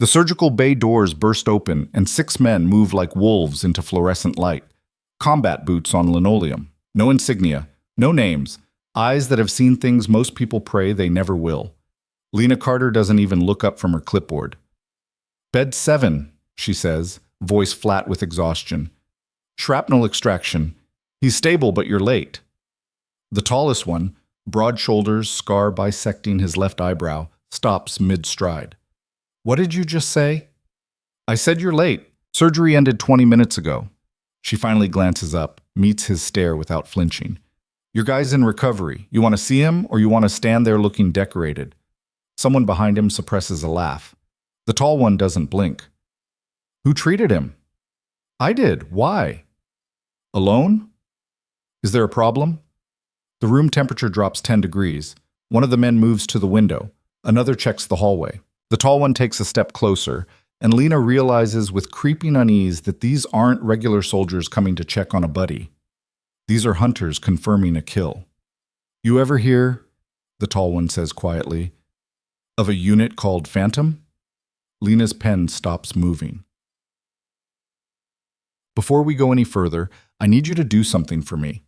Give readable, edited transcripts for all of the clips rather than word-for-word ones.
The surgical bay doors burst open, and 6 men move like wolves into fluorescent light. Combat boots on linoleum. No insignia. No names. Eyes that have seen things most people pray they never will. Lena Carter doesn't even look up from her clipboard. "Bed 7, she says, voice flat with exhaustion. "Shrapnel extraction. He's stable, but you're late." The tallest one, broad shoulders, scar bisecting his left eyebrow, stops mid-stride. "What did you just say?" "I said you're late. Surgery ended 20 minutes ago." She finally glances up, meets his stare without flinching. "Your guy's in recovery. You want to see him, or you want to stand there looking decorated?" Someone behind him suppresses a laugh. The tall one doesn't blink. "Who treated him?" "I did. Why?" "Alone? Is there a problem?" The room temperature drops 10 degrees. One of the men moves to the window. Another checks the hallway. The tall one takes a step closer, and Lena realizes with creeping unease that these aren't regular soldiers coming to check on a buddy. These are hunters confirming a kill. "You ever hear," the tall one says quietly, "of a unit called Phantom?" Lena's pen stops moving. Before we go any further, I need you to do something for me.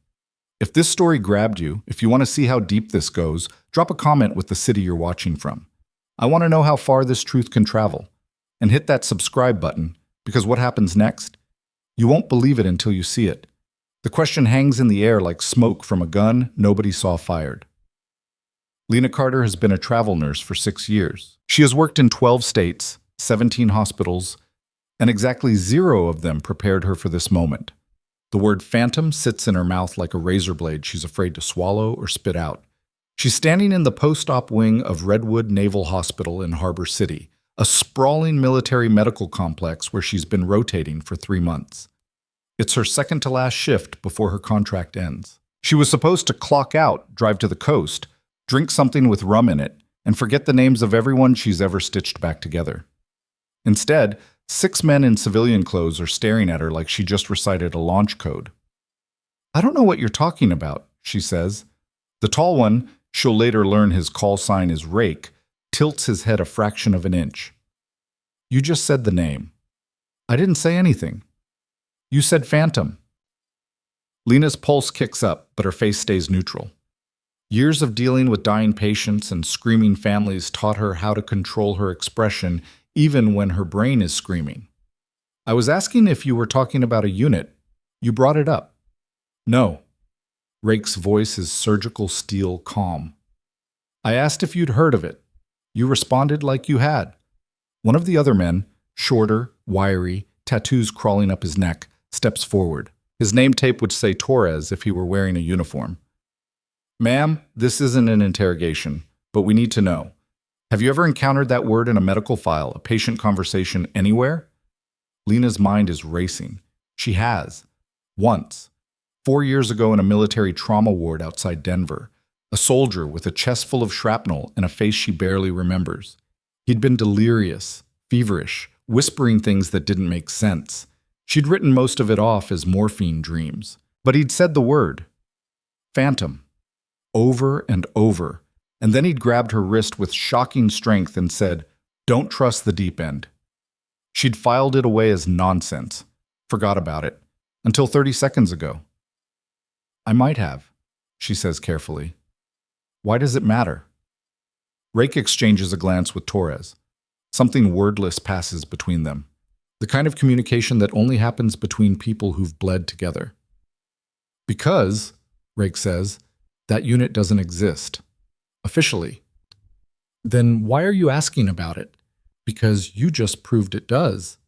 If this story grabbed you, if you want to see how deep this goes, drop a comment with the city you're watching from. I want to know how far this truth can travel. And hit that subscribe button, because what happens next? You won't believe it until you see it. The question hangs in the air like smoke from a gun nobody saw fired. Lena Carter has been a travel nurse for 6 years. She has worked in 12 states, 17 hospitals, and exactly 0 of them prepared her for this moment. The word phantom sits in her mouth like a razor blade she's afraid to swallow or spit out. She's standing in the post-op wing of Redwood Naval Hospital in Harbor City, a sprawling military medical complex where she's been rotating for 3 months. It's her second-to-last shift before her contract ends. She was supposed to clock out, drive to the coast, drink something with rum in it, and forget the names of everyone she's ever stitched back together. Instead, 6 men in civilian clothes are staring at her like she just recited a launch code. "I don't know what you're talking about," she says. The tall one, she'll later learn his call sign is Rake, tilts his head a fraction of an inch. "You just said the name." "I didn't say anything." "You said Phantom." Lena's pulse kicks up, but her face stays neutral. Years of dealing with dying patients and screaming families taught her how to control her expression even when her brain is screaming. "I was asking if you were talking about a unit. You brought it up." "No." Rake's voice is surgical steel calm. "I asked if you'd heard of it. You responded like you had." One of the other men, shorter, wiry, tattoos crawling up his neck, steps forward. His name tape would say Torres if he were wearing a uniform. "Ma'am, this isn't an interrogation, but we need to know. Have you ever encountered that word in a medical file, a patient conversation anywhere?" Lena's mind is racing. She has. Once. 4 years ago in a military trauma ward outside Denver. A soldier with a chest full of shrapnel and a face she barely remembers. He'd been delirious, feverish, whispering things that didn't make sense. She'd written most of it off as morphine dreams. But he'd said the word. Phantom. Over and over. And then he'd grabbed her wrist with shocking strength and said, "Don't trust the deep end." She'd filed it away as nonsense. Forgot about it. Until 30 seconds ago. "I might have," she says carefully. "Why does it matter?" Rake exchanges a glance with Torres. Something wordless passes between them. The kind of communication that only happens between people who've bled together. "Because," Rake says, "that unit doesn't exist. Officially." "Then why are you asking about it?" "Because you just proved it does."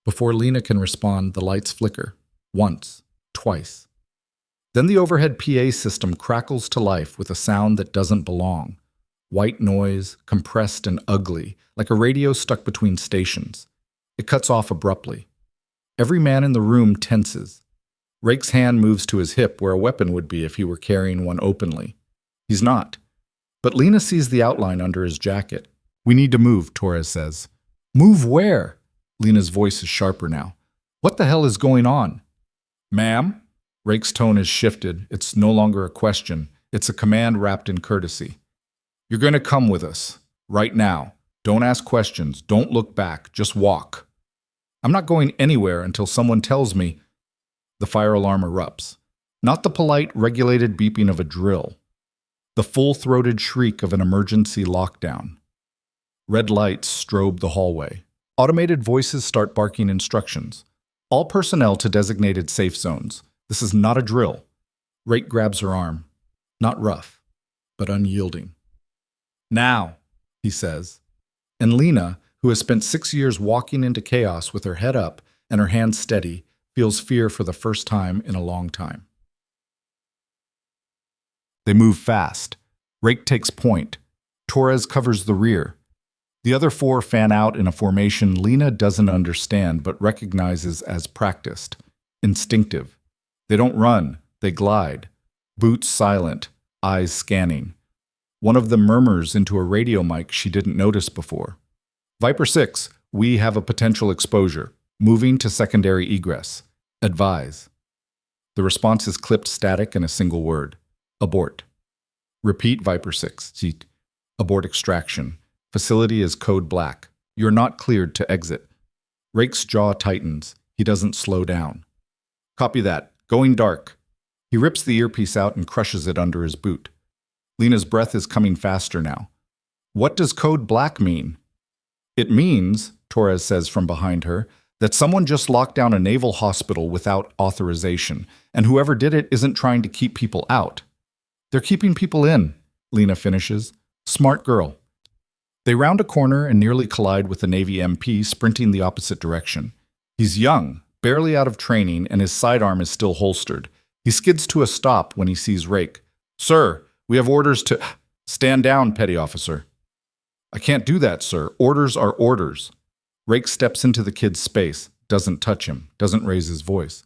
Before Lena can respond, the lights flicker. Once. Twice. Then the overhead PA system crackles to life with a sound that doesn't belong. White noise, compressed and ugly, like a radio stuck between stations. It cuts off abruptly. Every man in the room tenses. Rake's hand moves to his hip where a weapon would be if he were carrying one openly. He's not. But Lena sees the outline under his jacket. "We need to move," Torres says. "Move where?" Lena's voice is sharper now. "What the hell is going on?" "Ma'am?" Rake's tone has shifted. It's no longer a question. It's a command wrapped in courtesy. "You're going to come with us. Right now. Don't ask questions. Don't look back. Just walk. I'm not going anywhere until someone tells me. The fire alarm erupts. Not the polite, regulated beeping of a drill. The full-throated shriek of an emergency lockdown. Red lights strobe the hallway. Automated voices start barking instructions. All personnel to designated safe zones. This is not a drill. Rake grabs her arm. Not rough, but unyielding. Now, he says. And Lena, who has spent 6 years walking into chaos with her head up and her hands steady, feels fear for the first time in a long time. They move fast. Rake takes point. Torres covers the rear. The other four fan out in a formation Lena doesn't understand but recognizes as practiced, instinctive. They don't run, they glide. Boots silent, eyes scanning. One of them murmurs into a radio mic she didn't notice before. Viper 6, we have a potential exposure. Moving to secondary egress. Advise. The response is clipped static in a single word. Abort. Repeat Viper 6. Abort extraction. Facility is code black. You're not cleared to exit. Rake's jaw tightens. He doesn't slow down. Copy that. Going dark. He rips the earpiece out and crushes it under his boot. Lena's breath is coming faster now. What does code black mean? It means, Torres says from behind her, that someone just locked down a naval hospital without authorization, and whoever did it isn't trying to keep people out. They're keeping people in, Lena finishes. Smart girl. They round a corner and nearly collide with the Navy MP sprinting the opposite direction. He's young, barely out of training, and his sidearm is still holstered. He skids to a stop when he sees Rake. Sir, we have orders to— Stand down, petty officer. I can't do that, sir. Orders are orders. Rake steps into the kid's space, doesn't touch him, doesn't raise his voice.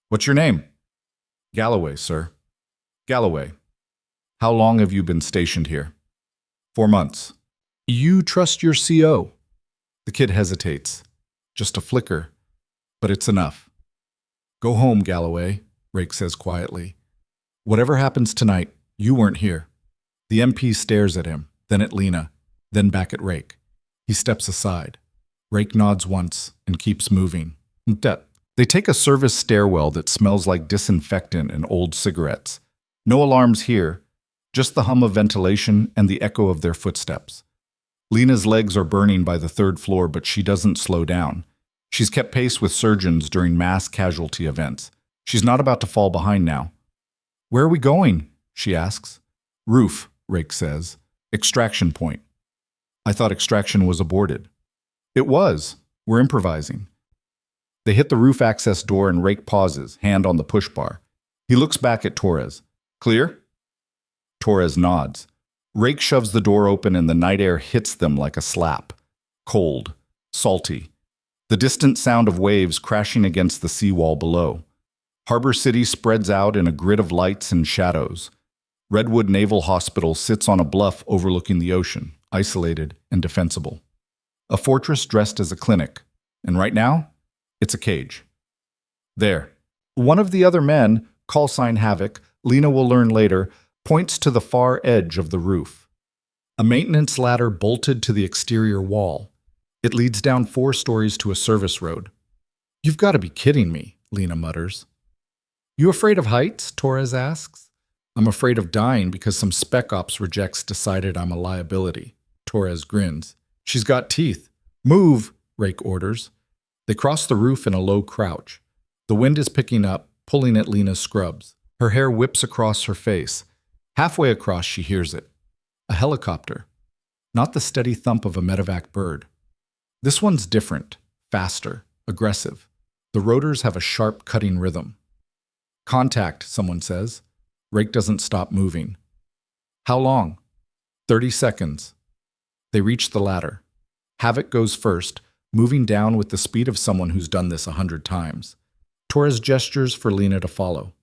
What's your name? Galloway, sir. Galloway. How long have you been stationed here? 4 months. You trust your CO? The kid hesitates. Just a flicker. But it's enough. Go home, Galloway, Rake says quietly. Whatever happens tonight, you weren't here. The MP stares at him, then at Lena, then back at Rake. He steps aside. Rake nods once and keeps moving. They take a service stairwell that smells like disinfectant and old cigarettes. No alarms here, just the hum of ventilation and the echo of their footsteps. Lena's legs are burning by the 3rd floor, but she doesn't slow down. She's kept pace with surgeons during mass casualty events. She's not about to fall behind now. Where are we going? She asks. Roof, Rake says. Extraction point. I thought extraction was aborted. It was. We're improvising. They hit the roof access door and Rake pauses, hand on the push bar. He looks back at Torres. Clear? Torres nods. Rake shoves the door open and the night air hits them like a slap. Cold. Salty. The distant sound of waves crashing against the seawall below. Harbor City spreads out in a grid of lights and shadows. Redwood Naval Hospital sits on a bluff overlooking the ocean, isolated and defensible. A fortress dressed as a clinic, and right now, it's a cage. There. One of the other men, call sign Havoc, Lena will learn later, points to the far edge of the roof. A maintenance ladder bolted to the exterior wall. It leads down 4 stories to a service road. You've got to be kidding me, Lena mutters. You afraid of heights? Torres asks. I'm afraid of dying because some spec ops rejects decided I'm a liability. Torres grins. She's got teeth. Move, Rake orders. They cross the roof in a low crouch. The wind is picking up, pulling at Lena's scrubs. Her hair whips across her face. Halfway across, she hears it. A helicopter. Not the steady thump of a medevac bird. This one's different, faster, aggressive. The rotors have a sharp, cutting rhythm. Contact, someone says. Rake doesn't stop moving. How long? 30 seconds. They reach the ladder. Havoc goes first, moving down with the speed of someone who's done this 100 times. Torres gestures for Lena to follow.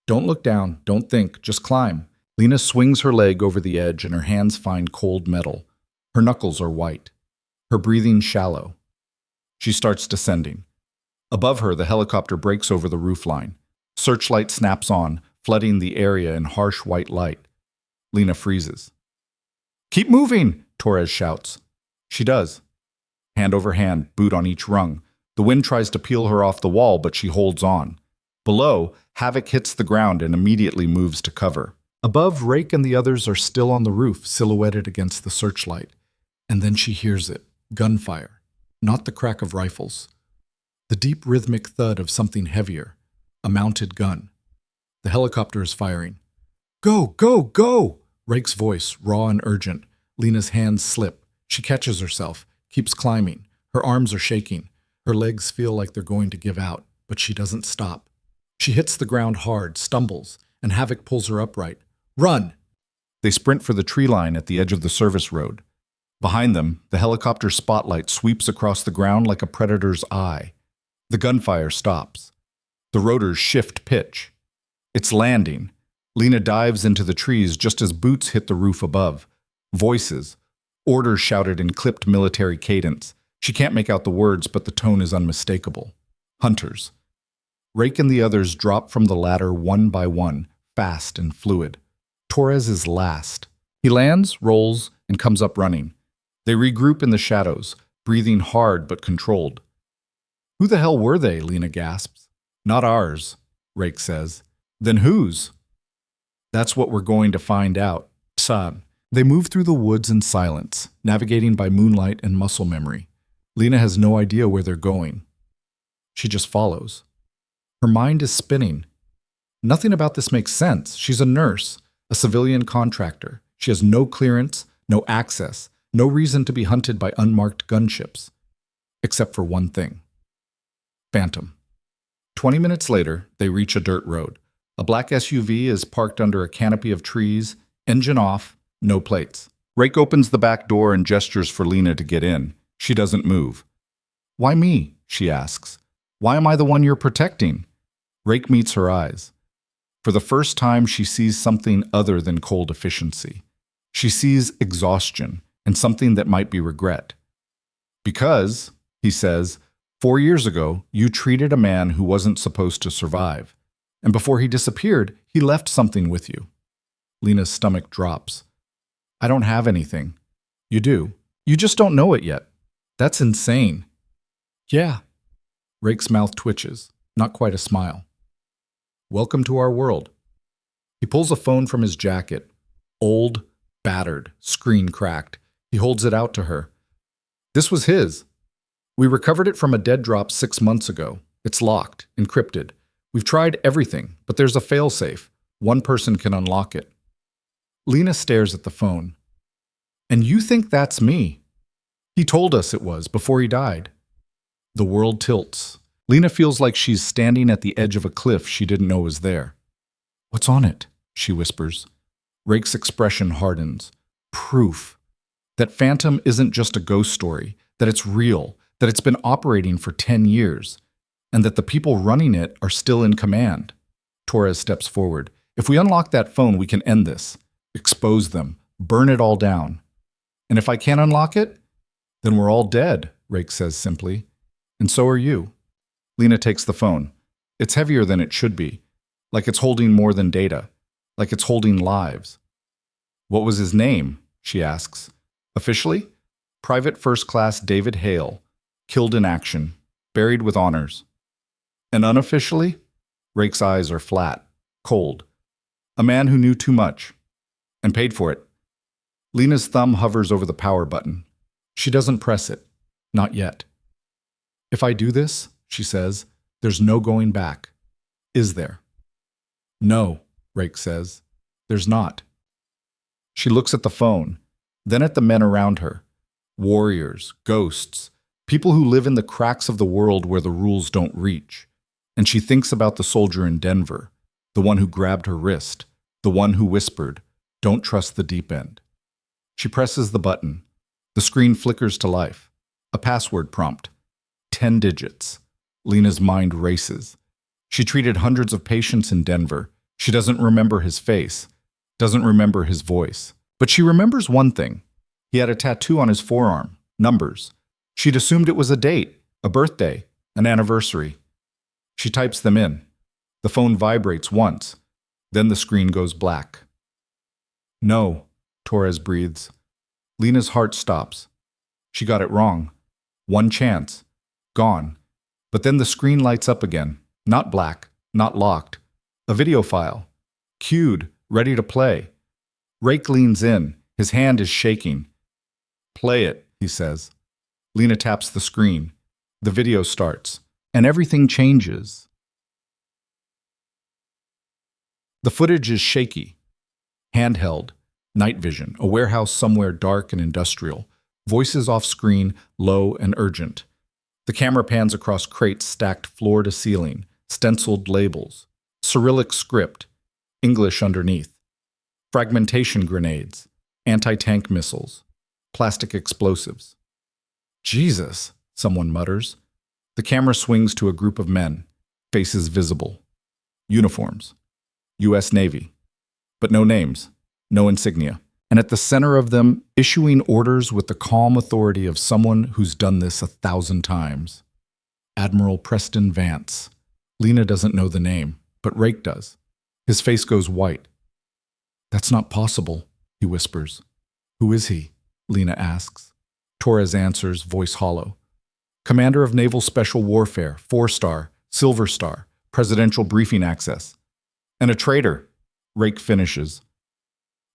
Don't look down, don't think, just climb. Lena swings her leg over the edge and her hands find cold metal. Her knuckles are white. Her breathing shallow. She starts descending. Above her, the helicopter breaks over the roofline. Searchlight snaps on, flooding the area in harsh white light. Lena freezes. Keep moving, Torres shouts. She does. Hand over hand, boot on each rung. The wind tries to peel her off the wall, but she holds on. Below, Havoc hits the ground and immediately moves to cover. Above, Rake and the others are still on the roof, silhouetted against the searchlight. And then she hears it. Gunfire. Not the crack of rifles. The deep rhythmic thud of something heavier. A mounted gun. The helicopter is firing. Go, go, go! Rake's voice, raw and urgent. Lena's hands slip. She catches herself, keeps climbing. Her arms are shaking. Her legs feel like they're going to give out, but she doesn't stop. She hits the ground hard, stumbles, and Havoc pulls her upright. Run! They sprint for the tree line at the edge of the service road. Behind them, the helicopter spotlight sweeps across the ground like a predator's eye. The gunfire stops. The rotors shift pitch. It's landing. Lena dives into the trees just as boots hit the roof above. Voices. Orders shouted in clipped military cadence. She can't make out the words, but the tone is unmistakable. Hunters. Rake and the others drop from the ladder one by one, fast and fluid. Torres is last. He lands, rolls, and comes up running. They regroup in the shadows, breathing hard but controlled. Who the hell were they? Lena gasps. Not ours, Rake says. Then whose? That's what we're going to find out. Son. They move through the woods in silence, navigating by moonlight and muscle memory. Lena has no idea where they're going. She just follows. Her mind is spinning. Nothing about this makes sense. She's a nurse, a civilian contractor. She has no clearance, no access, no reason to be hunted by unmarked gunships. Except for one thing. Phantom. 20 minutes later, they reach a dirt road. A black SUV is parked under a canopy of trees, engine off, no plates. Rake opens the back door and gestures for Lena to get in. She doesn't move. Why me? She asks. Why am I the one you're protecting? Rake meets her eyes. For the first time, she sees something other than cold efficiency. She sees exhaustion and something that might be regret. Because, he says, 4 years ago, you treated a man who wasn't supposed to survive. And before he disappeared, he left something with you. Lena's stomach drops. I don't have anything. You do. You just don't know it yet. That's insane. Yeah. Rake's mouth twitches, not quite a smile. Welcome to our world. He pulls a phone from his jacket. Old, battered, screen cracked. He holds it out to her. This was his. We recovered it from a dead drop 6 months ago. It's locked, encrypted. We've tried everything, but there's a failsafe. One person can unlock it. Lena stares at the phone. And you think that's me? He told us it was before he died. The world tilts. Lena feels like she's standing at the edge of a cliff she didn't know was there. What's on it? She whispers. Rake's expression hardens. Proof. That Phantom isn't just a ghost story, that it's real, that it's been operating for 10 years, and that the people running it are still in command. Torres steps forward. If we unlock that phone, we can end this. Expose them. Burn it all down. And if I can't unlock it, then we're all dead, Rake says simply. And so are you. Lena takes the phone. It's heavier than it should be. Like it's holding more than data. Like it's holding lives. What was his name? She asks. Officially? Private First Class David Hale. Killed in action. Buried with honors. And unofficially? Rake's eyes are flat. Cold. A man who knew too much. And paid for it. Lena's thumb hovers over the power button. She doesn't press it. Not yet. If I do this, she says, there's no going back. Is there? No, Rake says. There's not. She looks at the phone, then at the men around her. Warriors, ghosts, people who live in the cracks of the world where the rules don't reach. And she thinks about the soldier in Denver, the one who grabbed her wrist, the one who whispered, "Don't trust the deep end." She presses the button. The screen flickers to life. A password prompt. 10 digits. Lena's mind races. She treated hundreds of patients in Denver. She doesn't remember his face, doesn't remember his voice. But she remembers one thing. He had a tattoo on his forearm, numbers. She'd assumed it was a date, a birthday, an anniversary. She types them in. The phone vibrates once. Then the screen goes black. No, Torres breathes. Lena's heart stops. She got it wrong. One chance. Gone. But then the screen lights up again. Not black, not locked. A video file. Queued, ready to play. Rake leans in. His hand is shaking. Play it, he says. Lena taps the screen. The video starts. And everything changes. The footage is shaky. Handheld. Night vision. A warehouse somewhere dark and industrial. Voices off screen, low and urgent. The camera pans across crates stacked floor to ceiling. Stenciled labels. Cyrillic script. English underneath. Fragmentation grenades. Anti-tank missiles. Plastic explosives. Jesus, someone mutters. The camera swings to a group of men. Faces visible. Uniforms. U.S. Navy. But no names. No insignia. And at the center of them, issuing orders with the calm authority of someone who's done this 1,000 times. Admiral Preston Vance. Lena doesn't know the name, but Rake does. His face goes white. That's not possible, he whispers. Who is he? Lena asks. Torres answers, voice hollow. Commander of Naval Special Warfare, 4-star, Silver Star, Presidential Briefing Access. And a traitor, Rake finishes.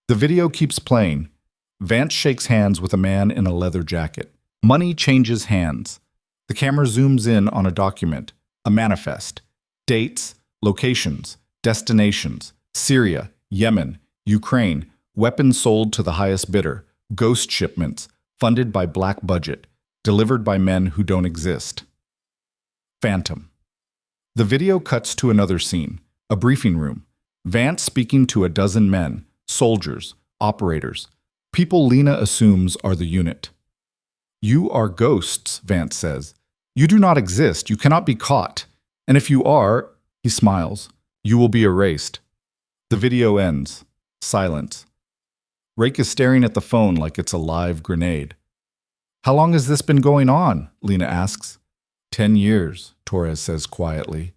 The video keeps playing. Vance shakes hands with a man in a leather jacket. Money changes hands. The camera zooms in on a document, a manifest. Dates, locations, destinations, Syria, Yemen, Ukraine, weapons sold to the highest bidder, ghost shipments, funded by black budget, delivered by men who don't exist. Phantom. The video cuts to another scene, a briefing room. Vance speaking to a dozen men, soldiers, operators, people Lena assumes are the unit. You are ghosts, Vance says. You do not exist. You cannot be caught. And if you are, he smiles, you will be erased. The video ends. Silence. Rake is staring at the phone like it's a live grenade. How long has this been going on? Lena asks. 10 years, Torres says quietly.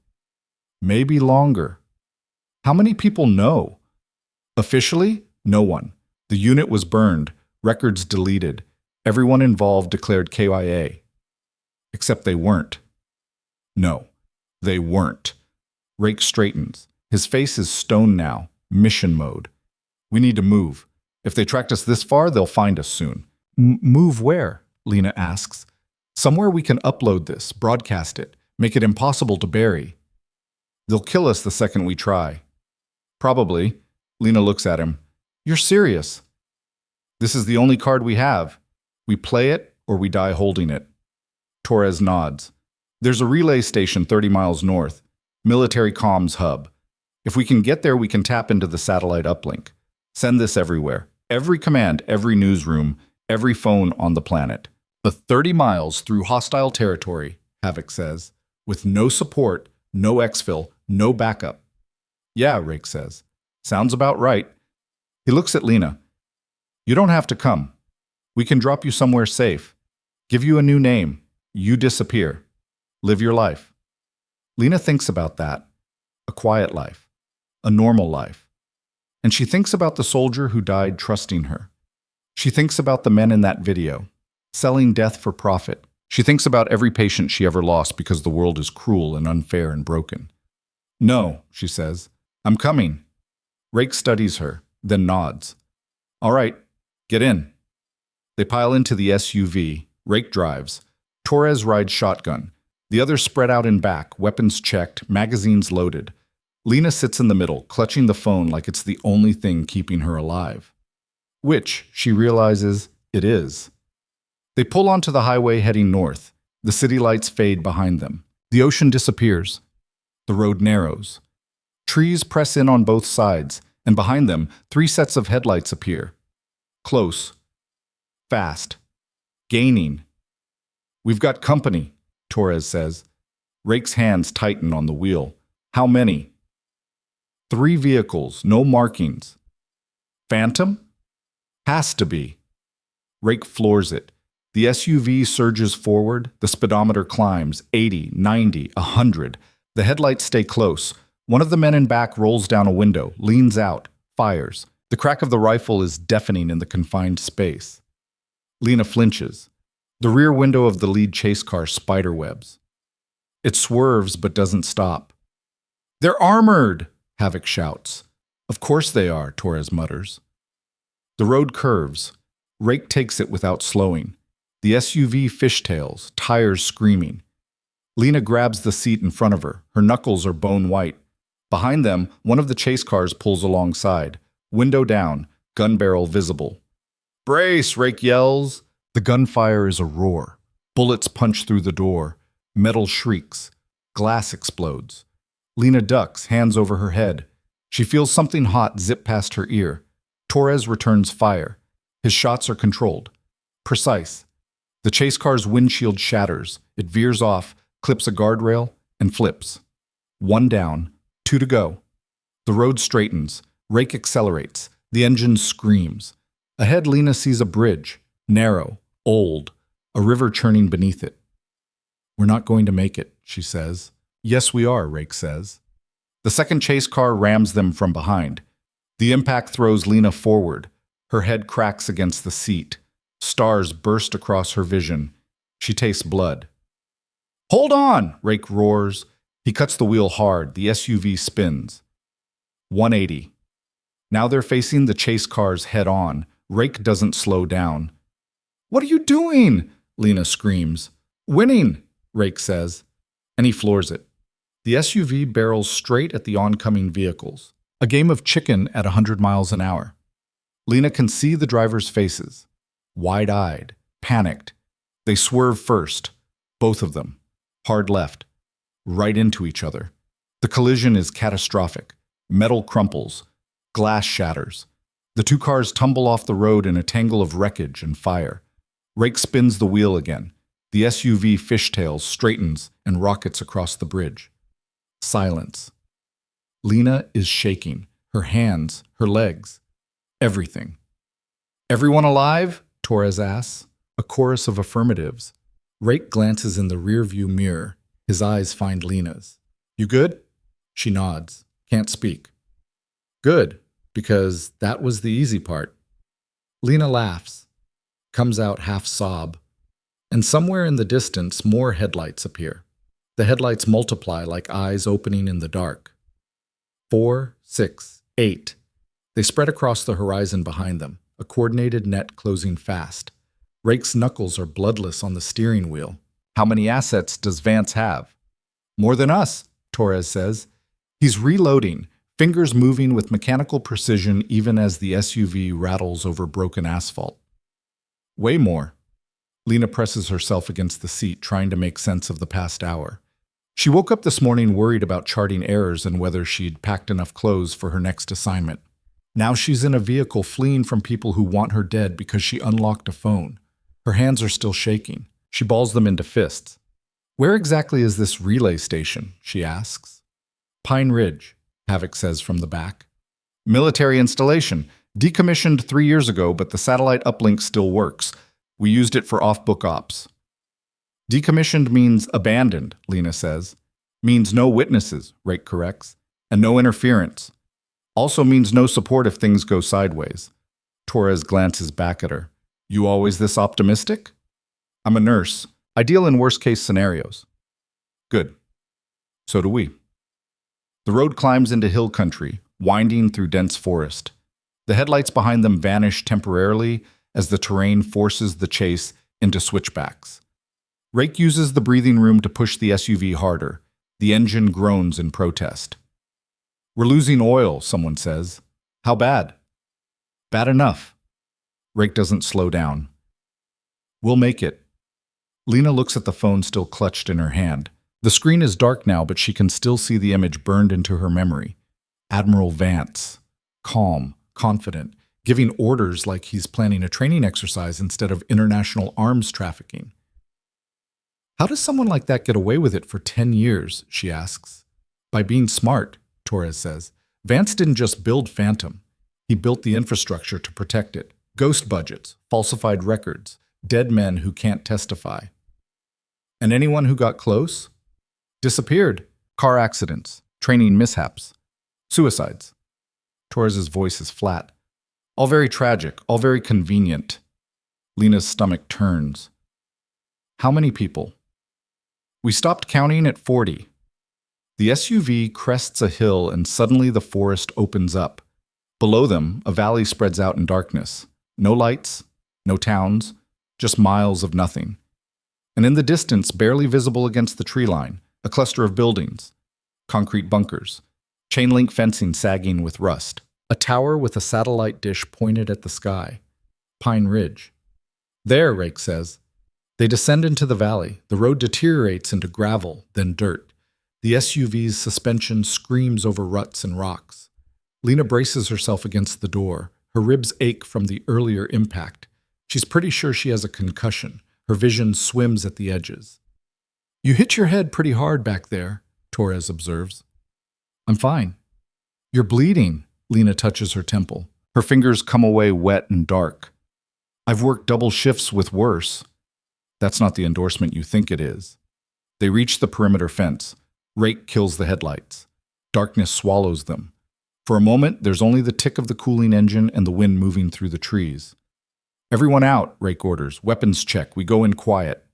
Maybe longer. How many people know? Officially, no one. The unit was burned, records deleted. Everyone involved declared KIA. Except they weren't. No, they weren't. Rake straightens. His face is stone now, mission mode. We need to move. If they tracked us this far, they'll find us soon. Move where? Lena asks. Somewhere we can upload this, broadcast it, make it impossible to bury. They'll kill us the second we try. Probably. Lena looks at him. You're serious. This is the only card we have. We play it or we die holding it. Torres nods. There's a relay station 30 miles north, military comms hub. If we can get there, we can tap into the satellite uplink. Send this everywhere. Every command, every newsroom, every phone on the planet. But 30 miles through hostile territory, Havoc says, with no support, no exfil, no backup. Yeah, Rake says. Sounds about right. He looks at Lena. You don't have to come. We can drop you somewhere safe. Give you a new name. You disappear. Live your life. Lena thinks about that. A quiet life. A normal life. And she thinks about the soldier who died trusting her. She thinks about the men in that video, selling death for profit. She thinks about every patient she ever lost because the world is cruel and unfair and broken. No, she says. I'm coming. Rake studies her, then nods. All right, get in. They pile into the SUV. Rake drives. Torres rides shotgun. The others spread out in back, weapons checked, magazines loaded. Lena sits in the middle, clutching the phone like it's the only thing keeping her alive. Which, she realizes, it is. They pull onto the highway heading north. The city lights fade behind them. The ocean disappears. The road narrows. Trees press in on both sides, and behind them, 3 sets of headlights appear. Close. Fast. Gaining. We've got company, Torres says. Rake's hands tighten on the wheel. How many? 3 vehicles, no markings. Phantom? Has to be. Rake floors it. The SUV surges forward. The speedometer climbs 80, 90, 100. The headlights stay close. One of the men in back rolls down a window, leans out, fires. The crack of the rifle is deafening in the confined space. Lena flinches. The rear window of the lead chase car spiderwebs. It swerves but doesn't stop. "They're armored!" Havoc shouts. "Of course they are," Torres mutters. The road curves. Rake takes it without slowing. The SUV fishtails, tires screaming. Lena grabs the seat in front of her. Her knuckles are bone white. Behind them, one of the chase cars pulls alongside. Window down, gun barrel visible. "Brace!" Rake yells. The gunfire is a roar. Bullets punch through the door. Metal shrieks. Glass explodes. Lena ducks, hands over her head. She feels something hot zip past her ear. Torres returns fire. His shots are controlled. Precise. The chase car's windshield shatters. It veers off, clips a guardrail, and flips. One down, two to go. The road straightens. Rake accelerates. The engine screams. Ahead, Lena sees a bridge. Narrow, old, a river churning beneath it. "We're not going to make it," she says. "Yes, we are," Rake says. The second chase car rams them from behind. The impact throws Lena forward. Her head cracks against the seat. Stars burst across her vision. She tastes blood. "Hold on!" Rake roars. He cuts the wheel hard. The SUV spins. 180. Now they're facing the chase cars head on. Rake doesn't slow down. "What are you doing?" Lena screams. "Winning," Rake says, and he floors it. The SUV barrels straight at the oncoming vehicles. A game of chicken at 100 miles an hour. Lena can see the drivers' faces. Wide-eyed, panicked. They swerve first. Both of them. Hard left. Right into each other. The collision is catastrophic. Metal crumples. Glass shatters. The two cars tumble off the road in a tangle of wreckage and fire. Rake spins the wheel again. The SUV fishtails, straightens, and rockets across the bridge. Silence. Lena is shaking. Her hands, her legs. Everything. "Everyone alive?" Torres asks. A chorus of affirmatives. Rake glances in the rearview mirror. His eyes find Lena's. "You good?" She nods. Can't speak. "Good, because that was the easy part." Lena laughs. Comes out half sob. And somewhere in the distance, more headlights appear. The headlights multiply like eyes opening in the dark. 4, 6, 8. They spread across the horizon behind them, a coordinated net closing fast. Rake's knuckles are bloodless on the steering wheel. "How many assets does Vance have?" "More than us," Torres says. He's reloading, fingers moving with mechanical precision even as the SUV rattles over broken asphalt. "Way more." Lena presses herself against the seat, trying to make sense of the past hour. She woke up this morning worried about charting errors and whether she'd packed enough clothes for her next assignment. Now she's in a vehicle fleeing from people who want her dead because she unlocked a phone. Her hands are still shaking. She balls them into fists. "Where exactly is this relay station?" she asks. "Pine Ridge," Havoc says from the back. "Military installation. Decommissioned 3 years ago, but the satellite uplink still works. We used it for off-book ops." "Decommissioned means abandoned," Lena says. "Means no witnesses," Rake corrects. "And no interference. Also means no support if things go sideways." Torres glances back at her. "You always this optimistic?" "I'm a nurse. I deal in worst-case scenarios." "Good. So do we." The road climbs into hill country, winding through dense forest. The headlights behind them vanish temporarily as the terrain forces the chase into switchbacks. Rake uses the breathing room to push the SUV harder. The engine groans in protest. "We're losing oil," someone says. "How bad?" "Bad enough." Rake doesn't slow down. "We'll make it." Lena looks at the phone still clutched in her hand. The screen is dark now, but she can still see the image burned into her memory. Admiral Vance. Calm, confident, giving orders like he's planning a training exercise instead of international arms trafficking. "How does someone like that get away with it for 10 years, she asks. "By being smart," Torres says. "Vance didn't just build Phantom. He built the infrastructure to protect it. Ghost budgets, falsified records, dead men who can't testify. And anyone who got close? Disappeared. Car accidents, training mishaps, suicides." Torres's voice is flat. "All very tragic, all very convenient." Lena's stomach turns. How many people? We stopped counting at 40. The SUV crests a hill and suddenly the forest opens up. Below them, a valley spreads out in darkness. No lights, no towns, just miles of nothing. And in the distance, barely visible against the tree line, a cluster of buildings, concrete bunkers, chain link fencing sagging with rust, a tower with a satellite dish pointed at the sky. Pine Ridge. There, Rake says. They descend into the valley. The road deteriorates into gravel, then dirt. The SUV's suspension screams over ruts and rocks. Lena braces herself against the door. Her ribs ache from the earlier impact. She's pretty sure she has a concussion. Her vision swims at the edges. You hit your head pretty hard back there, Torres observes. I'm fine. You're bleeding, Lena touches her temple. Her fingers come away wet and dark. I've worked double shifts with worse. That's not the endorsement you think it is. They reach the perimeter fence. Rake kills the headlights. Darkness swallows them. For a moment, there's only the tick of the cooling engine and the wind moving through the trees. Everyone out, Rake orders. Weapons check. We go in quiet.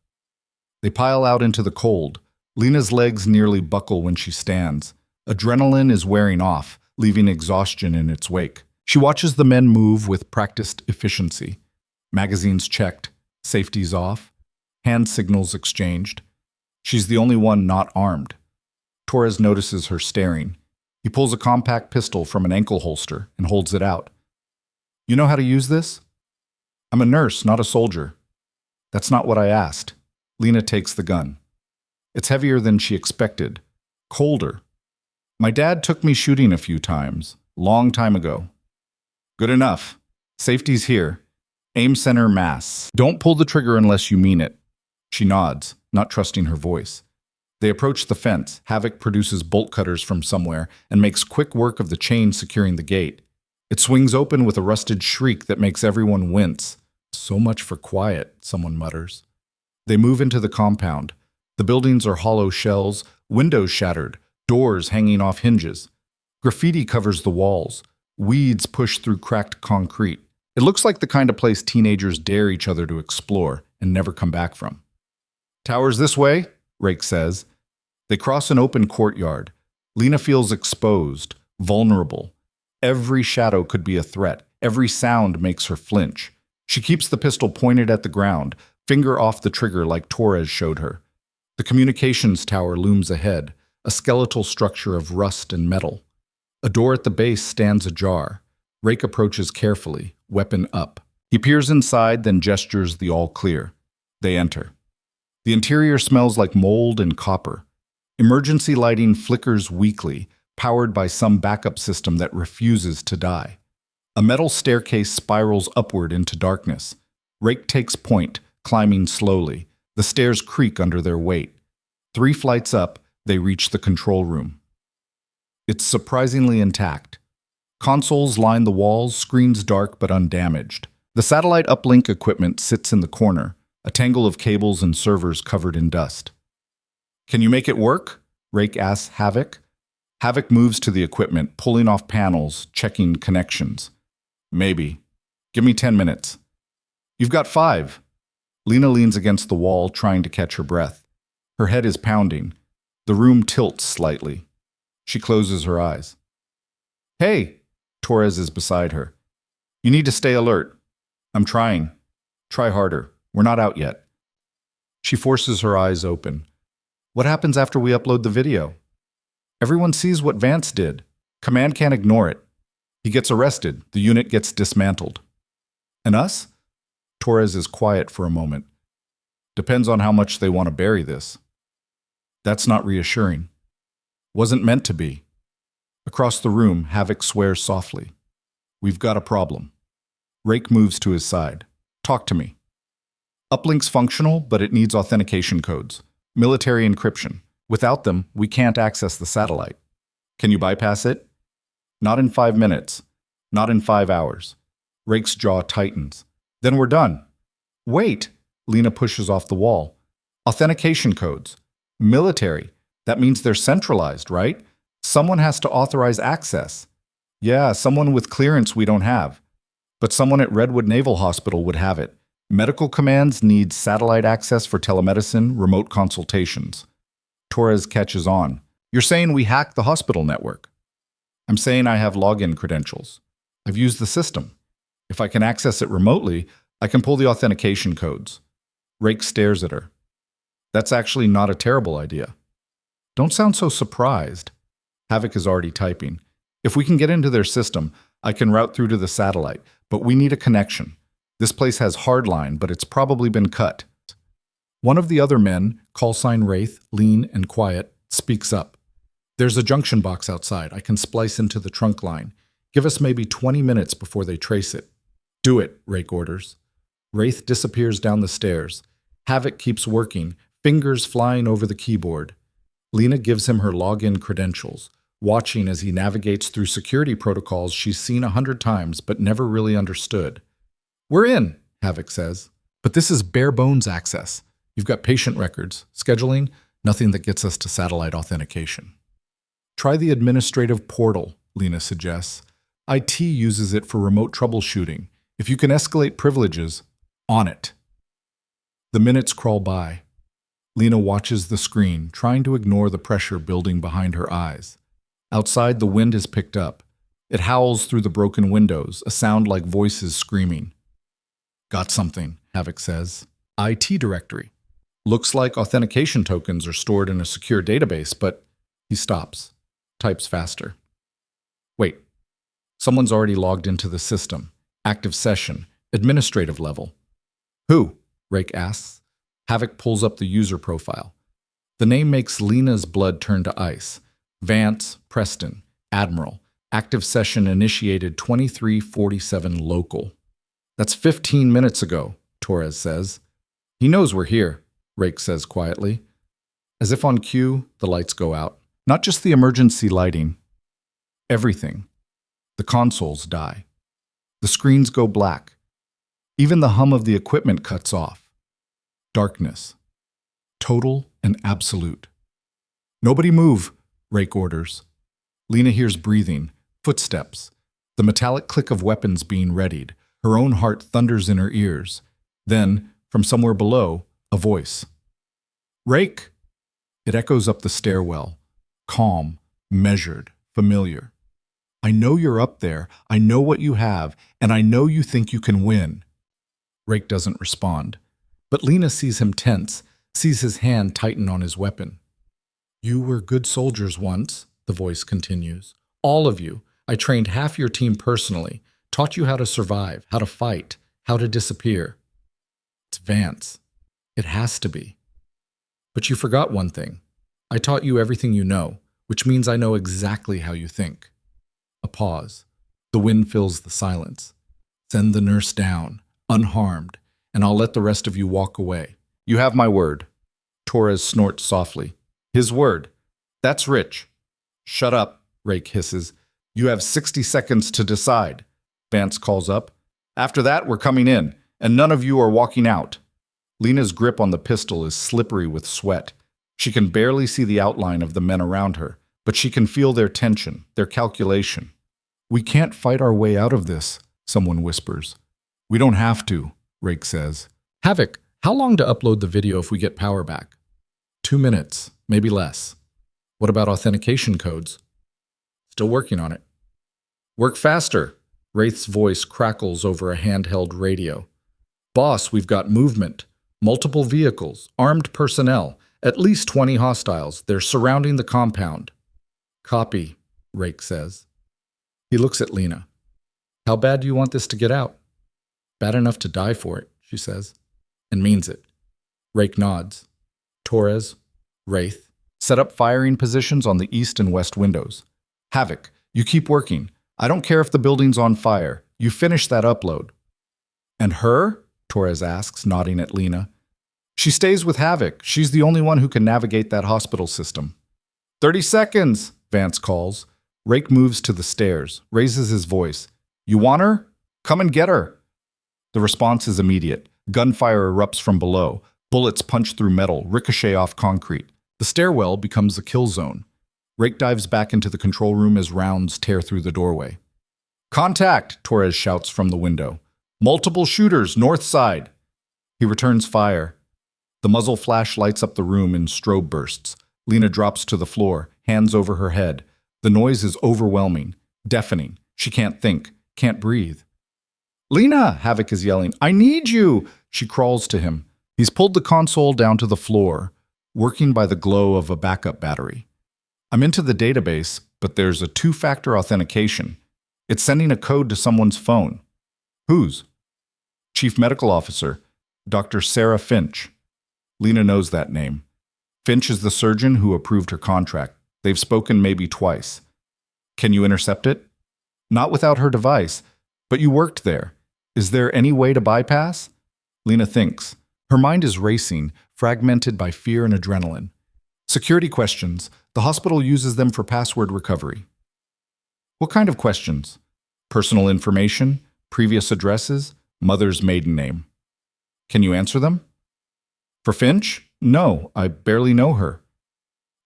They pile out into the cold. Lena's legs nearly buckle when she stands. Adrenaline is wearing off, leaving exhaustion in its wake. She watches the men move with practiced efficiency. Magazines checked, safeties off, hand signals exchanged. She's the only one not armed. Torres notices her staring. He pulls a compact pistol from an ankle holster and holds it out. You know how to use this? I'm a nurse, not a soldier. That's not what I asked. Lena takes the gun. It's heavier than she expected. Colder. My dad took me shooting a few times, long time ago. Good enough. Safety's here. Aim center mass. Don't pull the trigger unless you mean it. She nods, not trusting her voice. They approach the fence. Havoc produces bolt cutters from somewhere and makes quick work of the chain securing the gate. It swings open with a rusted shriek that makes everyone wince. So much for quiet, someone mutters. They move into the compound. The buildings are hollow shells, windows shattered, doors hanging off hinges. Graffiti covers the walls. Weeds push through cracked concrete. It looks like the kind of place teenagers dare each other to explore and never come back from. Towers this way, Rake says. They cross an open courtyard. Lena feels exposed, vulnerable. Every shadow could be a threat. Every sound makes her flinch. She keeps the pistol pointed at the ground, finger off the trigger like Torres showed her. The communications tower looms ahead, a skeletal structure of rust and metal. A door at the base stands ajar. Rake approaches carefully, weapon up. He peers inside, then gestures the all clear. They enter. The interior smells like mold and copper. Emergency lighting flickers weakly, powered by some backup system that refuses to die. A metal staircase spirals upward into darkness. Rake takes point, climbing slowly. The stairs creak under their weight. 3 flights up, they reach the control room. It's surprisingly intact. Consoles line the walls, screens dark but undamaged. The satellite uplink equipment sits in the corner, a tangle of cables and servers covered in dust. Can you make it work? Rake asks Havoc. Havoc moves to the equipment, pulling off panels, checking connections. Maybe. Give me 10 minutes. You've got 5. Lena leans against the wall, trying to catch her breath. Her head is pounding. The room tilts slightly. She closes her eyes. Hey! Torres is beside her. You need to stay alert. I'm trying. Try harder. We're not out yet. She forces her eyes open. What happens after we upload the video? Everyone sees what Vance did. Command can't ignore it. He gets arrested. The unit gets dismantled. And us? Torres is quiet for a moment. Depends on how much they want to bury this. That's not reassuring. Wasn't meant to be. Across the room, Havoc swears softly. We've got a problem. Rake moves to his side. Talk to me. Uplink's functional, but it needs authentication codes. Military encryption. Without them, we can't access the satellite. Can you bypass it? Not in 5 minutes. Not in 5 hours. Rake's jaw tightens. Then we're done. Wait! Lena pushes off the wall. Authentication codes. Military. That means they're centralized, right? Someone has to authorize access. Yeah, someone with clearance we don't have. But someone at Redwood Naval Hospital would have it. Medical commands need satellite access for telemedicine, remote consultations. Torres catches on. You're saying we hacked the hospital network. I'm saying I have login credentials. I've used the system. If I can access it remotely, I can pull the authentication codes. Rake stares at her. That's actually not a terrible idea. Don't sound so surprised. Havoc is already typing. If we can get into their system, I can route through to the satellite, but we need a connection. This place has hardline, but it's probably been cut. One of the other men, callsign Wraith, lean and quiet, speaks up. There's a junction box outside. I can splice into the trunk line. Give us maybe 20 minutes before they trace it. Do it, Rake orders. Wraith disappears down the stairs. Havoc keeps working, fingers flying over the keyboard. Lena gives him her login credentials, watching as he navigates through security protocols she's seen 100 times but never really understood. We're in, Havoc says. But this is bare bones access. You've got patient records, scheduling, nothing that gets us to satellite authentication. Try the administrative portal, Lena suggests. IT uses it for remote troubleshooting. If you can escalate privileges, on it. The minutes crawl by. Lena watches the screen, trying to ignore the pressure building behind her eyes. Outside, the wind has picked up. It howls through the broken windows, a sound like voices screaming. Got something, Havoc says. IT directory. Looks like authentication tokens are stored in a secure database, but he stops, types faster. Wait, someone's already logged into the system. Active session, administrative level. Who? Rake asks. Havoc pulls up the user profile. The name makes Lena's blood turn to ice. Vance, Preston, Admiral. Active session initiated 2347 local. That's 15 minutes ago, Torres says. He knows we're here, Rake says quietly. As if on cue, the lights go out. Not just the emergency lighting. Everything. The consoles die. The screens go black. Even the hum of the equipment cuts off. Darkness. Total and absolute. Nobody move, Rake orders. Lena hears breathing, footsteps, the metallic click of weapons being readied. Her own heart thunders in her ears. Then, from somewhere below, a voice. Rake! It echoes up the stairwell. Calm, measured, familiar. I know you're up there. I know what you have, and I know you think you can win. Rake doesn't respond. But Lena sees him tense, sees his hand tighten on his weapon. You were good soldiers once, the voice continues. All of you. I trained half your team personally. Taught you how to survive, how to fight, how to disappear. It's Vance. It has to be. But you forgot one thing. I taught you everything you know, which means I know exactly how you think. A pause. The wind fills the silence. Send the nurse down, unharmed, and I'll let the rest of you walk away. You have my word. Torres snorts softly. His word. That's rich. Shut up, Rake hisses. You have 60 seconds to decide. Vance calls up. After that, we're coming in, and none of you are walking out. Lena's grip on the pistol is slippery with sweat. She can barely see the outline of the men around her, but she can feel their tension, their calculation. We can't fight our way out of this, someone whispers. We don't have to, Rake says. Havoc, how long to upload the video if we get power back? 2 minutes, maybe less. What about authentication codes? Still working on it. Work faster. Wraith's voice crackles over a handheld radio. Boss, we've got movement. Multiple vehicles, armed personnel, at least 20 hostiles. They're surrounding the compound. Copy, Rake says. He looks at Lena. How bad do you want this to get out? Bad enough to die for it, she says, and means it. Rake nods. Torres, Wraith, set up firing positions on the east and west windows. Havoc, you keep working. I don't care if the building's on fire. You finish that upload. And her? Torres asks, nodding at Lena. She stays with Havoc. She's the only one who can navigate that hospital system. 30 seconds, Vance calls. Rake moves to the stairs, raises his voice. You want her? Come and get her. The response is immediate. Gunfire erupts from below. Bullets punch through metal, ricochet off concrete. The stairwell becomes a kill zone. Rake dives back into the control room as rounds tear through the doorway. Contact, Torres shouts from the window. Multiple shooters, north side. He returns fire. The muzzle flash lights up the room in strobe bursts. Lena drops to the floor, hands over her head. The noise is overwhelming, deafening. She can't think, can't breathe. Lena, Havoc is yelling, I need you! She crawls to him. He's pulled the console down to the floor, working by the glow of a backup battery. I'm into the database, but there's a two-factor authentication. It's sending a code to someone's phone. Whose? Chief Medical Officer, Dr. Sarah Finch. Lena knows that name. Finch is the surgeon who approved her contract. They've spoken maybe twice. Can you intercept it? Not without her device, but you worked there. Is there any way to bypass? Lena thinks. Her mind is racing, fragmented by fear and adrenaline. Security questions. The hospital uses them for password recovery. What kind of questions? Personal information, previous addresses, mother's maiden name. Can you answer them? For Finch? No, I barely know her.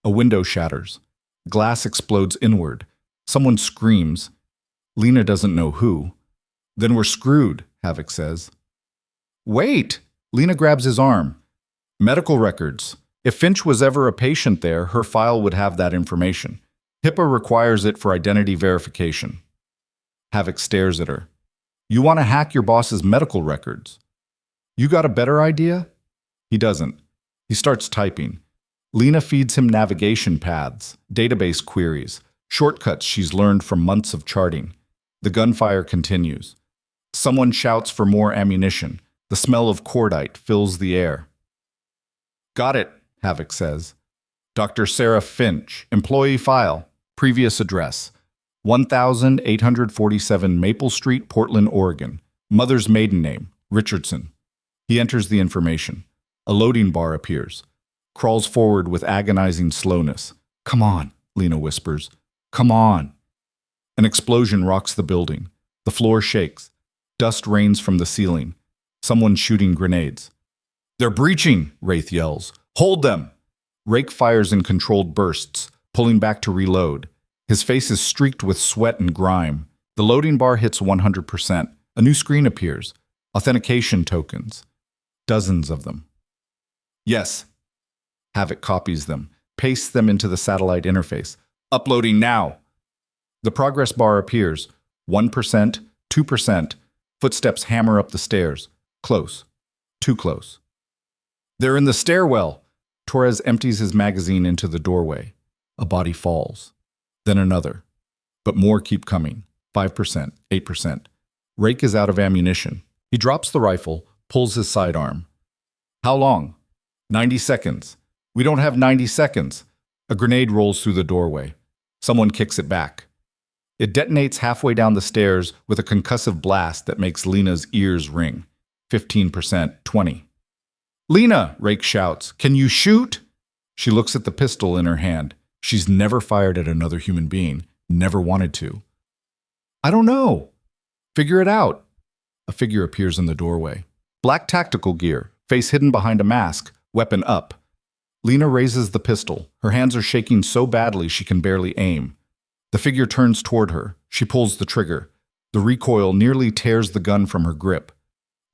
A window shatters. Glass explodes inward. Someone screams. Lena doesn't know who. Then we're screwed, Havoc says. Wait! Lena grabs his arm. Medical records. If Finch was ever a patient there, her file would have that information. HIPAA requires it for identity verification. Havoc stares at her. You want to hack your boss's medical records? You got a better idea? He doesn't. He starts typing. Lena feeds him navigation paths, database queries, shortcuts she's learned from months of charting. The gunfire continues. Someone shouts for more ammunition. The smell of cordite fills the air. Got it, Havoc says. Dr. Sarah Finch, employee file, previous address, 1847 Maple Street, Portland, Oregon. Mother's maiden name, Richardson. He enters the information. A loading bar appears. Crawls forward with agonizing slowness. Come on, Lena whispers. Come on. An explosion rocks the building. The floor shakes. Dust rains from the ceiling. Someone's shooting grenades. They're breaching, Wraith yells. Hold them! Rake fires in controlled bursts, pulling back to reload. His face is streaked with sweat and grime. The loading bar hits 100%. A new screen appears. Authentication tokens. Dozens of them. Yes. Havoc copies them, pastes them into the satellite interface. Uploading now. The progress bar appears. 1%, 2%. Footsteps hammer up the stairs. Close. Too close. They're in the stairwell. Torres empties his magazine into the doorway. A body falls. Then another. But more keep coming. 5%, 8%. Rake is out of ammunition. He drops the rifle, pulls his sidearm. How long? 90 seconds. We don't have 90 seconds. A grenade rolls through the doorway. Someone kicks it back. It detonates halfway down the stairs with a concussive blast that makes Lena's ears ring. 15%, 20. Lena, Rake shouts, can you shoot? She looks at the pistol in her hand. She's never fired at another human being, never wanted to. I don't know. Figure it out. A figure appears in the doorway. Black tactical gear, face hidden behind a mask, weapon up. Lena raises the pistol. Her hands are shaking so badly she can barely aim. The figure turns toward her. She pulls the trigger. The recoil nearly tears the gun from her grip.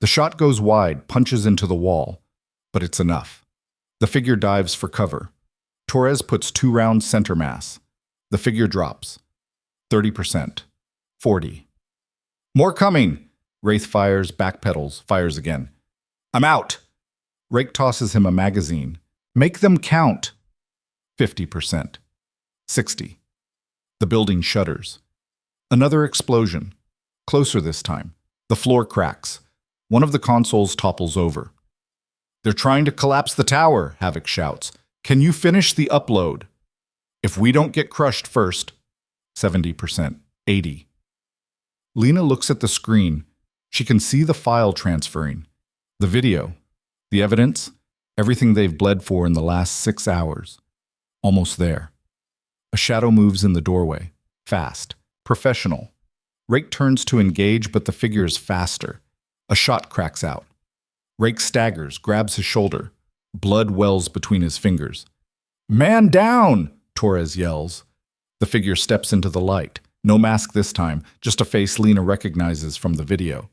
The shot goes wide, punches into the wall. But it's enough. The figure dives for cover. Torres puts 2 rounds center mass. The figure drops. 30%. 40. More coming! Wraith fires, backpedals, fires again. I'm out! Rake tosses him a magazine. Make them count! 50%. 60. The building shudders. Another explosion. Closer this time. The floor cracks. One of the consoles topples over. They're trying to collapse the tower, Havoc shouts. Can you finish the upload? If we don't get crushed first. 70%. 80. Lena looks at the screen. She can see the file transferring. The video. The evidence. Everything they've bled for in the last 6 hours. Almost there. A shadow moves in the doorway. Fast. Professional. Rake turns to engage, but the figure is faster. A shot cracks out. Rake staggers, grabs his shoulder. Blood wells between his fingers. Man down! Torres yells. The figure steps into the light. No mask this time, just a face Lena recognizes from the video.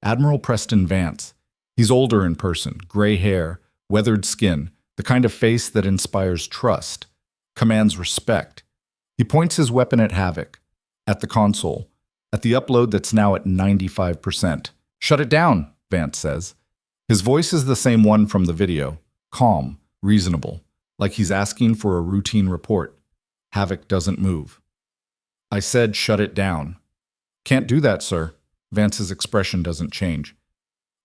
Admiral Preston Vance. He's older in person, gray hair, weathered skin, the kind of face that inspires trust, commands respect. He points his weapon at Havoc, at the console, at the upload that's now at 95%. "Shut it down," Vance says. His voice is the same one from the video, calm, reasonable, like he's asking for a routine report. Havoc doesn't move. "I said shut it down." "Can't do that, sir." Vance's expression doesn't change.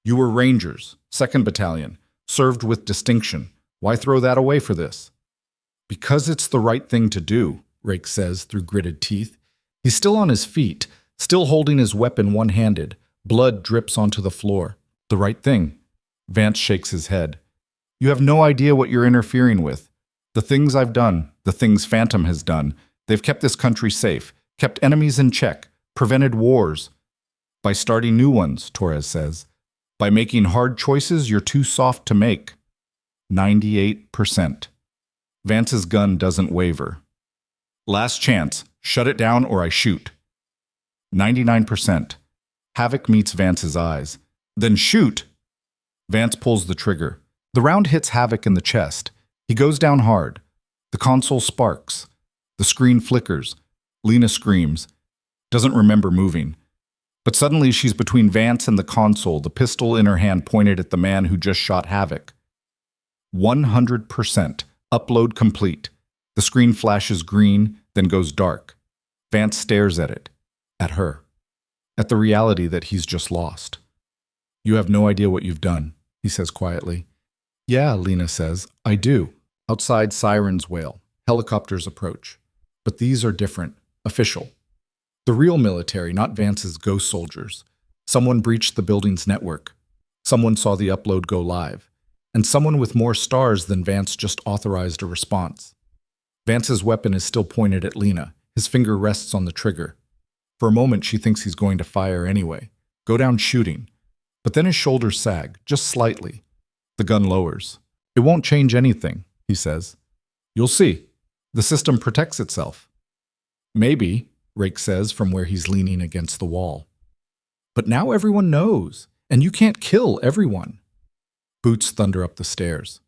"You were Rangers, 2nd Battalion, served with distinction. Why throw that away for this?" "Because it's the right thing to do," Rake says through gritted teeth. He's still on his feet, still holding his weapon one-handed. Blood drips onto the floor. "The right thing." Vance shakes his head. "You have no idea what you're interfering with. The things I've done, the things Phantom has done, they've kept this country safe, kept enemies in check, prevented wars. By starting new ones," Torres says. "By making hard choices you're too soft to make." 98%. Vance's gun doesn't waver. "Last chance. Shut it down or I shoot." 99%. Havoc meets Vance's eyes. "Then shoot!" Vance pulls the trigger. The round hits Havoc in the chest. He goes down hard. The console sparks. The screen flickers. Lena screams. Doesn't remember moving. But suddenly she's between Vance and the console, the pistol in her hand pointed at the man who just shot Havoc. 100%. Upload complete. The screen flashes green, then goes dark. Vance stares at it. At her. At the reality that he's just lost. "You have no idea what you've done," he says quietly. "Yeah," Lena says, "I do." Outside, sirens wail. Helicopters approach. But these are different. Official. The real military, not Vance's ghost soldiers. Someone breached the building's network. Someone saw the upload go live. And someone with more stars than Vance just authorized a response. Vance's weapon is still pointed at Lena. His finger rests on the trigger. For a moment, she thinks he's going to fire anyway. Go down shooting. But then his shoulders sag, just slightly. The gun lowers. "It won't change anything," he says. "You'll see. The system protects itself." "Maybe," Rake says from where he's leaning against the wall. "But now everyone knows, and you can't kill everyone." Boots thunder up the stairs.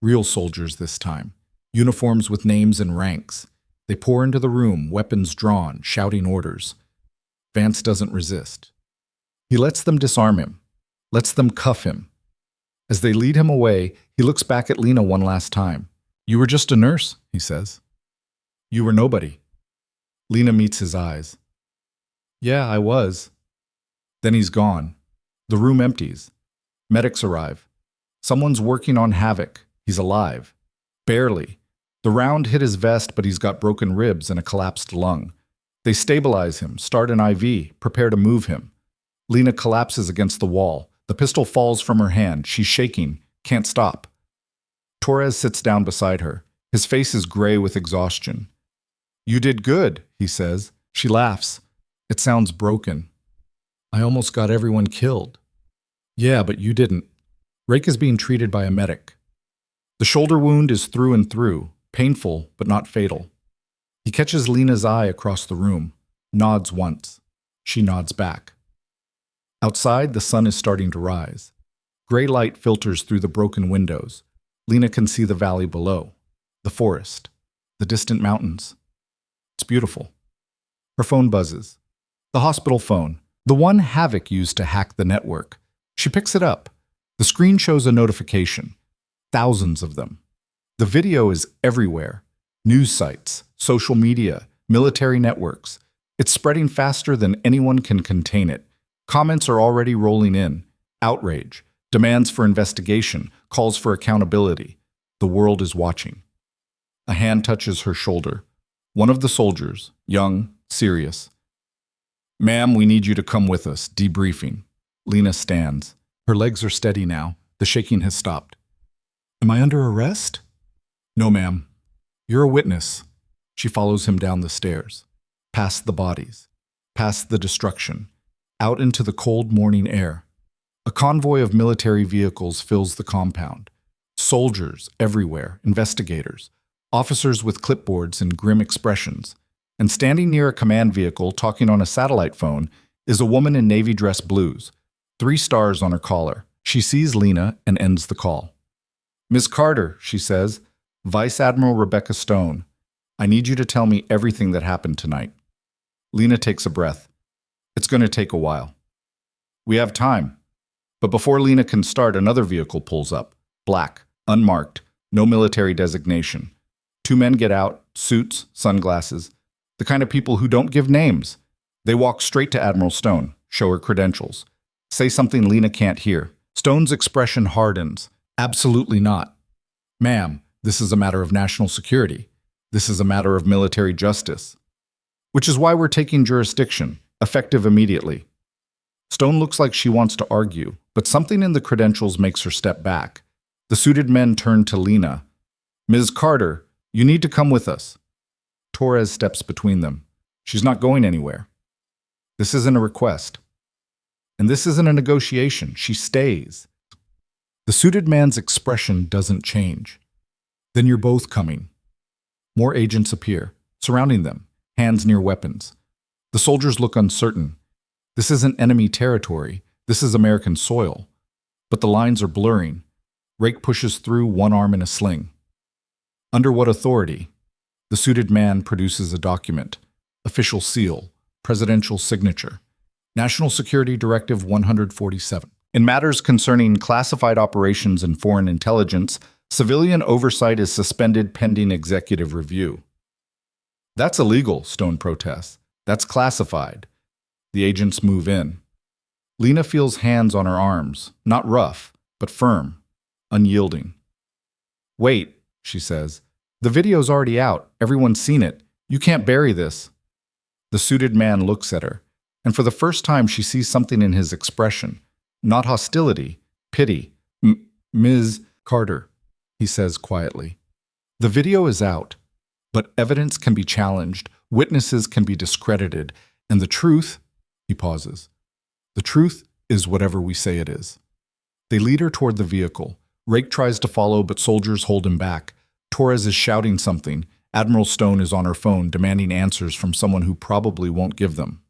Real soldiers this time. Uniforms with names and ranks. They pour into the room, weapons drawn, shouting orders. Vance doesn't resist. He lets them disarm him, lets them cuff him. As they lead him away, he looks back at Lena one last time. "You were just a nurse," he says. "You were nobody." Lena meets his eyes. "Yeah, I was." Then he's gone. The room empties. Medics arrive. Someone's working on Havoc. He's alive. Barely. The round hit his vest, but he's got broken ribs and a collapsed lung. They stabilize him, start an IV, prepare to move him. Lena collapses against the wall. The pistol falls from her hand. She's shaking, can't stop. Torres sits down beside her. His face is gray with exhaustion. "You did good," he says. She laughs. It sounds broken. "I almost got everyone killed." "Yeah, but you didn't." Rake is being treated by a medic. The shoulder wound is through and through, painful but not fatal. He catches Lena's eye across the room, nods once. She nods back. Outside, the sun is starting to rise. Gray light filters through the broken windows. Lena can see the valley below, the forest, the distant mountains. It's beautiful. Her phone buzzes. The hospital phone, the one Havoc used to hack the network. She picks it up. The screen shows a notification. Thousands of them. The video is everywhere. News sites, social media, military networks. It's spreading faster than anyone can contain it. Comments are already rolling in. Outrage, demands for investigation, calls for accountability. The world is watching. A hand touches her shoulder. One of the soldiers, young, serious. "Ma'am, we need you to come with us. Debriefing." Lena stands. Her legs are steady now. The shaking has stopped. "Am I under arrest?" "No, ma'am. You're a witness." She follows him down the stairs. Past the bodies. Past the destruction. Out into the cold morning air. A convoy of military vehicles fills the compound. Soldiers everywhere, investigators, officers with clipboards and grim expressions. And standing near a command vehicle, talking on a satellite phone, is a woman in navy dress blues. 3 stars on her collar. She sees Lena and ends the call. "Miss Carter," she says, "Vice Admiral Rebecca Stone, I need you to tell me everything that happened tonight." Lena takes a breath. It's going to take a while. "We have time." But before Lena can start, another vehicle pulls up. Black, unmarked, no military designation. Two men get out, suits, sunglasses, the kind of people who don't give names. They walk straight to Admiral Stone, show her credentials, say something Lena can't hear. Stone's expression hardens. "Absolutely not. Ma'am, this is a matter of national security. This is a matter of military justice. Which is why we're taking jurisdiction, effective immediately." Stone looks like she wants to argue, but something in the credentials makes her step back. The suited men turn to Lena. "Ms. Carter, you need to come with us." Torres steps between them. She's not going anywhere. This isn't a request. And this isn't a negotiation. She stays. The suited man's expression doesn't change. "Then you're both coming." More agents appear, surrounding them, hands near weapons. The soldiers look uncertain. This isn't enemy territory. This is American soil. But the lines are blurring. Rake pushes through, one arm in a sling. "Under what authority?" The suited man produces a document. Official seal, presidential signature. National Security Directive 147. In matters concerning classified operations and foreign intelligence, civilian oversight is suspended pending executive review. "That's illegal," Stone protests. "That's classified." The agents move in. Lena feels hands on her arms, not rough, but firm, unyielding. "Wait," she says. "The video's already out. Everyone's seen it. You can't bury this." The suited man looks at her, and for the first time she sees something in his expression. Not hostility, pity. "Ms. Carter," he says quietly. "The video is out, but evidence can be challenged, witnesses can be discredited, and the truth," he pauses, "the truth is whatever we say it is." They lead her toward the vehicle. Rake tries to follow, but soldiers hold him back. Torres is shouting something. Admiral Stone is on her phone, demanding answers from someone who probably won't give them.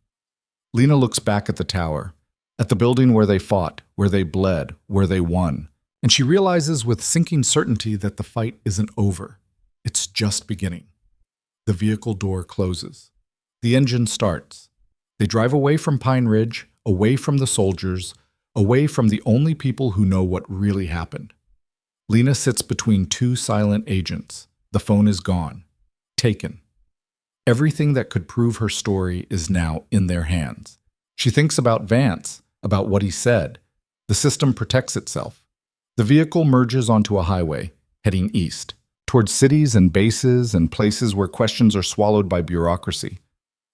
Lena looks back at the tower, at the building where they fought, where they bled, where they won, and she realizes with sinking certainty that the fight isn't over. It's just beginning. The vehicle door closes. The engine starts. They drive away from Pine Ridge, away from the soldiers, away from the only people who know what really happened. Lena sits between two silent agents. The phone is gone. Taken. Everything that could prove her story is now in their hands. She thinks about Vance, about what he said. The system protects itself. The vehicle merges onto a highway, heading east, towards cities and bases and places where questions are swallowed by bureaucracy.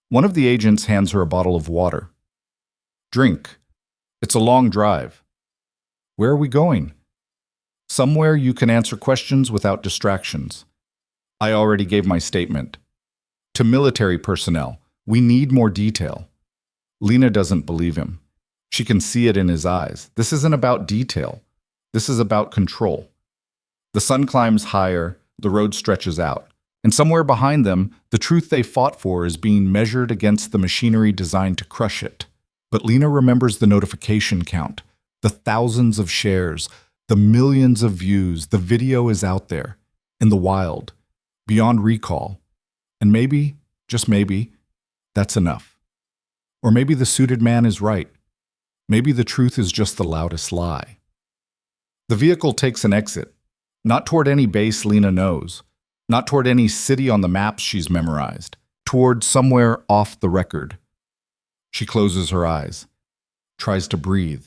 One of the agents hands her a bottle of water. "Drink. It's a long drive." "Where are we going?" "Somewhere you can answer questions without distractions." "I already gave my statement." "To military personnel, we need more detail." Lena doesn't believe him. She can see it in his eyes. This isn't about detail. This is about control. The sun climbs higher, the road stretches out, and somewhere behind them, the truth they fought for is being measured against the machinery designed to crush it. But Lena remembers the notification count, the thousands of shares, the millions of views. The video is out there, in the wild, beyond recall. And maybe, just maybe, that's enough. Or maybe the suited man is right. Maybe the truth is just the loudest lie. The vehicle takes an exit, not toward any base Lena knows, not toward any city on the maps she's memorized, toward somewhere off the record. She closes her eyes, tries to breathe,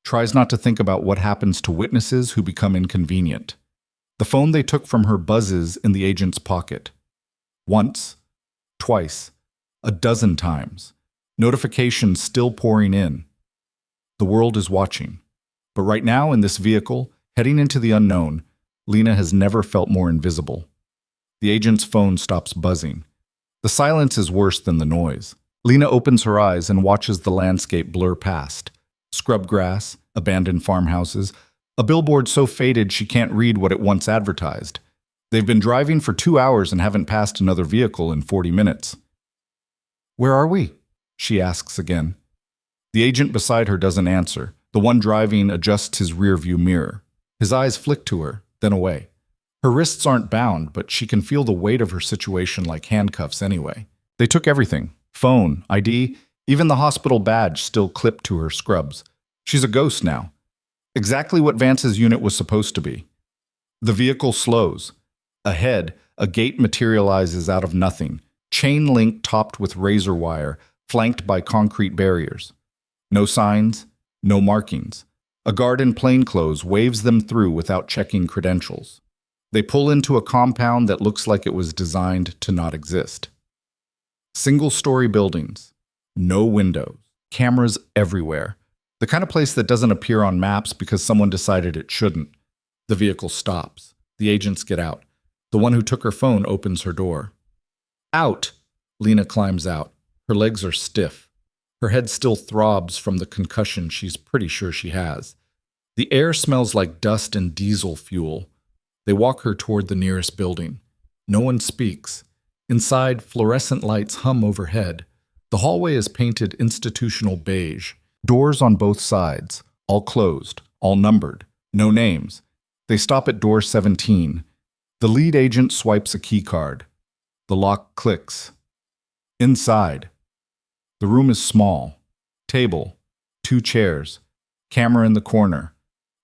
tries not to think about what happens to witnesses who become inconvenient. The phone they took from her buzzes in the agent's pocket. Once, twice, a dozen times. Notifications still pouring in. The world is watching. But right now in this vehicle, heading into the unknown, Lena has never felt more invisible. The agent's phone stops buzzing. The silence is worse than the noise. Lena opens her eyes and watches the landscape blur past. Scrub grass, abandoned farmhouses, a billboard so faded she can't read what it once advertised. They've been driving for 2 hours and haven't passed another vehicle in 40 minutes. "Where are we?" she asks again. The agent beside her doesn't answer, The one driving adjusts his rearview mirror. His eyes flick to her, then away. Her wrists aren't bound, but she can feel the weight of her situation like handcuffs anyway. They took everything. Phone, ID, even the hospital badge still clipped to her scrubs. She's a ghost now. Exactly what Vance's unit was supposed to be. The vehicle slows. Ahead, a gate materializes out of nothing, chain link topped with razor wire, flanked by concrete barriers. No signs, no markings. A guard in plainclothes waves them through without checking credentials. They pull into a compound that looks like it was designed to not exist. Single-story buildings, no windows, cameras everywhere. The kind of place that doesn't appear on maps because someone decided it shouldn't. The vehicle stops. The agents get out. The one who took her phone opens her door. Out! Lena climbs out. Her legs are stiff. Her head still throbs from the concussion she's pretty sure she has. The air smells like dust and diesel fuel. They walk her toward the nearest building. No one speaks. Inside, fluorescent lights hum overhead. The hallway is painted institutional beige. Doors on both sides, all closed, all numbered, no names. They stop at door 17. The lead agent swipes a key card. The lock clicks. Inside. The room is small. Table, 2 chairs, camera in the corner.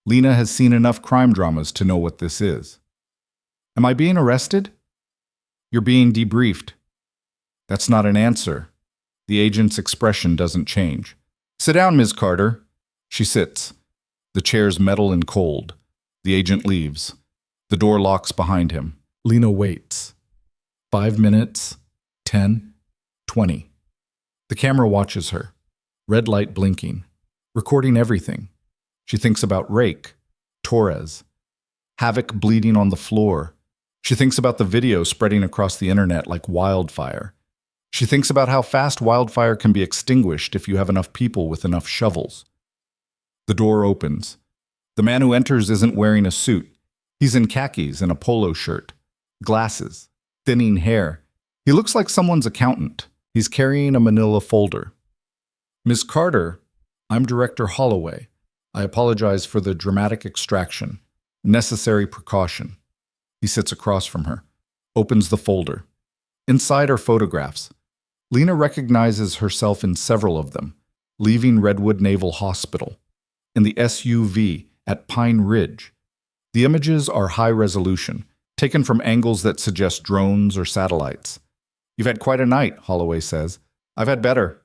Lena has seen enough crime dramas to know what this is. Am I being arrested? You're being debriefed. That's not an answer. The agent's expression doesn't change. Sit down, Ms. Carter. She sits. The chair's metal and cold. The agent leaves. The door locks behind him. Lena waits. 5 minutes, 10, 20. The camera watches her. Red light blinking. Recording everything. She thinks about Rake, Torres, Havoc bleeding on the floor. She thinks about the video spreading across the internet like wildfire. She thinks about how fast wildfire can be extinguished if you have enough people with enough shovels. The door opens. The man who enters isn't wearing a suit. He's in khakis and a polo shirt. Glasses. Thinning hair. He looks like someone's accountant. He's carrying a manila folder. Ms. Carter, I'm Director Holloway. I apologize for the dramatic extraction. Necessary precaution. He sits across from her. Opens the folder. Inside are photographs. Lena recognizes herself in several of them, leaving Redwood Naval Hospital, in the SUV at Pine Ridge. The images are high resolution, taken from angles that suggest drones or satellites. You've had quite a night, Holloway says. I've had better.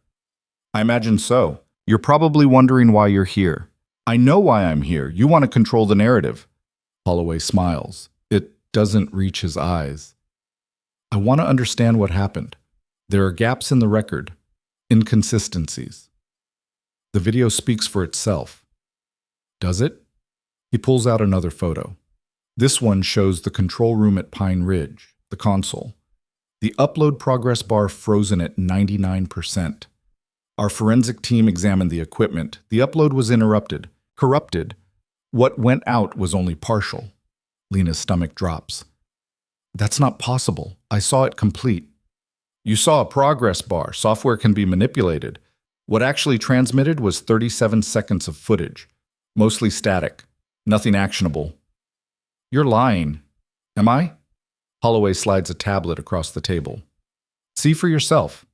I imagine so. You're probably wondering why you're here. I know why I'm here. You want to control the narrative. Holloway smiles. It doesn't reach his eyes. I want to understand what happened. There are gaps in the record, inconsistencies. The video speaks for itself. Does it? He pulls out another photo. This one shows the control room at Pine Ridge, the console. The upload progress bar frozen at 99%. Our forensic team examined the equipment. The upload was interrupted, corrupted. What went out was only partial. Lena's stomach drops. That's not possible. I saw it complete. You saw a progress bar. Software can be manipulated. What actually transmitted was 37 seconds of footage, mostly static, nothing actionable. You're lying. Am I? Holloway slides a tablet across the table. See for yourself.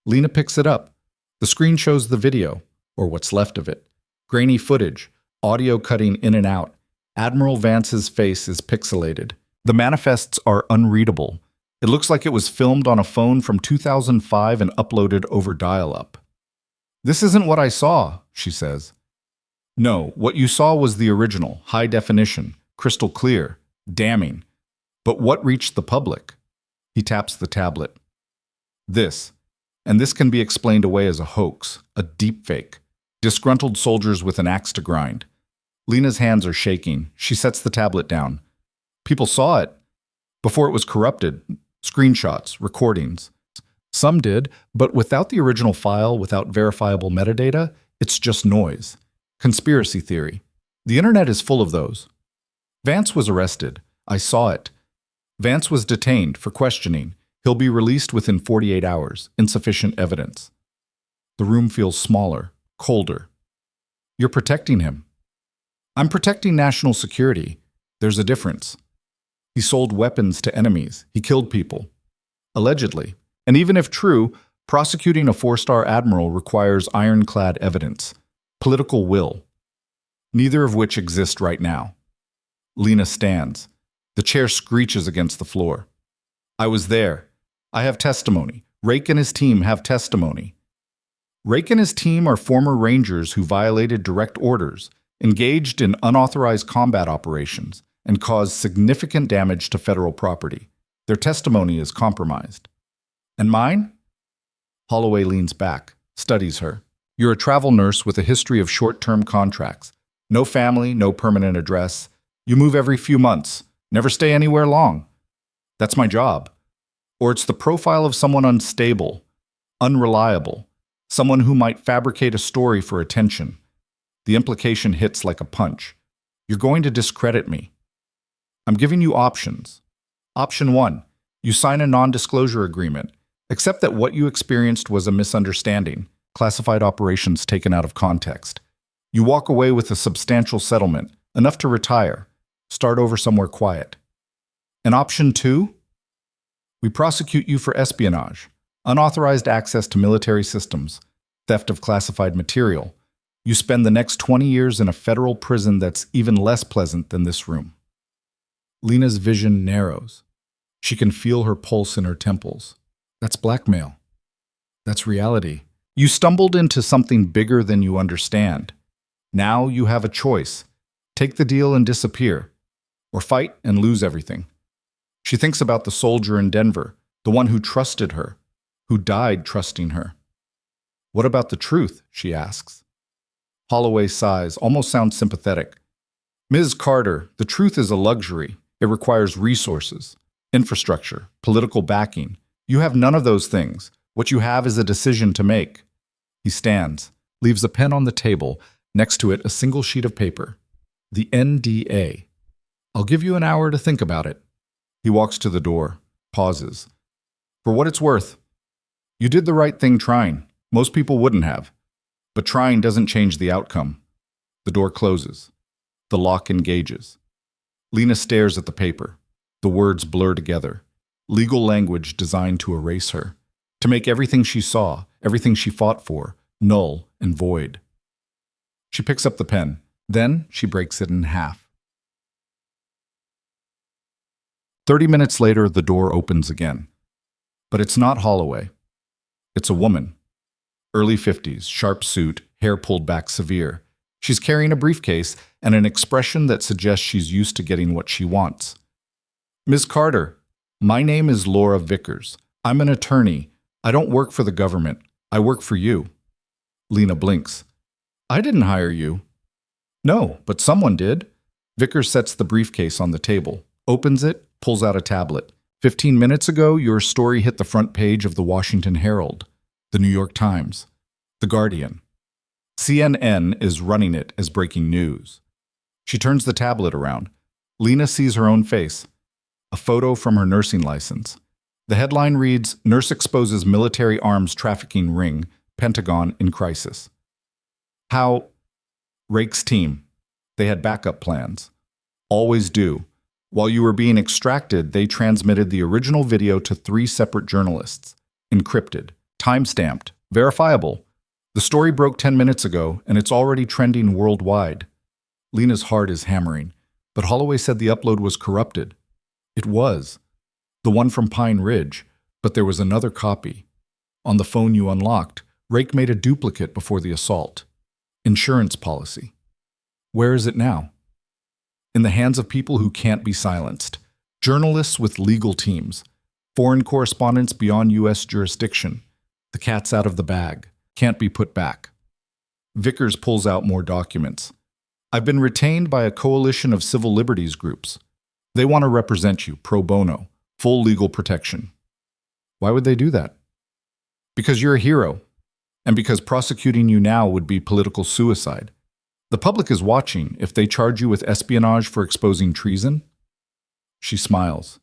Lena picks it up. The screen shows the video, or what's left of it. Grainy footage, audio cutting in and out. Admiral Vance's face is pixelated. The manifests are unreadable. It looks like it was filmed on a phone from 2005 and uploaded over dial-up. This isn't what I saw, she says. No, what you saw was the original, high definition, crystal clear, damning. But what reached the public? He taps the tablet. This. And this can be explained away as a hoax, a deepfake. Disgruntled soldiers with an axe to grind. Lena's hands are shaking. She sets the tablet down. People saw it. Before it was corrupted. Screenshots, recordings. Some did, but without the original file, without verifiable metadata, it's just noise. Conspiracy theory. The internet is full of those. Vance was arrested. I saw it. Vance was detained for questioning. He'll be released within 48 hours. Insufficient evidence. The room feels smaller, colder. You're protecting him. I'm protecting national security. There's a difference. He sold weapons to enemies. He killed people. Allegedly. And even if true, prosecuting a four-star admiral requires ironclad evidence, political will, neither of which exist right now. Lena stands. The chair screeches against the floor. I was there. I have testimony. Rake and his team have testimony. Rake and his team are former Rangers who violated direct orders, engaged in unauthorized combat operations, and caused significant damage to federal property. Their testimony is compromised. And mine? Holloway leans back, studies her. You're a travel nurse with a history of short-term contracts. No family, no permanent address. You move every few months. Never stay anywhere long. That's my job. Or it's the profile of someone unstable, unreliable, someone who might fabricate a story for attention. The implication hits like a punch. You're going to discredit me. I'm giving you options. Option 1, you sign a non-disclosure agreement, accept that what you experienced was a misunderstanding, classified operations taken out of context. You walk away with a substantial settlement, enough to retire, start over somewhere quiet. And option 2, we prosecute you for espionage, unauthorized access to military systems, theft of classified material. You spend the next 20 years in a federal prison that's even less pleasant than this room. Lena's vision narrows. She can feel her pulse in her temples. That's blackmail. That's reality. You stumbled into something bigger than you understand. Now you have a choice. Take the deal and disappear, or fight and lose everything. She thinks about the soldier in Denver, the one who trusted her, who died trusting her. What about the truth? She asks. Holloway sighs, almost sounds sympathetic. Ms. Carter, the truth is a luxury. It requires resources, infrastructure, political backing. You have none of those things. What you have is a decision to make. He stands, leaves a pen on the table, next to it a single sheet of paper. The NDA. I'll give you an hour to think about it. He walks to the door, pauses. For what it's worth, you did the right thing trying. Most people wouldn't have. But trying doesn't change the outcome. The door closes. The lock engages. Lena stares at the paper. The words blur together. Legal language designed to erase her. To make everything she saw, everything she fought for, null and void. She picks up the pen. Then she breaks it in half. 30 minutes later, the door opens again. But it's not Holloway. It's a woman. Early 50s, sharp suit, hair pulled back severe. She's carrying a briefcase and an expression that suggests she's used to getting what she wants. Ms. Carter, my name is Laura Vickers. I'm an attorney. I don't work for the government. I work for you. Lena blinks. I didn't hire you. No, but someone did. Vickers sets the briefcase on the table, opens it, pulls out a tablet. 15 minutes ago, your story hit the front page of the Washington Herald, the New York Times, the Guardian. CNN is running it as breaking news. She turns the tablet around. Lena sees her own face, a photo from her nursing license. The headline reads, Nurse exposes military arms trafficking ring, Pentagon in crisis. How? Rake's team. They had backup plans. Always do. While you were being extracted, they transmitted the original video to 3 separate journalists. Encrypted, time-stamped, verifiable. The story broke 10 minutes ago, and it's already trending worldwide. Lena's heart is hammering, but Holloway said the upload was corrupted. It was. The one from Pine Ridge, but there was another copy. On the phone you unlocked, Rake made a duplicate before the assault. Insurance policy. Where is it now? In the hands of people who can't be silenced. Journalists with legal teams. Foreign correspondents beyond U.S. jurisdiction. The cat's out of the bag. Can't be put back. Vickers pulls out more documents. I've been retained by a coalition of civil liberties groups. They want to represent you, pro bono, full legal protection. Why would they do that? Because you're a hero, and because prosecuting you now would be political suicide. The public is watching if they charge you with espionage for exposing treason. She smiles.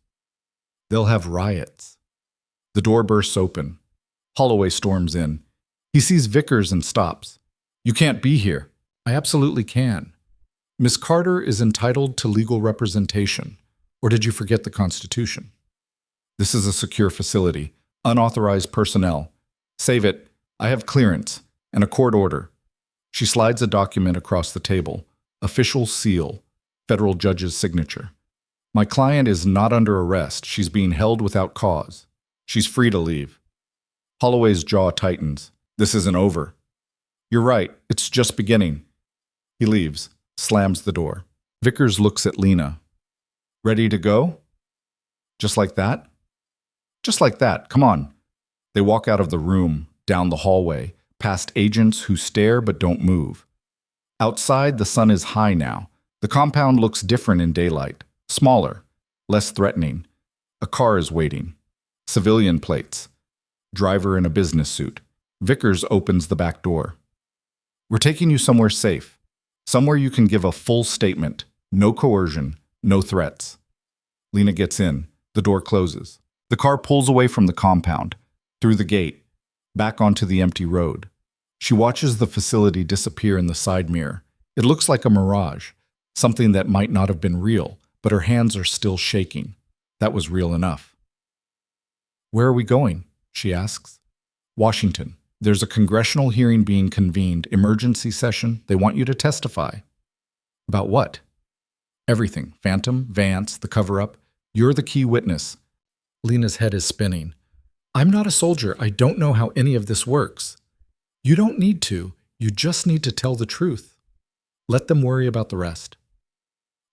They'll have riots. The door bursts open. Holloway storms in. He sees Vickers and stops. You can't be here. I absolutely can. Miss Carter is entitled to legal representation. Or did you forget the Constitution? This is a secure facility. Unauthorized personnel. Save it. I have clearance and a court order. She slides a document across the table. Official seal. Federal judge's signature. My client is not under arrest. She's being held without cause. She's free to leave. Holloway's jaw tightens. This isn't over. You're right. It's just beginning. He leaves, slams the door. Vickers looks at Lena. Ready to go? Just like that? Just like that. Come on. They walk out of the room, down the hallway, past agents who stare but don't move. Outside, the sun is high now. The compound looks different in daylight. Smaller, less threatening. A car is waiting. Civilian plates. Driver in a business suit. Vickers opens the back door. We're taking you somewhere safe. Somewhere you can give a full statement. No coercion, no threats. Lena gets in. The door closes. The car pulls away from the compound, through the gate, back onto the empty road. She watches the facility disappear in the side mirror. It looks like a mirage, something that might not have been real, but her hands are still shaking. That was real enough. Where are we going? She asks. Washington. There's a congressional hearing being convened, emergency session. They want you to testify. About what? Everything. Phantom, Vance, the cover-up. You're the key witness. Lena's head is spinning. I'm not a soldier. I don't know how any of this works. You don't need to. You just need to tell the truth. Let them worry about the rest.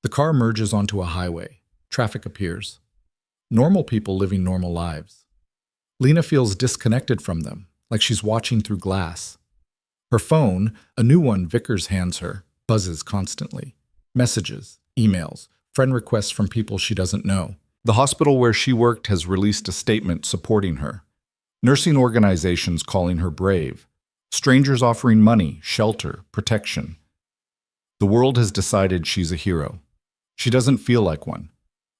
The car merges onto a highway. Traffic appears. Normal people living normal lives. Lena feels disconnected from them, like she's watching through glass. Her phone, a new one Vickers hands her, buzzes constantly. Messages, emails, friend requests from people she doesn't know. The hospital where she worked has released a statement supporting her. Nursing organizations calling her brave. Strangers offering money, shelter, protection. The world has decided she's a hero. She doesn't feel like one.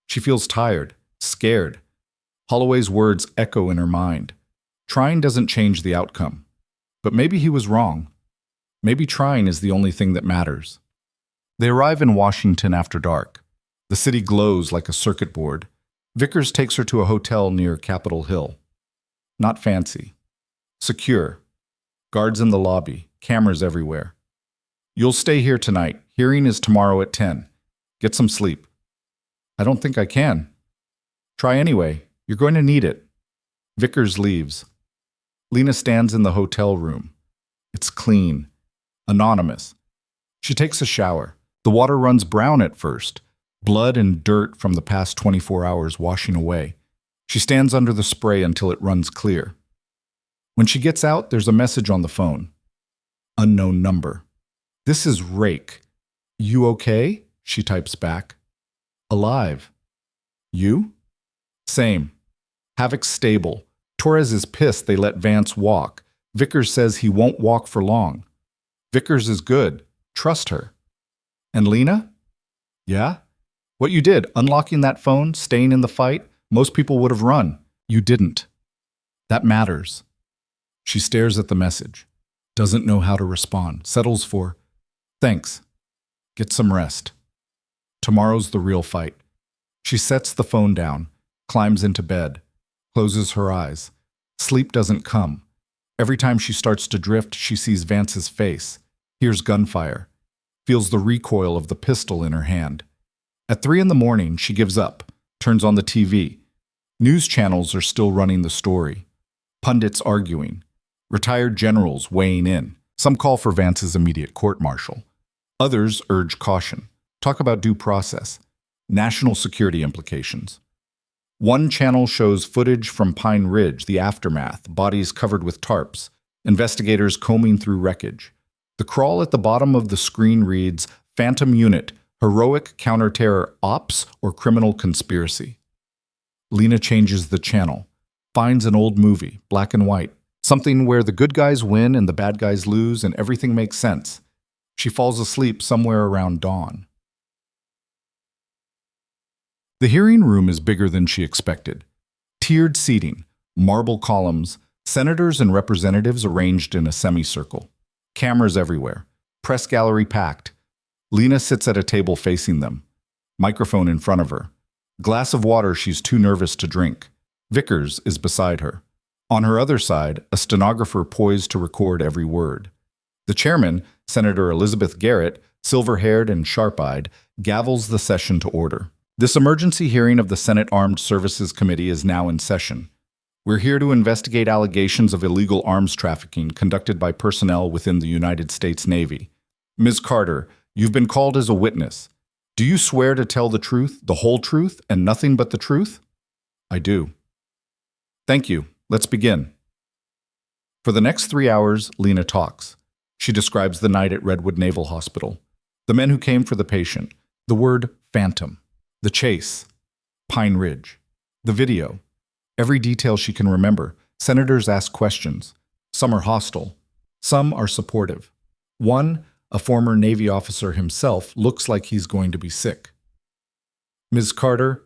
She feels tired, scared. Holloway's words echo in her mind. Trying doesn't change the outcome. But maybe he was wrong. Maybe trying is the only thing that matters. They arrive in Washington after dark. The city glows like a circuit board. Vickers takes her to a hotel near Capitol Hill. Not fancy. Secure. Guards in the lobby. Cameras everywhere. You'll stay here tonight. Hearing is tomorrow at 10. Get some sleep. I don't think I can. Try anyway. You're going to need it. Vickers leaves. Lena stands in the hotel room. It's clean. Anonymous. She takes a shower. The water runs brown at first. Blood and dirt from the past 24 hours washing away. She stands under the spray until it runs clear. When she gets out, there's a message on the phone. Unknown number. This is Rake. You okay? She types back. Alive. You? Same. Havoc's stable. Torres is pissed they let Vance walk. Vickers says he won't walk for long. Vickers is good. Trust her. And Lena? Yeah? What you did, unlocking that phone, staying in the fight, most people would have run. You didn't. That matters. She stares at the message. Doesn't know how to respond. Settles for, thanks. Get some rest. Tomorrow's the real fight. She sets the phone down, climbs into bed, closes her eyes. Sleep doesn't come. Every time she starts to drift, she sees Vance's face, hears gunfire, feels the recoil of the pistol in her hand. At 3 a.m, she gives up, turns on the TV. News channels are still running the story. Pundits arguing. Retired generals weighing in. Some call for Vance's immediate court-martial. Others urge caution. Talk about due process. National security implications. One channel shows footage from Pine Ridge, the aftermath, bodies covered with tarps, investigators combing through wreckage. The crawl at the bottom of the screen reads, Phantom Unit, Heroic Counterterror Ops or Criminal Conspiracy. Lena changes the channel, finds an old movie, black and white, something where the good guys win and the bad guys lose and everything makes sense. She falls asleep somewhere around dawn. The hearing room is bigger than she expected. Tiered seating, marble columns, senators and representatives arranged in a semicircle. Cameras everywhere. press gallery packed. Lena sits at a table facing them. Microphone in front of her. Glass of water she's too nervous to drink. Vickers is beside her. On her other side, a stenographer poised to record every word. The chairman, Senator Elizabeth Garrett, silver-haired and sharp-eyed, gavels the session to order. This emergency hearing of the Senate Armed Services Committee is now in session. We're here to investigate allegations of illegal arms trafficking conducted by personnel within the United States Navy. Ms. Carter, you've been called as a witness. Do you swear to tell the truth, the whole truth, and nothing but the truth? I do. Thank you. Let's begin. For the next 3 hours, Lena talks. She describes the night at Redwood Naval Hospital, the men who came for the patient, the word phantom, the chase, Pine Ridge, the video, every detail she can remember. Senators ask questions. Some are hostile. Some are supportive. One, a former Navy officer himself, looks like he's going to be sick. Ms. Carter,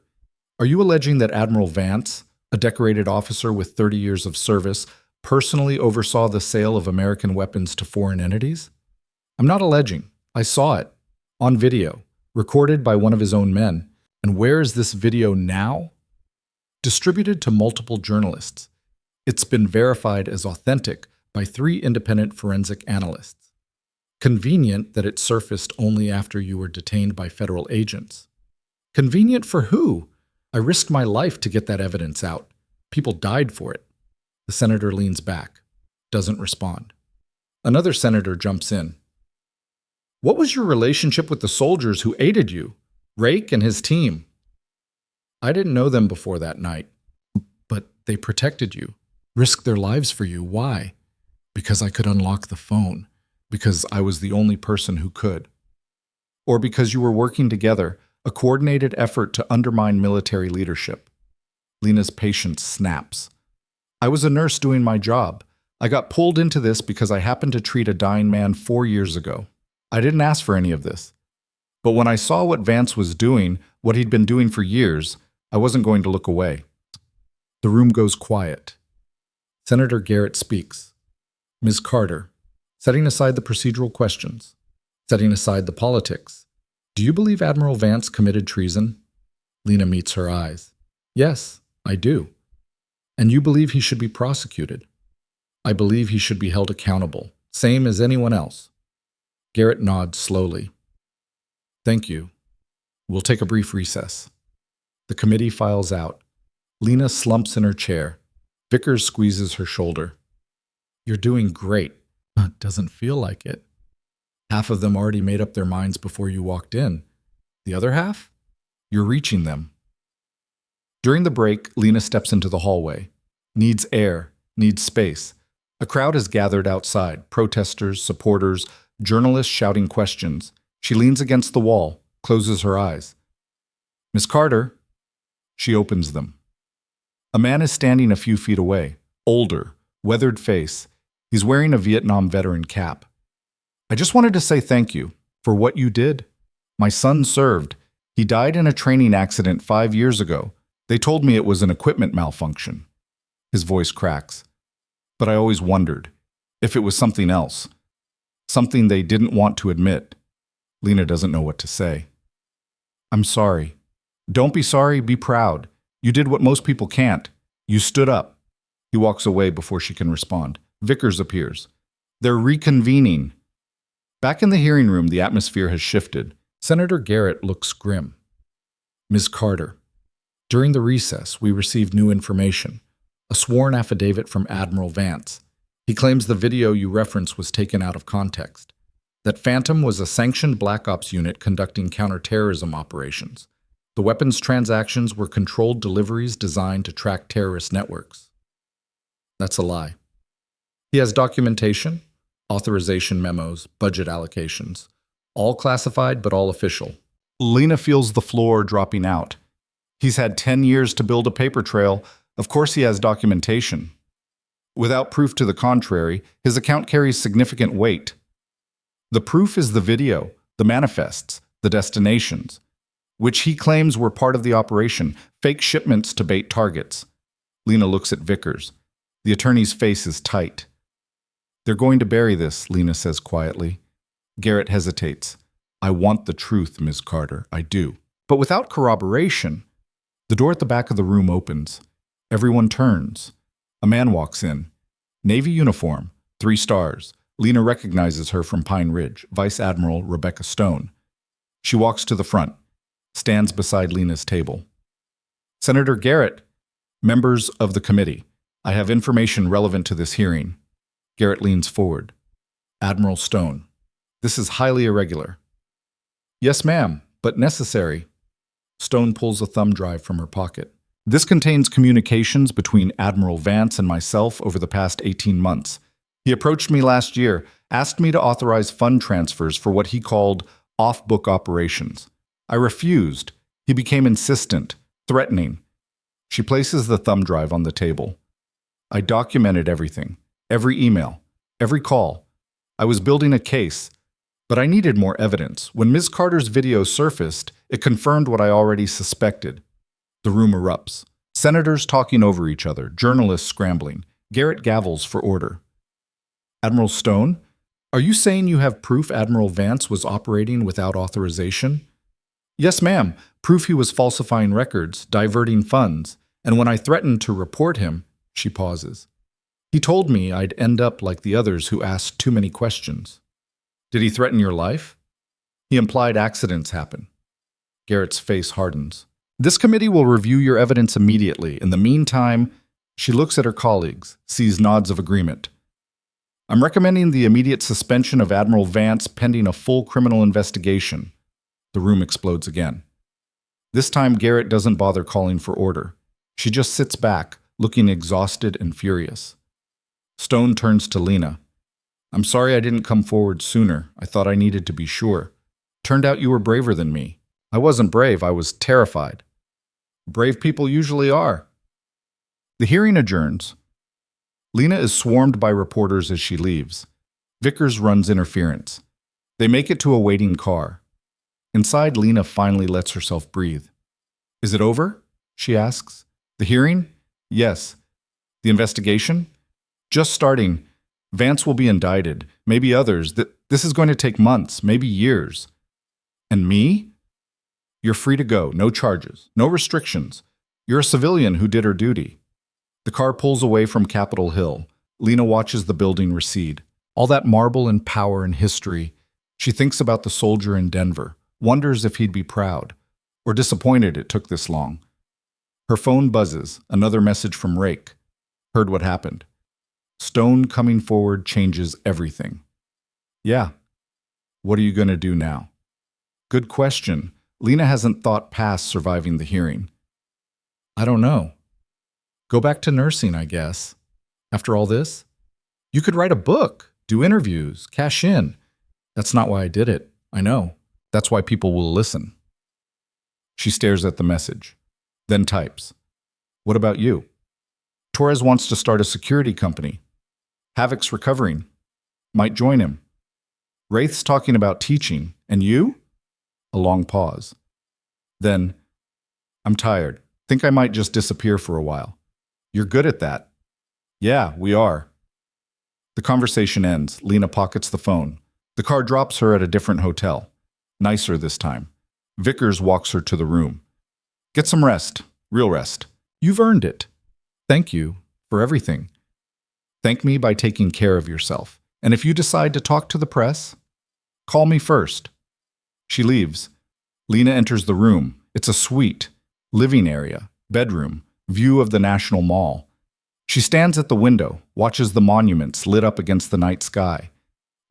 are you alleging that Admiral Vance, a decorated officer with 30 years of service, personally oversaw the sale of American weapons to foreign entities? I'm not alleging. I saw it. On video. Recorded by one of his own men. And where is this video now? Distributed to multiple journalists. It's been verified as authentic by 3 independent forensic analysts. Convenient that it surfaced only after you were detained by federal agents. Convenient for who? I risked my life to get that evidence out. People died for it. The senator leans back, doesn't respond. Another senator jumps in. What was your relationship with the soldiers who aided you? Rake and his team. I didn't know them before that night, but they protected you, risked their lives for you. Why? Because I could unlock the phone, because I was the only person who could. Or because you were working together, a coordinated effort to undermine military leadership. Lena's patience snaps. I was a nurse doing my job. I got pulled into this because I happened to treat a dying man 4 years ago. I didn't ask for any of this. But when I saw what Vance was doing, what he'd been doing for years, I wasn't going to look away. The room goes quiet. Senator Garrett speaks. Ms. Carter, setting aside the procedural questions, setting aside the politics, do you believe Admiral Vance committed treason? Lena meets her eyes. Yes, I do. And you believe he should be prosecuted? I believe he should be held accountable, same as anyone else. Garrett nods slowly. Thank you. We'll take a brief recess. The committee files out. Lena slumps in her chair. Vickers squeezes her shoulder. You're doing great. Doesn't feel like it. Half of them already made up their minds before you walked in. The other half? You're reaching them. During the break, Lena steps into the hallway. Needs air, needs space. A crowd has gathered outside, protesters, supporters, journalists shouting questions. She leans against the wall, closes her eyes. Miss Carter. She opens them. A man is standing a few feet away, older, weathered face. He's wearing a Vietnam veteran cap. I just wanted to say thank you for what you did. My son served. He died in a training accident 5 years ago. They told me it was an equipment malfunction. His voice cracks. But I always wondered if it was something else. Something they didn't want to admit. Lena doesn't know what to say. I'm sorry. Don't be sorry, be proud. You did what most people can't. You stood up. He walks away before she can respond. Vickers appears. They're reconvening. Back in the hearing room, the atmosphere has shifted. Senator Garrett looks grim. Ms. Carter. During the recess, we received new information, a sworn affidavit from Admiral Vance. He claims the video you reference was taken out of context, that Phantom was a sanctioned Black Ops unit conducting counterterrorism operations. The weapons transactions were controlled deliveries designed to track terrorist networks. That's a lie. He has documentation, authorization memos, budget allocations, all classified but all official. Lena feels the floor dropping out. He's had 10 years to build a paper trail. Of course he has documentation. Without proof to the contrary, his account carries significant weight. The proof is the video, the manifests, the destinations, which he claims were part of the operation, fake shipments to bait targets. Lena looks at Vickers. The attorney's face is tight. They're going to bury this, Lena says quietly. Garrett hesitates. I want the truth, Ms. Carter, I do. But without corroboration. The door at the back of the room opens. Everyone turns. A man walks in. Navy uniform, 3 stars. Lena recognizes her from Pine Ridge, Vice Admiral Rebecca Stone. She walks to the front, stands beside Lena's table. Senator Garrett, members of the committee, I have information relevant to this hearing. Garrett leans forward. Admiral Stone, this is highly irregular. Yes, ma'am, but necessary. Stone pulls a thumb drive from her pocket. This contains communications between Admiral Vance and myself over the past 18 months. He approached me last year, asked me to authorize fund transfers for what he called off-book operations. I refused. He became insistent, threatening. She places the thumb drive on the table. I documented everything, every email, every call. I was building a case, but I needed more evidence. When Ms. Carter's video surfaced, it confirmed what I already suspected. The room erupts. Senators talking over each other, journalists scrambling. Garrett gavels for order. Admiral Stone, are you saying you have proof Admiral Vance was operating without authorization? Yes, ma'am. Proof he was falsifying records, diverting funds, and when I threatened to report him, she pauses. He told me I'd end up like the others who asked too many questions. Did he threaten your life? He implied accidents happen. Garrett's face hardens. This committee will review your evidence immediately. In the meantime, she looks at her colleagues, sees nods of agreement. I'm recommending the immediate suspension of Admiral Vance pending a full criminal investigation. The room explodes again. This time, Garrett doesn't bother calling for order. She just sits back, looking exhausted and furious. Stone turns to Lena. I'm sorry I didn't come forward sooner. I thought I needed to be sure. Turned out you were braver than me. I wasn't brave, I was terrified. Brave people usually are. The hearing adjourns. Lena is swarmed by reporters as she leaves. Vickers runs interference. They make it to a waiting car. Inside, Lena finally lets herself breathe. Is it over? She asks. The hearing? Yes. The investigation? Just starting. Vance will be indicted. Maybe others. This is going to take months, maybe years. And me? You're free to go. No charges. No restrictions. You're a civilian who did her duty. The car pulls away from Capitol Hill. Lena watches the building recede. All that marble and power and history. She thinks about the soldier in Denver, wonders if he'd be proud, or disappointed it took this long. Her phone buzzes, another message from Rake. Heard what happened. Stone coming forward changes everything. Yeah. What are you going to do now? Good question. Lena hasn't thought past surviving the hearing. I don't know. Go back to nursing, I guess. After all this? You could write a book, do interviews, cash in. That's not why I did it. I know. That's why people will listen. She stares at the message, then types. What about you? Torres wants to start a security company. Havoc's recovering. Might join him. Wraith's talking about teaching. And you? A long pause. Then, I'm tired. Think I might just disappear for a while. You're good at that. Yeah, we are. The conversation ends. Lena pockets the phone. The car drops her at a different hotel. Nicer this time. Vickers walks her to the room. Get some rest. Real rest. You've earned it. Thank you for everything. Thank me by taking care of yourself. And if you decide to talk to the press, call me first. She leaves. Lena enters the room. It's a suite, living area, bedroom, view of the National Mall. She stands at the window, watches the monuments lit up against the night sky,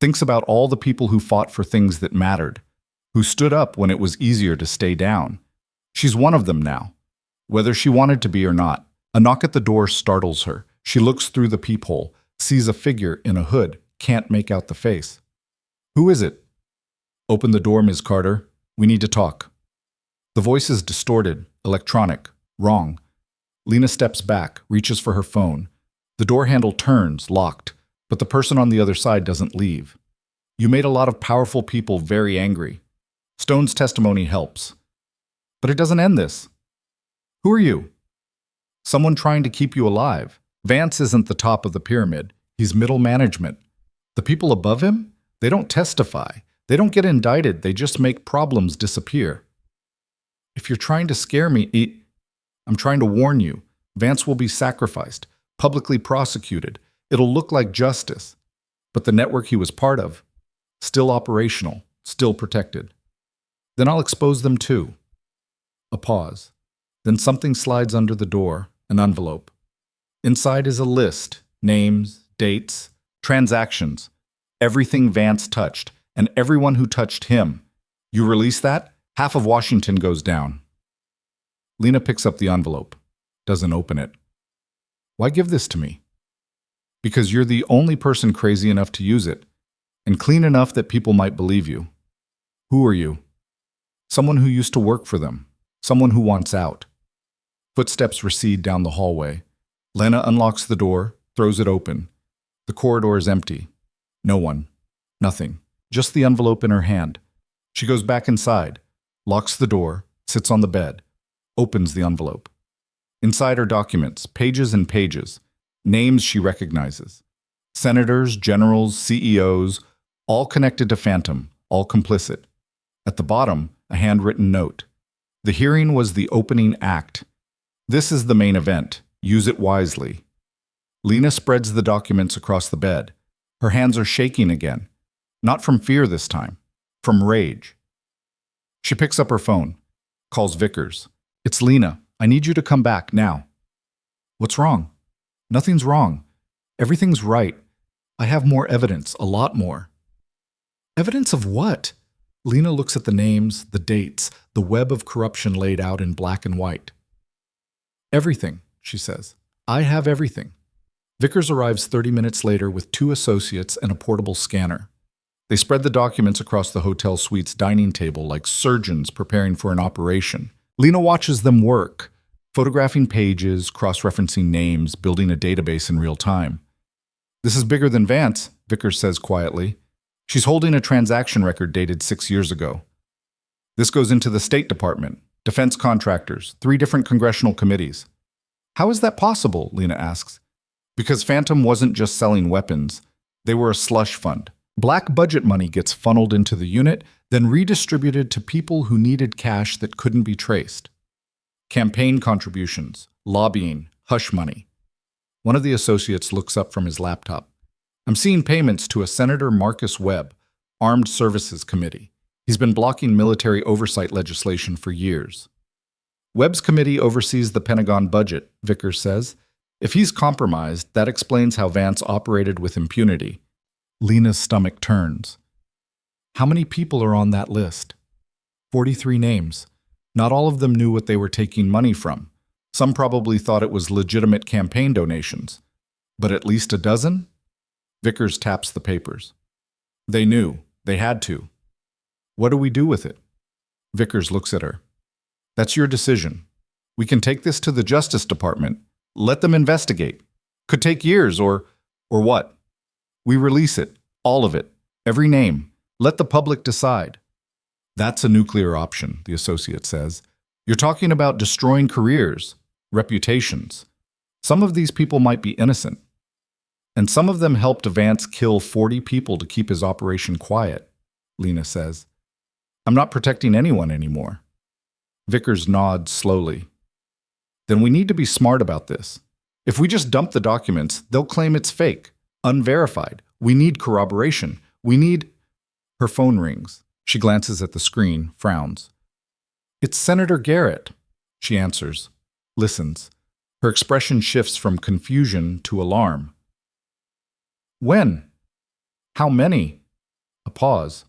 thinks about all the people who fought for things that mattered, who stood up when it was easier to stay down. She's one of them now, whether she wanted to be or not. A knock at the door startles her. She looks through the peephole, sees a figure in a hood, can't make out the face. Who is it? Open the door, Ms. Carter. We need to talk. The voice is distorted, electronic, wrong. Lena steps back, reaches for her phone. The door handle turns, locked, but the person on the other side doesn't leave. You made a lot of powerful people very angry. Stone's testimony helps. But it doesn't end this. Who are you? Someone trying to keep you alive. Vance isn't the top of the pyramid. He's middle management. The people above him, they don't testify. They don't get indicted, they just make problems disappear. If you're trying to scare me, I'm trying to warn you. Vance will be sacrificed, publicly prosecuted. It'll look like justice. But the network he was part of, still operational, still protected. Then I'll expose them too. A pause. Then something slides under the door, an envelope. Inside is a list, names, dates, transactions, everything Vance touched, and everyone who touched him. You release that, half of Washington goes down. Lena picks up the envelope, doesn't open it. Why give this to me? Because you're the only person crazy enough to use it, and clean enough that people might believe you. Who are you? Someone who used to work for them, someone who wants out. Footsteps recede down the hallway. Lena unlocks the door, throws it open. The corridor is empty. No one. Nothing. Just the envelope in her hand. She goes back inside, locks the door, sits on the bed, opens the envelope. Inside are documents, pages and pages, names she recognizes. Senators, generals, CEOs, all connected to Phantom, all complicit. At the bottom, a handwritten note. The hearing was the opening act. This is the main event. Use it wisely. Lena spreads the documents across the bed. Her hands are shaking again. Not from fear this time, from rage. She picks up her phone, calls Vickers. It's Lena. I need you to come back now. What's wrong? Nothing's wrong. Everything's right. I have more evidence, a lot more. Evidence of what? Lena looks at the names, the dates, the web of corruption laid out in black and white. Everything, she says. I have everything. Vickers arrives 30 minutes later with 2 associates and a portable scanner. They spread the documents across the hotel suite's dining table like surgeons preparing for an operation. Lena watches them work, photographing pages, cross-referencing names, building a database in real time. This is bigger than Vance, Vickers says quietly. She's holding a transaction record dated 6 years ago. This goes into the State Department, defense contractors, 3 different congressional committees. How is that possible? Lena asks. Because Phantom wasn't just selling weapons. They were a slush fund. Black budget money gets funneled into the unit, then redistributed to people who needed cash that couldn't be traced. Campaign contributions, lobbying, hush money. One of the associates looks up from his laptop. I'm seeing payments to a Senator Marcus Webb, Armed Services Committee. He's been blocking military oversight legislation for years. Webb's committee oversees the Pentagon budget, Vickers says. If he's compromised, that explains how Vance operated with impunity. Lena's stomach turns. How many people are on that list? 43 names. Not all of them knew what they were taking money from. Some probably thought it was legitimate campaign donations. But at least a dozen? Vickers taps the papers. They knew. They had to. What do we do with it? Vickers looks at her. That's your decision. We can take this to the Justice Department. Let them investigate. Could take years or what? We release it. All of it. Every name. Let the public decide. That's a nuclear option, the associate says. You're talking about destroying careers, reputations. Some of these people might be innocent. And some of them helped Vance kill 40 people to keep his operation quiet, Lena says. I'm not protecting anyone anymore. Vickers nods slowly. Then we need to be smart about this. If we just dump the documents, they'll claim it's fake, unverified. We need corroboration. We need... Her phone rings. She glances at the screen, frowns. It's Senator Garrett, she answers, listens. Her expression shifts from confusion to alarm. When? How many? A pause.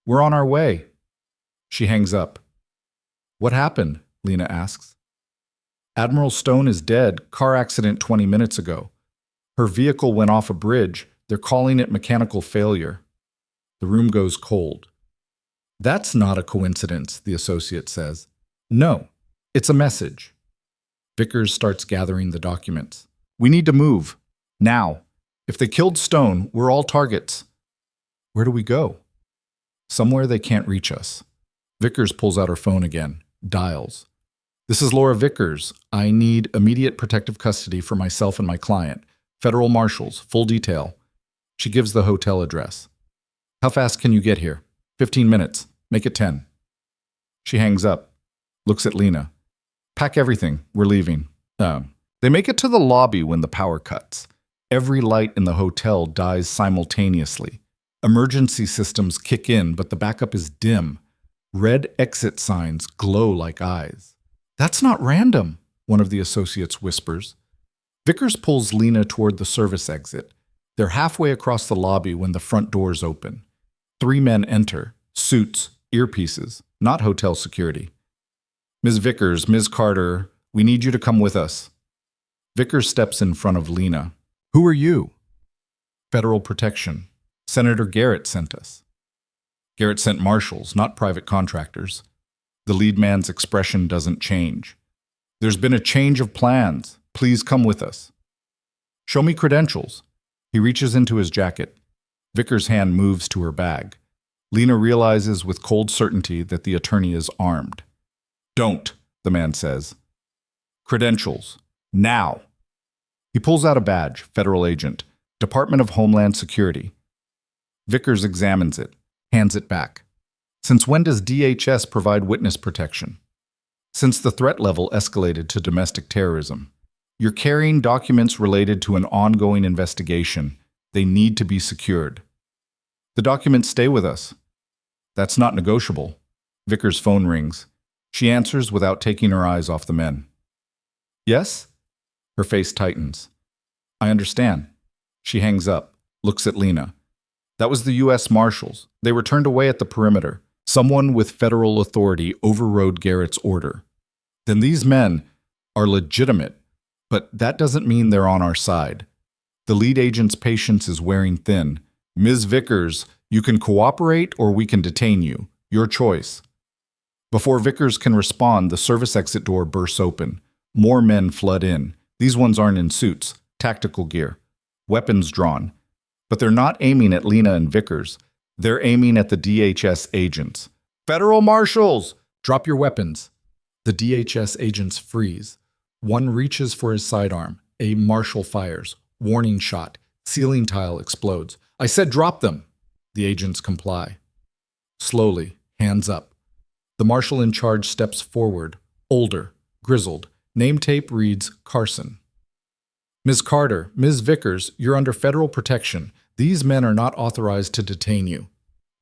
We're on our way. She hangs up. What happened? Lena asks. Admiral Stone is dead, car accident 20 minutes ago. Her vehicle went off a bridge. They're calling it mechanical failure. The room goes cold. That's not a coincidence, the associate says. No, it's a message. Vickers starts gathering the documents. We need to move. Now. If they killed Stone, we're all targets. Where do we go? Somewhere they can't reach us. Vickers pulls out her phone again, dials. This is Laura Vickers. I need immediate protective custody for myself and my client. Federal marshals, full detail. She gives the hotel address. How fast can you get here? 15 minutes. Make it 10. She hangs up, looks at Lena. Pack everything. We're leaving. They make it to the lobby when the power cuts. Every light in the hotel dies simultaneously. Emergency systems kick in, but the backup is dim. Red exit signs glow like eyes. That's not random, one of the associates whispers. Vickers pulls Lena toward the service exit. They're halfway across the lobby when the front doors open. 3 men enter, suits, earpieces, not hotel security. Ms. Vickers, Ms. Carter, we need you to come with us. Vickers steps in front of Lena. Who are you? Federal protection. Senator Garrett sent us. Garrett sent marshals, not private contractors. The lead man's expression doesn't change. There's been a change of plans. Please come with us. Show me credentials. He reaches into his jacket. Vickers' hand moves to her bag. Lena realizes with cold certainty that the attorney is armed. Don't, the man says. Credentials. Now. He pulls out a badge, federal agent, Department of Homeland Security. Vickers examines it, hands it back. Since when does DHS provide witness protection? Since the threat level escalated to domestic terrorism. You're carrying documents related to an ongoing investigation. They need to be secured. The documents stay with us. That's not negotiable. Vickers' phone rings. She answers without taking her eyes off the men. Yes? Her face tightens. I understand. She hangs up, looks at Lena. That was the U.S. Marshals. They were turned away at the perimeter. Someone with federal authority overrode Garrett's order. Then these men are legitimate, but that doesn't mean they're on our side. The lead agent's patience is wearing thin. Ms. Vickers, you can cooperate or we can detain you. Your choice. Before Vickers can respond, the service exit door bursts open. More men flood in. These ones aren't in suits, tactical gear, weapons drawn. But they're not aiming at Lena and Vickers. They're aiming at the DHS agents. Federal marshals! Drop your weapons. The DHS agents freeze. One reaches for his sidearm. A marshal fires. Warning shot. Ceiling tile explodes. I said drop them. The agents comply. Slowly, hands up. The marshal in charge steps forward. Older, grizzled. Name tape reads Carson. Ms. Carter, Ms. Vickers, you're under federal protection. These men are not authorized to detain you.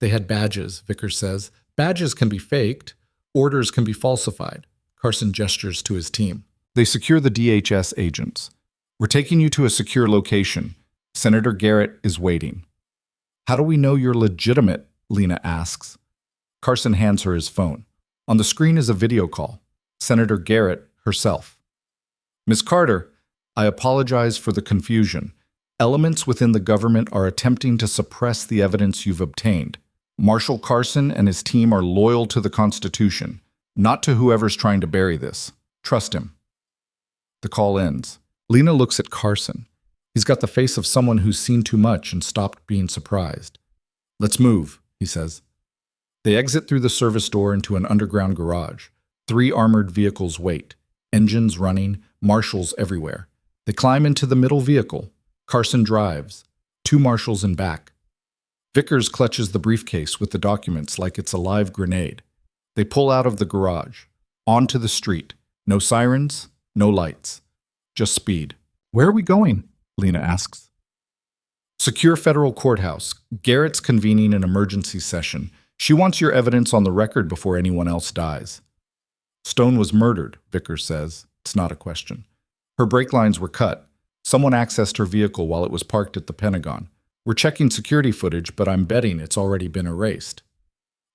They had badges, Vickers says. Badges can be faked. Orders can be falsified. Carson gestures to his team. They secure the DHS agents. We're taking you to a secure location. Senator Garrett is waiting. How do we know you're legitimate? Lena asks. Carson hands her his phone. On the screen is a video call. Senator Garrett herself. Ms. Carter, I apologize for the confusion. Elements within the government are attempting to suppress the evidence you've obtained. Marshal Carson and his team are loyal to the Constitution, not to whoever's trying to bury this. Trust him. The call ends. Lena looks at Carson. He's got the face of someone who's seen too much and stopped being surprised. Let's move, he says. They exit through the service door into an underground garage. 3 armored vehicles wait. Engines running, marshals everywhere. They climb into the middle vehicle. Carson drives. 2 marshals in back. Vickers clutches the briefcase with the documents like it's a live grenade. They pull out of the garage. Onto the street. No sirens, no lights. Just speed. Where are we going? Lena asks. Secure federal courthouse. Garrett's convening an emergency session. She wants your evidence on the record before anyone else dies. Stone was murdered, Vickers says. It's not a question. Her brake lines were cut. Someone accessed her vehicle while it was parked at the Pentagon. We're checking security footage, but I'm betting it's already been erased.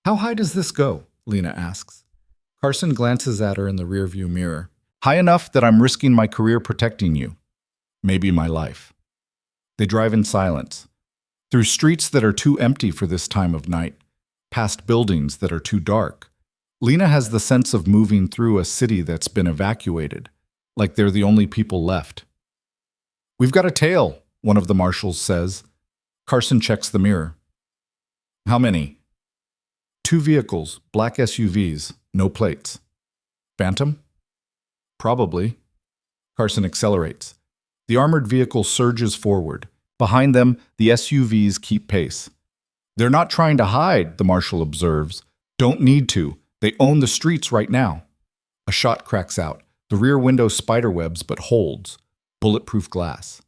How high does this go? Lena asks. Carson glances at her in the rearview mirror. High enough that I'm risking my career protecting you. Maybe my life. They drive in silence. Through streets that are too empty for this time of night. Past buildings that are too dark. Lena has the sense of moving through a city that's been evacuated, like they're the only people left. We've got a tail, one of the marshals says. Carson checks the mirror. How many? 2 vehicles, black SUVs, no plates. Phantom? Probably. Carson accelerates. The armored vehicle surges forward. Behind them, the SUVs keep pace. They're not trying to hide, the marshal observes. Don't need to. They own the streets right now. A shot cracks out. The rear window spiderwebs but holds. Bulletproof glass.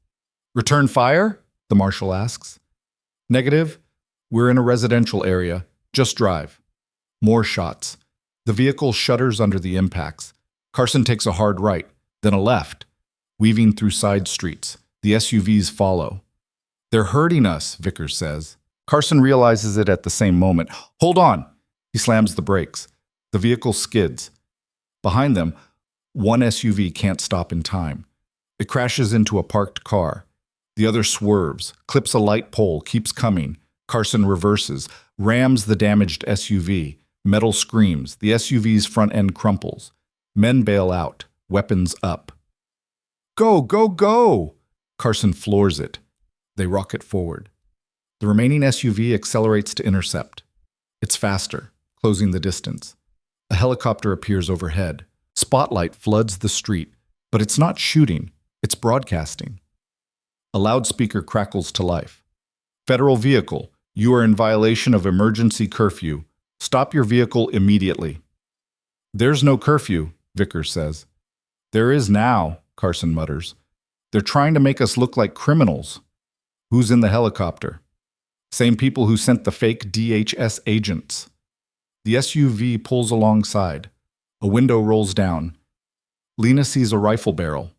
Return fire? The marshal asks. Negative. We're in a residential area. Just drive. More shots. The vehicle shudders under the impacts. Carson takes a hard right, then a left, weaving through side streets. The SUVs follow. They're hurting us, Vickers says. Carson realizes it at the same moment. Hold on! He slams the brakes. The vehicle skids. Behind them, one SUV can't stop in time. It crashes into a parked car. The other swerves, clips a light pole, keeps coming. Carson reverses, rams the damaged SUV. Metal screams. The SUV's front end crumples. Men bail out, weapons up. Go, go, go! Carson floors it. They rocket forward. The remaining SUV accelerates to intercept. It's faster, closing the distance. A helicopter appears overhead. Spotlight floods the street, but it's not shooting, it's broadcasting. A loudspeaker crackles to life. Federal vehicle, you are in violation of emergency curfew. Stop your vehicle immediately. There's no curfew, Vickers says. There is now, Carson mutters. They're trying to make us look like criminals. Who's in the helicopter? Same people who sent the fake DHS agents. The SUV pulls alongside. A window rolls down. Lena sees a rifle barrel.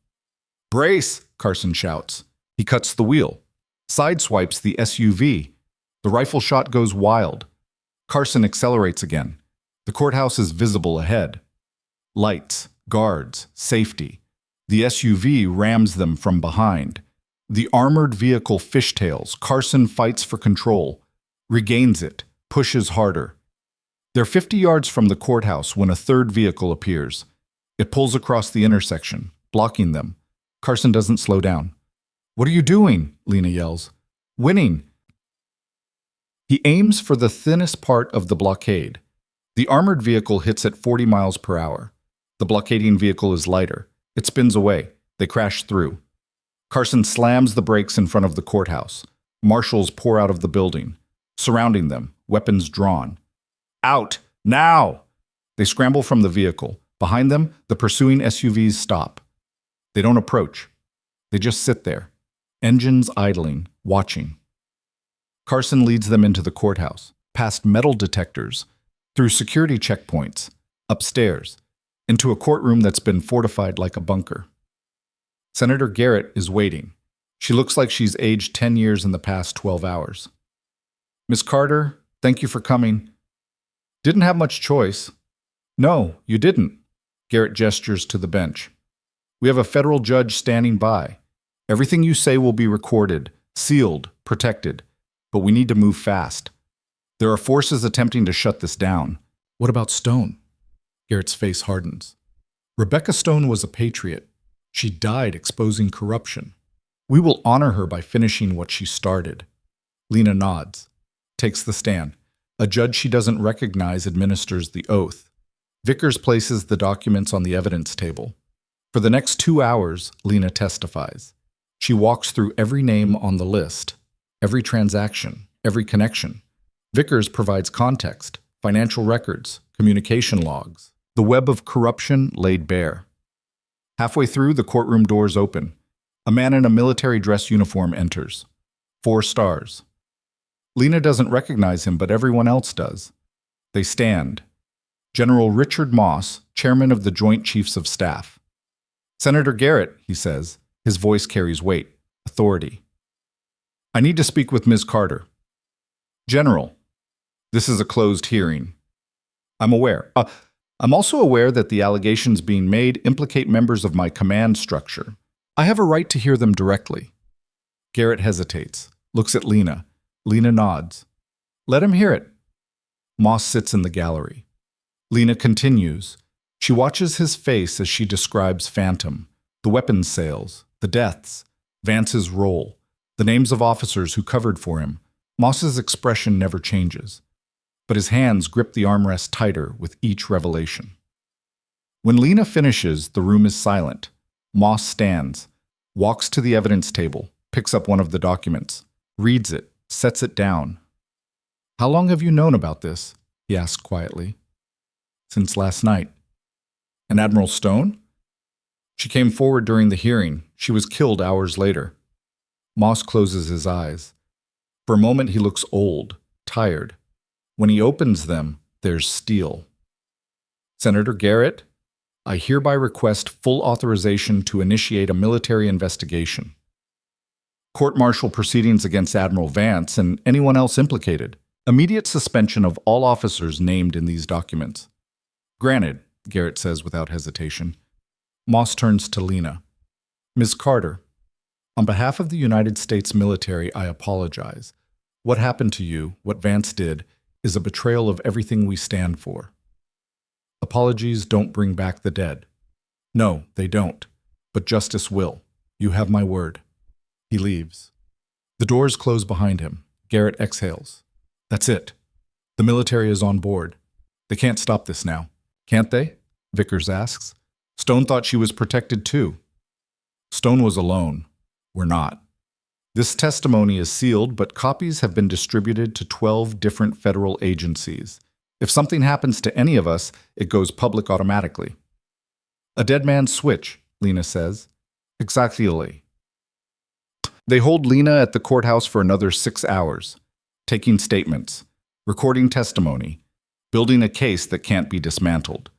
Brace, Carson shouts. He cuts the wheel. Sideswipes the SUV. The rifle shot goes wild. Carson accelerates again. The courthouse is visible ahead. Lights, guards, safety. The SUV rams them from behind. The armored vehicle fishtails. Carson fights for control, regains it, pushes harder. They're 50 yards from the courthouse when a third vehicle appears. It pulls across the intersection, blocking them. Carson doesn't slow down. What are you doing? Lena yells. Winning. He aims for the thinnest part of the blockade. The armored vehicle hits at 40 miles per hour. The blockading vehicle is lighter. It spins away. They crash through. Carson slams the brakes in front of the courthouse. Marshals pour out of the building, surrounding them, weapons drawn. Out! Now! They scramble from the vehicle. Behind them, the pursuing SUVs stop. They don't approach. They just sit there, engines idling, watching. Carson leads them into the courthouse, past metal detectors, through security checkpoints, upstairs, into a courtroom that's been fortified like a bunker. Senator Garrett is waiting. She looks like she's aged 10 years in the past 12 hours. Miss Carter, thank you for coming. Didn't have much choice. No, you didn't. Garrett gestures to the bench. We have a federal judge standing by. Everything you say will be recorded, sealed, protected. But we need to move fast. There are forces attempting to shut this down. What about Stone? Garrett's face hardens. Rebecca Stone was a patriot. She died exposing corruption. We will honor her by finishing what she started. Lena nods, takes the stand. A judge she doesn't recognize administers the oath. Vickers places the documents on the evidence table. For the next 2 hours, Lena testifies. She walks through every name on the list, every transaction, every connection. Vickers provides context, financial records, communication logs, the web of corruption laid bare. Halfway through, the courtroom doors open. A man in a military dress uniform enters. 4 stars. Lena doesn't recognize him, but everyone else does. They stand. General Richard Moss, chairman of the Joint Chiefs of Staff. Senator Garrett, he says. His voice carries weight, authority. I need to speak with Ms. Carter. General, this is a closed hearing. I'm aware. I'm also aware that the allegations being made implicate members of my command structure. I have a right to hear them directly. Garrett hesitates, looks at Lena. Lena nods. Let him hear it. Moss sits in the gallery. Lena continues. She watches his face as she describes Phantom, the weapons sales, the deaths, Vance's role, the names of officers who covered for him. Moss's expression never changes, but his hands grip the armrest tighter with each revelation. When Lena finishes, the room is silent. Moss stands, walks to the evidence table, picks up one of the documents, reads it, sets it down. How long have you known about this? He asked quietly. Since last night. And Admiral Stone? She came forward during the hearing. She was killed hours later. Moss closes his eyes. For a moment he looks old, tired. When he opens them, there's steel. Senator Garrett, I hereby request full authorization to initiate a military investigation. Court-martial proceedings against Admiral Vance and anyone else implicated. Immediate suspension of all officers named in these documents. Granted, Garrett says without hesitation. Moss turns to Lena. Ms. Carter, on behalf of the United States military, I apologize. What happened to you, what Vance did, is a betrayal of everything we stand for. Apologies don't bring back the dead. No, they don't. But justice will. You have my word. He leaves. The doors close behind him. Garrett exhales. That's it. The military is on board. They can't stop this now. Can't they? Vickers asks. Stone thought she was protected too. Stone was alone. We're not. This testimony is sealed, but copies have been distributed to 12 different federal agencies. If something happens to any of us, it goes public automatically. A dead man's switch, Lena says. Exactly. They hold Lena at the courthouse for another 6 hours, taking statements, recording testimony, building a case that can't be dismantled.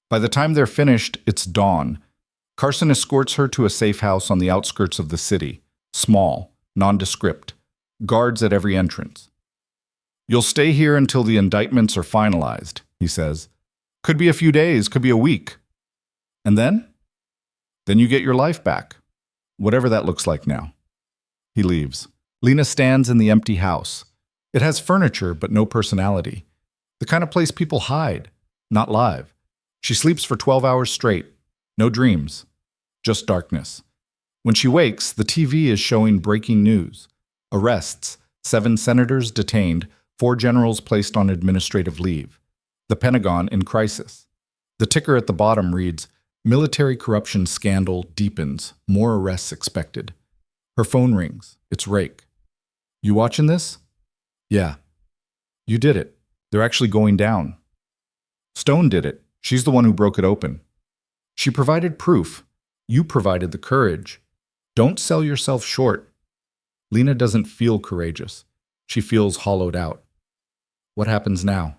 By the time they're finished, it's dawn. Carson escorts her to a safe house on the outskirts of the city, small, nondescript, guards at every entrance. You'll stay here until the indictments are finalized, he says. Could be a few days, could be a week. And then? Then you get your life back, whatever that looks like now. He leaves. Lena stands in the empty house. It has furniture, but no personality. The kind of place people hide, not live. She sleeps for 12 hours straight. No dreams. Just darkness. When she wakes, the TV is showing breaking news. Arrests, 7 senators detained, 4 generals placed on administrative leave. The Pentagon in crisis. The ticker at the bottom reads, Military corruption scandal deepens. More arrests expected. Her phone rings. It's Rake. You watching this? Yeah. You did it. They're actually going down. Stone did it. She's the one who broke it open. She provided proof. You provided the courage. Don't sell yourself short. Lena doesn't feel courageous. She feels hollowed out. What happens now?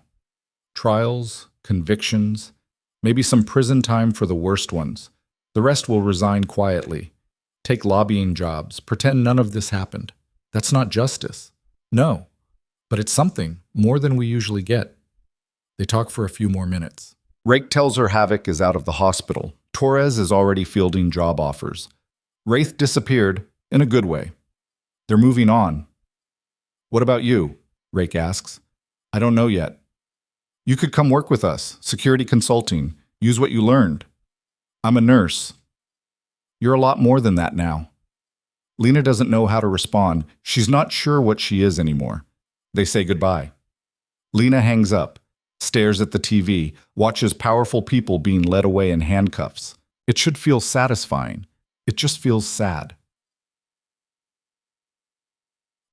Trials, convictions, maybe some prison time for the worst ones. The rest will resign quietly. Take lobbying jobs. Pretend none of this happened. That's not justice. No. But it's something, more than we usually get. They talk for a few more minutes. Rake tells her Havoc is out of the hospital. Torres is already fielding job offers. Wraith disappeared, in a good way. They're moving on. What about you? Rake asks. I don't know yet. You could come work with us, security consulting, use what you learned. I'm a nurse. You're a lot more than that now. Lena doesn't know how to respond. She's not sure what she is anymore. They say goodbye. Lena hangs up, stares at the TV, watches powerful people being led away in handcuffs. It should feel satisfying. It just feels sad.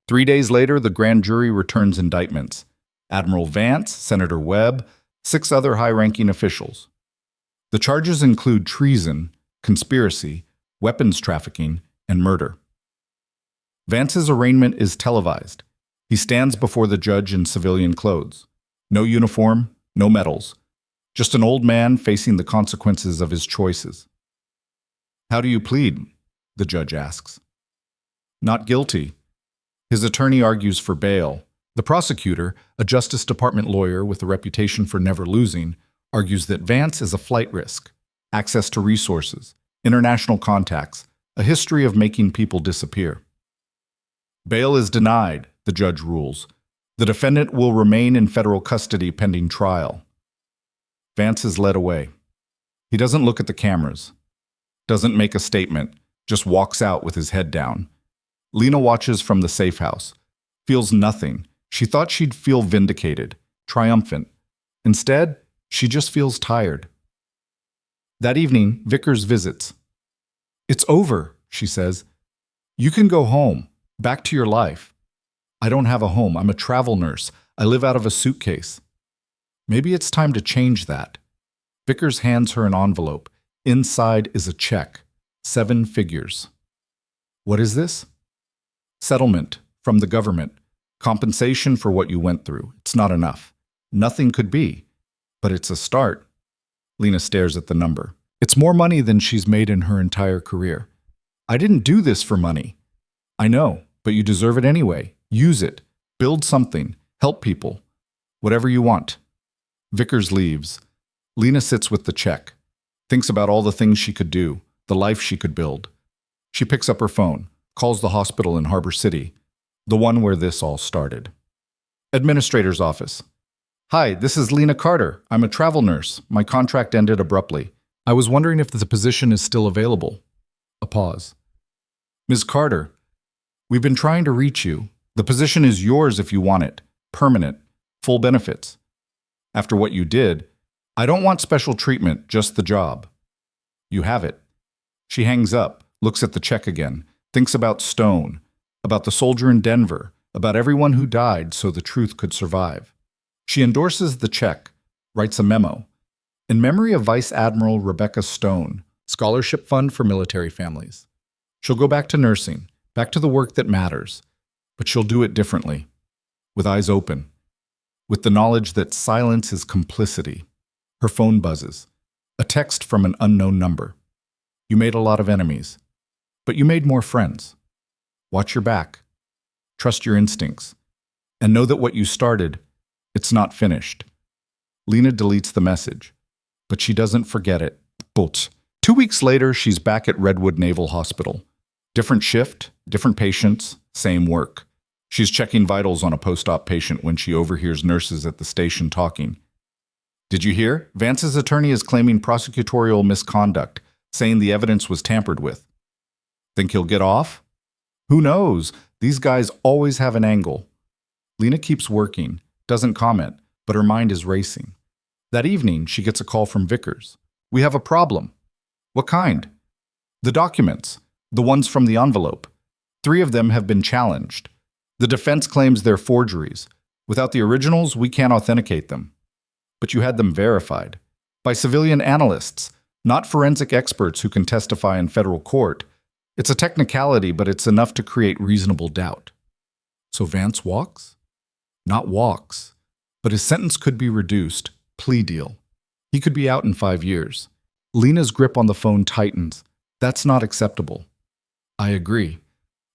3 days later, the grand jury returns indictments. Admiral Vance, Senator Webb, 6 other high-ranking officials. The charges include treason, conspiracy, weapons trafficking, and murder. Vance's arraignment is televised. He stands before the judge in civilian clothes. No uniform, no medals. Just an old man facing the consequences of his choices. How do you plead? The judge asks. Not guilty. His attorney argues for bail. The prosecutor, a Justice Department lawyer with a reputation for never losing, argues that Vance is a flight risk, access to resources, international contacts, a history of making people disappear. Bail is denied, the judge rules. The defendant will remain in federal custody pending trial. Vance is led away. He doesn't look at the cameras, doesn't make a statement, just walks out with his head down. Lena watches from the safe house, feels nothing. She thought she'd feel vindicated, triumphant. Instead, she just feels tired. That evening, Vickers visits. It's over, she says. You can go home, back to your life. I don't have a home. I'm a travel nurse. I live out of a suitcase. Maybe it's time to change that. Vickers hands her an envelope. Inside is a check. 7 figures. What is this? Settlement from the government. Compensation for what you went through. It's not enough. Nothing could be. But it's a start. Lena stares at the number. It's more money than she's made in her entire career. I didn't do this for money. I know, but you deserve it anyway. Use it. Build something. Help people. Whatever you want. Vickers leaves. Lena sits with the check. Thinks about all the things she could do, the life she could build. She picks up her phone, calls the hospital in Harbor City, the one where this all started. Administrator's office. Hi, this is Lena Carter. I'm a travel nurse. My contract ended abruptly. I was wondering if the position is still available. A pause. Ms. Carter, we've been trying to reach you. The position is yours if you want it. Permanent. Full benefits. After what you did, I don't want special treatment, just the job. You have it. She hangs up, looks at the check again, thinks about Stone, about the soldier in Denver, about everyone who died so the truth could survive. She endorses the check, writes a memo. In memory of Vice Admiral Rebecca Stone, Scholarship Fund for Military Families. She'll go back to nursing, back to the work that matters, but she'll do it differently, with eyes open, with the knowledge that silence is complicity. Her phone buzzes. A text from an unknown number. You made a lot of enemies, but you made more friends. Watch your back. Trust your instincts. And know that what you started, it's not finished. Lena deletes the message, but she doesn't forget it. But 2 weeks later, she's back at Redwood Naval Hospital. Different shift, different patients, same work. She's checking vitals on a post-op patient when she overhears nurses at the station talking. Did you hear? Vance's attorney is claiming prosecutorial misconduct, saying the evidence was tampered with. Think he'll get off? Who knows? These guys always have an angle. Lena keeps working, doesn't comment, but her mind is racing. That evening, she gets a call from Vickers. We have a problem. What kind? The documents, the ones from the envelope. 3 of them have been challenged. The defense claims they're forgeries. Without the originals, we can't authenticate them. But you had them verified. By civilian analysts, not forensic experts who can testify in federal court. It's a technicality, but it's enough to create reasonable doubt. So Vance walks? Not walks. But his sentence could be reduced. Plea deal. He could be out in 5 years. Lena's grip on the phone tightens. That's not acceptable. I agree.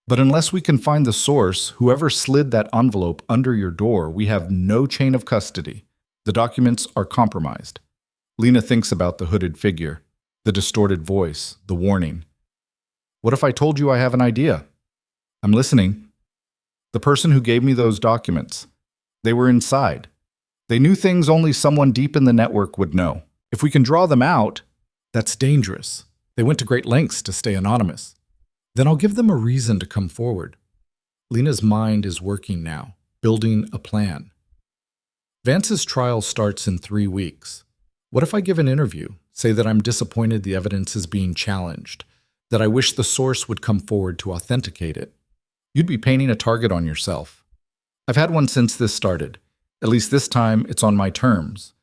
But unless we can find the source, whoever slid that envelope under your door, we have no chain of custody. The documents are compromised. Lena thinks about the hooded figure, the distorted voice, the warning. What if I told you I have an idea? I'm listening. The person who gave me those documents, they were inside. They knew things only someone deep in the network would know. If we can draw them out, that's dangerous. They went to great lengths to stay anonymous. Then I'll give them a reason to come forward. Lena's mind is working now, building a plan. Vance's trial starts in 3 weeks. What if I give an interview, say that I'm disappointed the evidence is being challenged, that I wish the source would come forward to authenticate it? You'd be painting a target on yourself. I've had one since this started. At least this time, it's on my terms.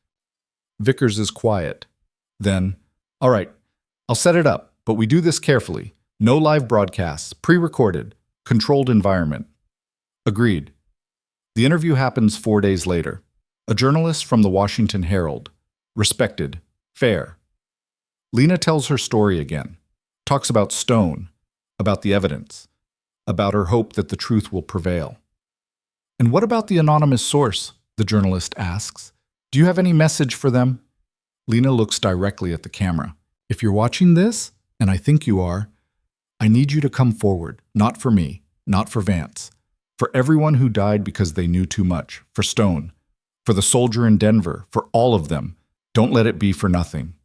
Vickers is quiet. Then, all right, I'll set it up, but we do this carefully. No live broadcasts, pre-recorded, controlled environment. Agreed. The interview happens 4 days later. A journalist from the Washington Herald. Respected. Fair. Lena tells her story again. Talks about Stone. About the evidence. About her hope that the truth will prevail. And what about the anonymous source? The journalist asks. Do you have any message for them? Lena looks directly at the camera. If you're watching this, and I think you are, I need you to come forward. Not for me. Not for Vance. For everyone who died because they knew too much. For Stone. For the soldier in Denver, for all of them. Don't let it be for nothing.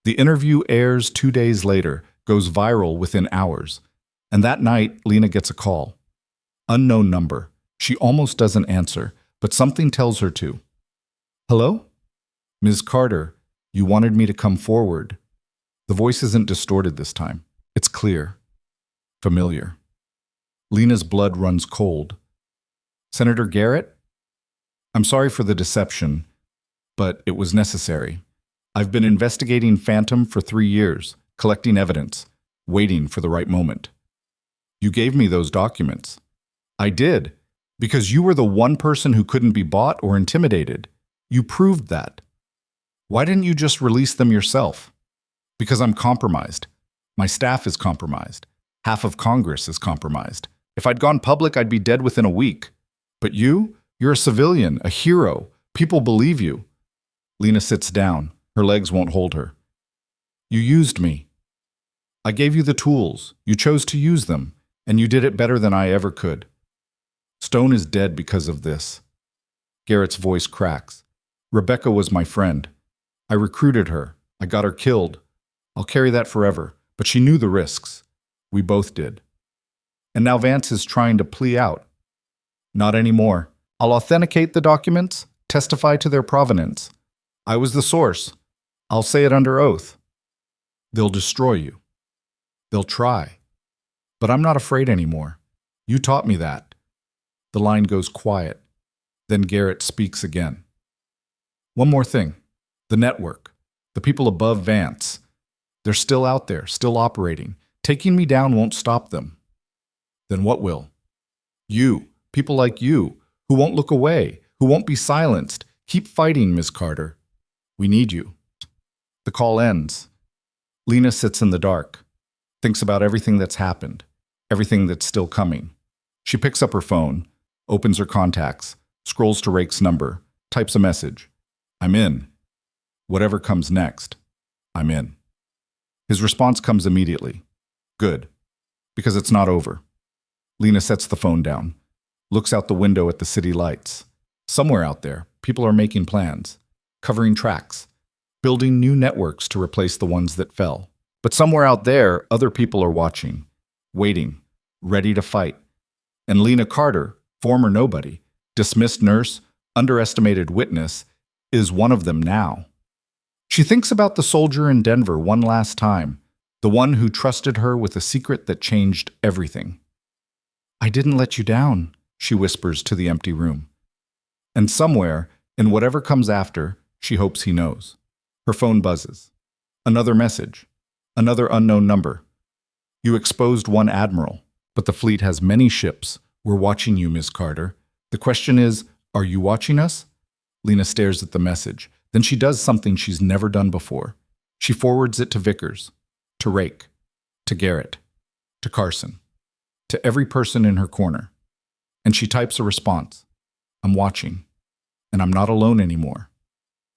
The interview airs 2 days later, goes viral within hours. And that night, Lena gets a call. Unknown number. She almost doesn't answer, but something tells her to. Hello? Ms. Carter, you wanted me to come forward. The voice isn't distorted this time. It's clear. Familiar. Lena's blood runs cold. Senator Garrett? I'm sorry for the deception, but it was necessary. I've been investigating Phantom for 3 years, collecting evidence, waiting for the right moment. You gave me those documents. I did, because you were the one person who couldn't be bought or intimidated. You proved that. Why didn't you just release them yourself? Because I'm compromised. My staff is compromised. Half of Congress is compromised. If I'd gone public, I'd be dead within a week. But you're a civilian, a hero. People believe you. Lena sits down. Her legs won't hold her. You used me. I gave you the tools. You chose to use them, and you did it better than I ever could. Stone is dead because of this. Garrett's voice cracks. Rebecca was my friend. I recruited her. I got her killed. I'll carry that forever. But she knew the risks. We both did. And now Vance is trying to plea out. Not anymore. I'll authenticate the documents, testify to their provenance. I was the source. I'll say it under oath. They'll destroy you. They'll try. But I'm not afraid anymore. You taught me that. The line goes quiet. Then Garrett speaks again. One more thing. The network. The people above Vance. They're still out there, still operating. Taking me down won't stop them. Then what will? You, people like you, who won't look away, who won't be silenced. Keep fighting, Miss Carter. We need you. The call ends. Lena sits in the dark, thinks about everything that's happened, everything that's still coming. She picks up her phone, opens her contacts, scrolls to Rake's number, types a message. I'm in. Whatever comes next, I'm in. His response comes immediately. Good. Because it's not over. Lena sets the phone down, looks out the window at the city lights. Somewhere out there, people are making plans, covering tracks, building new networks to replace the ones that fell. But somewhere out there, other people are watching, waiting, ready to fight. And Lena Carter, former nobody, dismissed nurse, underestimated witness, is one of them now. She thinks about the soldier in Denver one last time, the one who trusted her with a secret that changed everything. I didn't let you down, she whispers to the empty room. And somewhere, in whatever comes after, she hopes he knows. Her phone buzzes. Another message. Another unknown number. You exposed one admiral, but the fleet has many ships. We're watching you, Miss Carter. The question is, are you watching us? Lena stares at the message. Then she does something she's never done before. She forwards it to Vickers, to Rake, to Garrett, to Carson, to every person in her corner. And she types a response. I'm watching, and I'm not alone anymore.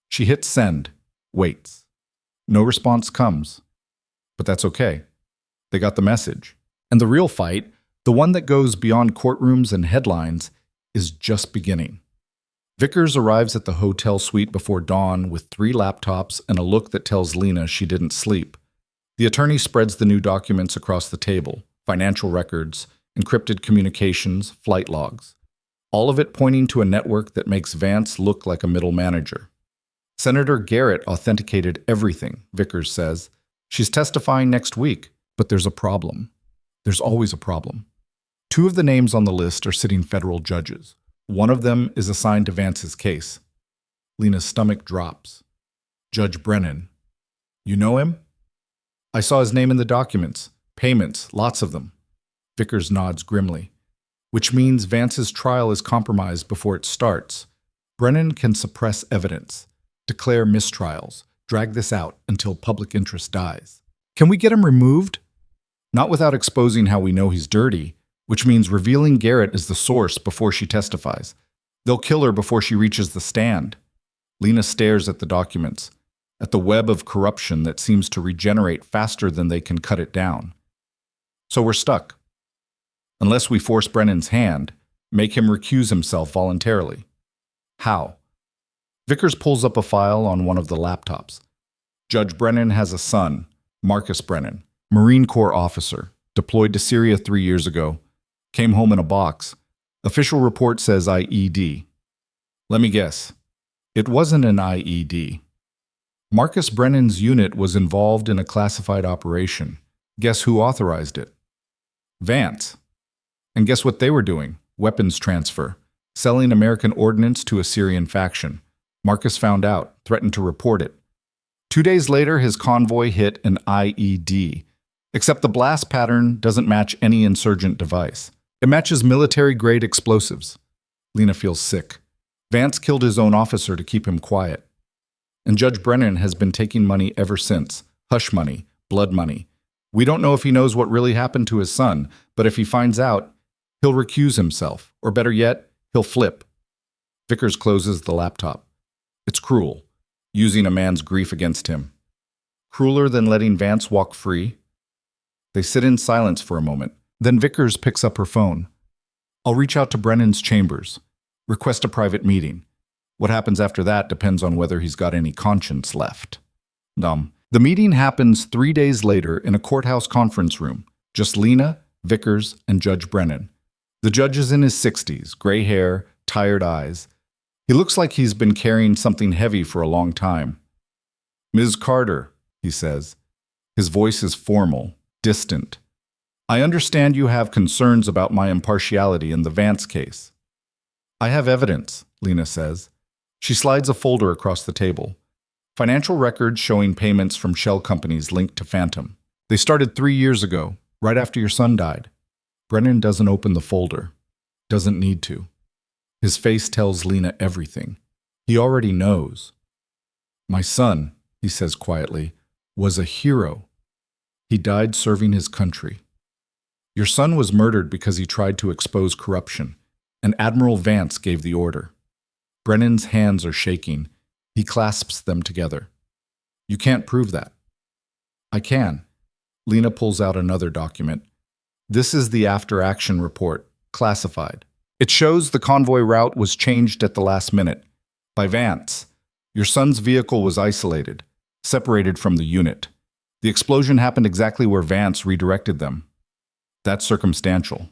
She hits send, waits. No response comes. But that's okay. They got the message. And the real fight, the one that goes beyond courtrooms and headlines, is just beginning. Vickers arrives at the hotel suite before dawn with 3 laptops and a look that tells Lena she didn't sleep. The attorney spreads the new documents across the table, financial records, encrypted communications, flight logs. All of it pointing to a network that makes Vance look like a middle manager. Senator Garrett authenticated everything, Vickers says. She's testifying next week, but there's a problem. There's always a problem. 2 of the names on the list are sitting federal judges. One of them is assigned to Vance's case. Lena's stomach drops. Judge Brennan. You know him? I saw his name in the documents. Payments, lots of them. Vickers nods grimly. Which means Vance's trial is compromised before it starts. Brennan can suppress evidence, declare mistrials, drag this out until public interest dies. Can we get him removed? Not without exposing how we know he's dirty, which means revealing Garrett as the source before she testifies. They'll kill her before she reaches the stand. Lena stares at the documents, at the web of corruption that seems to regenerate faster than they can cut it down. So we're stuck. Unless we force Brennan's hand, make him recuse himself voluntarily. How? Vickers pulls up a file on one of the laptops. Judge Brennan has a son, Marcus Brennan, Marine Corps officer, deployed to Syria 3 years ago. Came home in a box. Official report says IED. Let me guess. It wasn't an IED. Marcus Brennan's unit was involved in a classified operation. Guess who authorized it? Vance. And guess what they were doing? Weapons transfer. selling American ordnance to a Syrian faction. Marcus found out, threatened to report it. 2 days later, his convoy hit an IED, except the blast pattern doesn't match any insurgent device. It matches military-grade explosives. Lena feels sick. Vance killed his own officer to keep him quiet. And Judge Brennan has been taking money ever since. Hush money, blood money. We don't know if he knows what really happened to his son, but if he finds out, he'll recuse himself, or better yet, he'll flip. Vickers closes the laptop. It's cruel, using a man's grief against him. Crueler than letting Vance walk free. They sit in silence for a moment. Then Vickers picks up her phone. I'll reach out to Brennan's chambers. Request a private meeting. What happens after that depends on whether he's got any conscience left. The meeting happens 3 days later in a courthouse conference room. Just Lena, Vickers, and Judge Brennan. The judge is in his 60s, gray hair, tired eyes. He looks like he's been carrying something heavy for a long time. Ms. Carter, he says. His voice is formal, distant. I understand you have concerns about my impartiality in the Vance case. I have evidence, Lena says. She slides a folder across the table. Financial records showing payments from shell companies linked to Phantom. They started 3 years ago, right after your son died. Brennan doesn't open the folder. Doesn't need to. His face tells Lena everything. He already knows. My son, he says quietly, was a hero. He died serving his country. Your son was murdered because he tried to expose corruption, and Admiral Vance gave the order. Brennan's hands are shaking. He clasps them together. You can't prove that. I can. Lena pulls out another document. This is the after-action report, classified. It shows the convoy route was changed at the last minute. By Vance. Your son's vehicle was isolated, separated from the unit. The explosion happened exactly where Vance redirected them. That's circumstantial.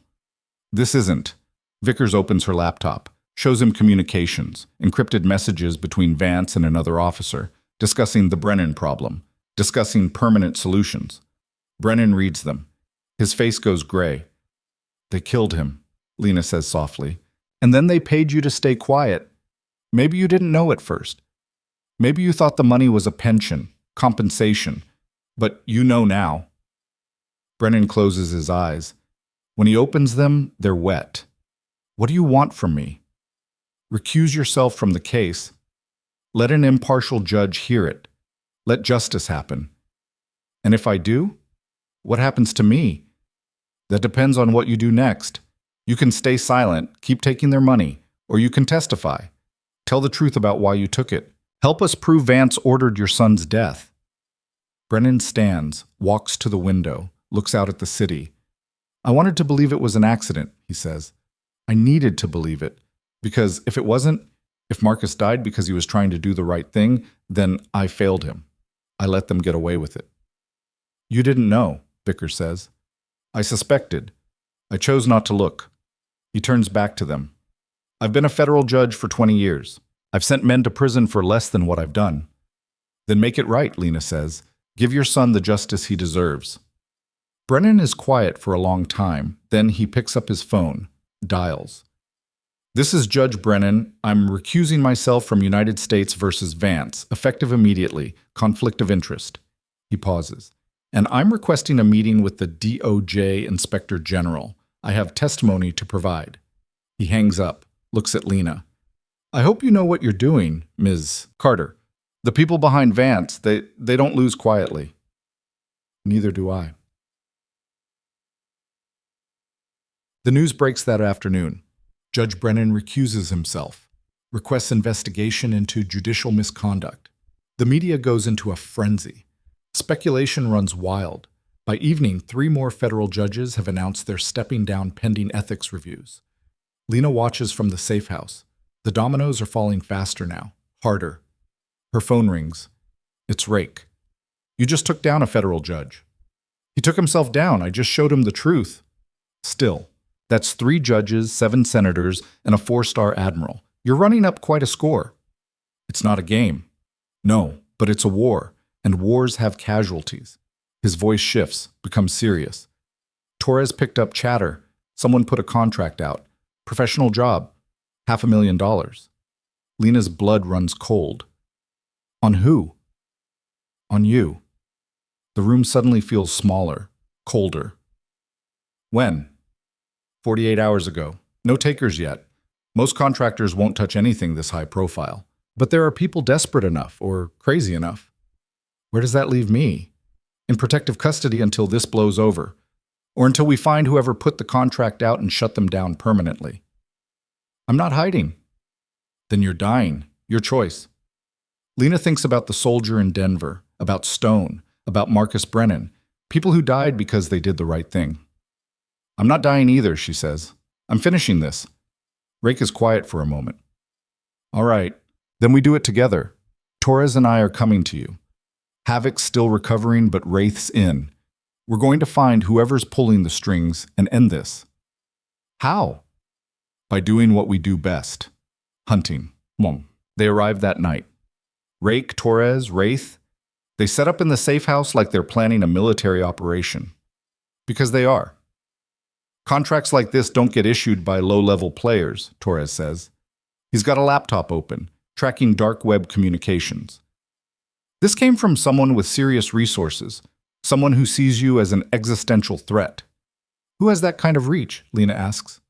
This isn't. Vickers opens her laptop, shows him communications, encrypted messages between Vance and another officer, discussing the Brennan problem, discussing permanent solutions. Brennan reads them. His face goes gray. They killed him, Lena says softly. And then they paid you to stay quiet. Maybe you didn't know at first. Maybe you thought the money was a pension, compensation. But you know now. Brennan closes his eyes. When he opens them, they're wet. What do you want from me? Recuse yourself from the case. Let an impartial judge hear it. Let justice happen. And if I do, what happens to me? That depends on what you do next. You can stay silent, keep taking their money, or you can testify. Tell the truth about why you took it. Help us prove Vance ordered your son's death. Brennan stands, walks to the window, looks out at the city. I wanted to believe it was an accident, he says. I needed to believe it. Because if it wasn't, if Marcus died because he was trying to do the right thing, then I failed him. I let them get away with it. You didn't know, Vickers says. I suspected. I chose not to look. He turns back to them. I've been a federal judge for 20 years. I've sent men to prison for less than what I've done. Then make it right, Lena says. Give your son the justice he deserves. Brennan is quiet for a long time. Then he picks up his phone, dials. This is Judge Brennan. I'm recusing myself from United States versus Vance, effective immediately, conflict of interest. He pauses. And I'm requesting a meeting with the DOJ Inspector General. I have testimony to provide. He hangs up, looks at Lena. I hope you know what you're doing, Ms. Carter. The people behind Vance, they don't lose quietly. Neither do I. The news breaks that afternoon. Judge Brennan recuses himself, requests investigation into judicial misconduct. The media goes into a frenzy. Speculation runs wild. By evening, 3 more federal judges have announced they're stepping down pending ethics reviews. Lena watches from the safe house. The dominoes are falling faster now, harder. Her phone rings. It's Rake. You just took down a federal judge. He took himself down. I just showed him the truth. Still, that's 3 judges, 7 senators, and a 4-star admiral. You're running up quite a score. It's not a game. No, but it's a war, and wars have casualties. His voice shifts, becomes serious. Torres picked up chatter. Someone put a contract out. Professional job. $500,000. Lena's blood runs cold. On who? On you. The room suddenly feels smaller, colder. When? 48 hours ago. No takers yet. Most contractors won't touch anything this high profile. But there are people desperate enough or crazy enough. Where does that leave me? In protective custody until this blows over, or until we find whoever put the contract out and shut them down permanently. I'm not hiding. Then you're dying. Your choice. Lena thinks about the soldier in Denver, about Stone, about Marcus Brennan, people who died because they did the right thing. I'm not dying either, she says. I'm finishing this. Rake is quiet for a moment. All right, then we do it together. Torres and I are coming to you. Havoc's still recovering, but Wraith's in. We're going to find whoever's pulling the strings and end this. How? By doing what we do best. Hunting. They arrived that night. Rake, Torres, Wraith. They set up in the safe house like they're planning a military operation. Because they are. Contracts like this don't get issued by low-level players, Torres says. He's got a laptop open, tracking dark web communications. This came from someone with serious resources, someone who sees you as an existential threat. Who has that kind of reach? Lena asks.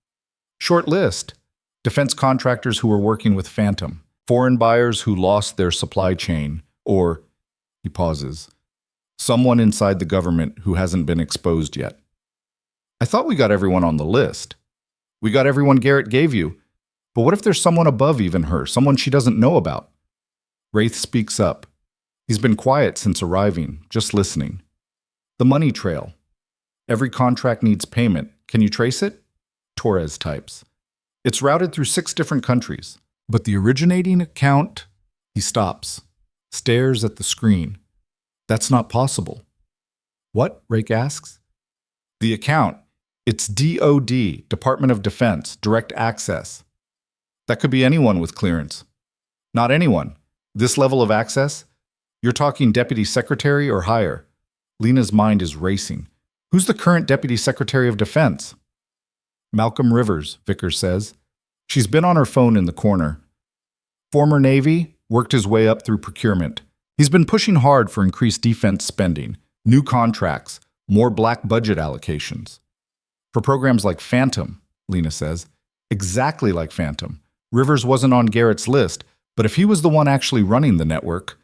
Short list. Defense contractors who are working with Phantom, foreign buyers who lost their supply chain, or, he pauses, someone inside the government who hasn't been exposed yet. I thought we got everyone on the list. We got everyone Garrett gave you. But what if there's someone above even her, someone she doesn't know about? Wraith speaks up. He's been quiet since arriving, just listening. The money trail. Every contract needs payment. Can you trace it? Torres types. It's routed through 6 different countries. But the originating account... He stops, stares at the screen. That's not possible. What? Rake asks. The account. It's DOD, Department of Defense, direct access. That could be anyone with clearance. Not anyone. This level of access? You're talking Deputy Secretary or higher. Lena's mind is racing. Who's the current Deputy Secretary of Defense? Malcolm Rivers, Vickers says. She's been on her phone in the corner. Former Navy, worked his way up through procurement. He's been pushing hard for increased defense spending, new contracts, more black budget allocations. For programs like Phantom, Lena says, exactly like Phantom. Rivers wasn't on Garrett's list, but if he was the one actually running the network,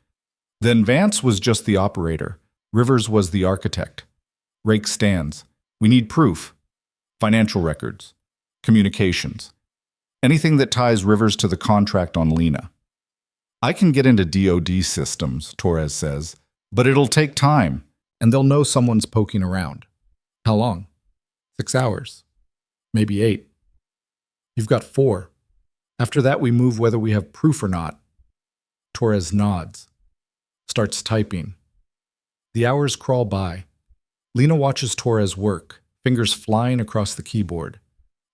then Vance was just the operator. Rivers was the architect. Rake stands. We need proof. Financial records. Communications. Anything that ties Rivers to the contract on Lena. I can get into DOD systems, Torres says, but it'll take time, and they'll know someone's poking around. How long? 6 hours. Maybe 8. You've got 4. After that, we move whether we have proof or not. Torres nods. Starts typing. The hours crawl by. Lena watches Torres work, fingers flying across the keyboard.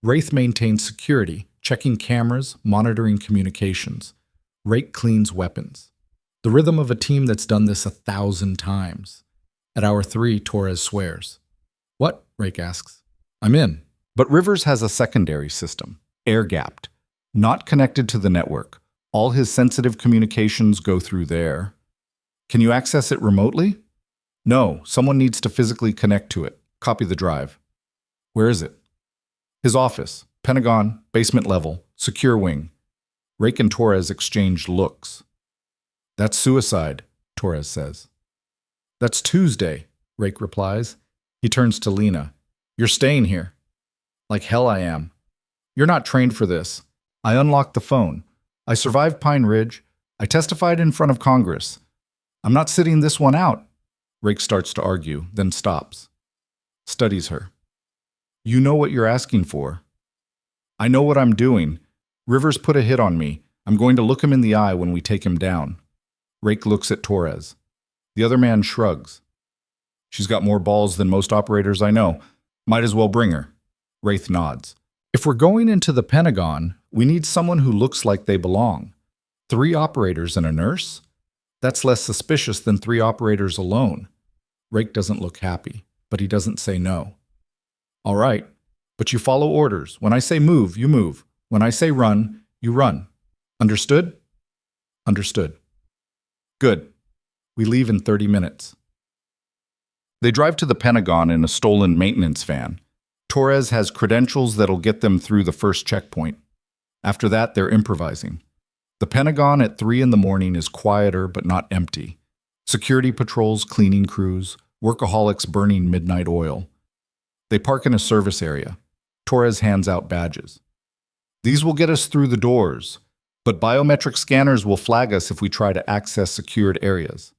Wraith maintains security, checking cameras, monitoring communications. Rake cleans weapons. The rhythm of a team that's done this 1,000 times. At hour 3, Torres swears. What? Rake asks. I'm in. But Rivers has a secondary system, air-gapped, not connected to the network. All his sensitive communications go through there. Can you access it remotely? No, someone needs to physically connect to it. Copy the drive. Where is it? His office, Pentagon, basement level, secure wing. Rake and Torres exchange looks. That's suicide, Torres says. That's Tuesday, Rake replies. He turns to Lena. You're staying here. Like hell I am. You're not trained for this. I unlocked the phone. I survived Pine Ridge. I testified in front of Congress. I'm not sitting this one out. Rake starts to argue, then stops. Studies her. You know what you're asking for. I know what I'm doing. Rivers put a hit on me. I'm going to look him in the eye when we take him down. Rake looks at Torres. The other man shrugs. She's got more balls than most operators I know. Might as well bring her. Wraith nods. If we're going into the Pentagon, we need someone who looks like they belong. 3 operators and a nurse? That's less suspicious than 3 operators alone. Rake doesn't look happy, but he doesn't say no. All right, but you follow orders. When I say move, you move. When I say run, You run. Understood? Understood. Good. We leave in 30 minutes. They drive to the Pentagon in a stolen maintenance van. Torres has credentials that'll get them through the first checkpoint. After that, they're improvising. The Pentagon at 3 in the morning is quieter but not empty. Security patrols, cleaning crews, workaholics burning midnight oil. They park in a service area. Torres hands out badges. These will get us through the doors, but biometric scanners will flag us if we try to access secured areas.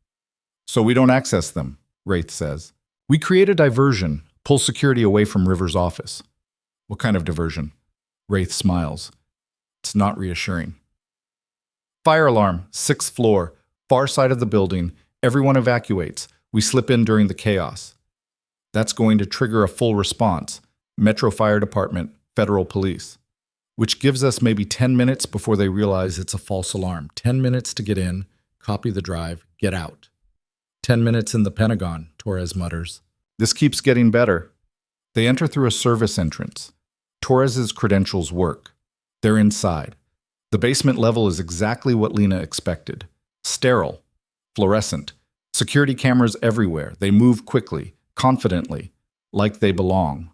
So we don't access them, Wraith says. We create a diversion, pull security away from River's office. What kind of diversion? Wraith smiles. It's not reassuring. Fire alarm, 6th floor, far side of the building. Everyone evacuates. We slip in during the chaos. That's going to trigger a full response. Metro Fire Department, Federal Police. Which gives us maybe 10 minutes before they realize it's a false alarm. 10 minutes to get in, copy the drive, get out. 10 minutes in the Pentagon, Torres mutters. This keeps getting better. They enter through a service entrance. Torres's credentials work. They're inside. The basement level is exactly what Lena expected. Sterile, fluorescent, security cameras everywhere. They move quickly, confidently, like they belong.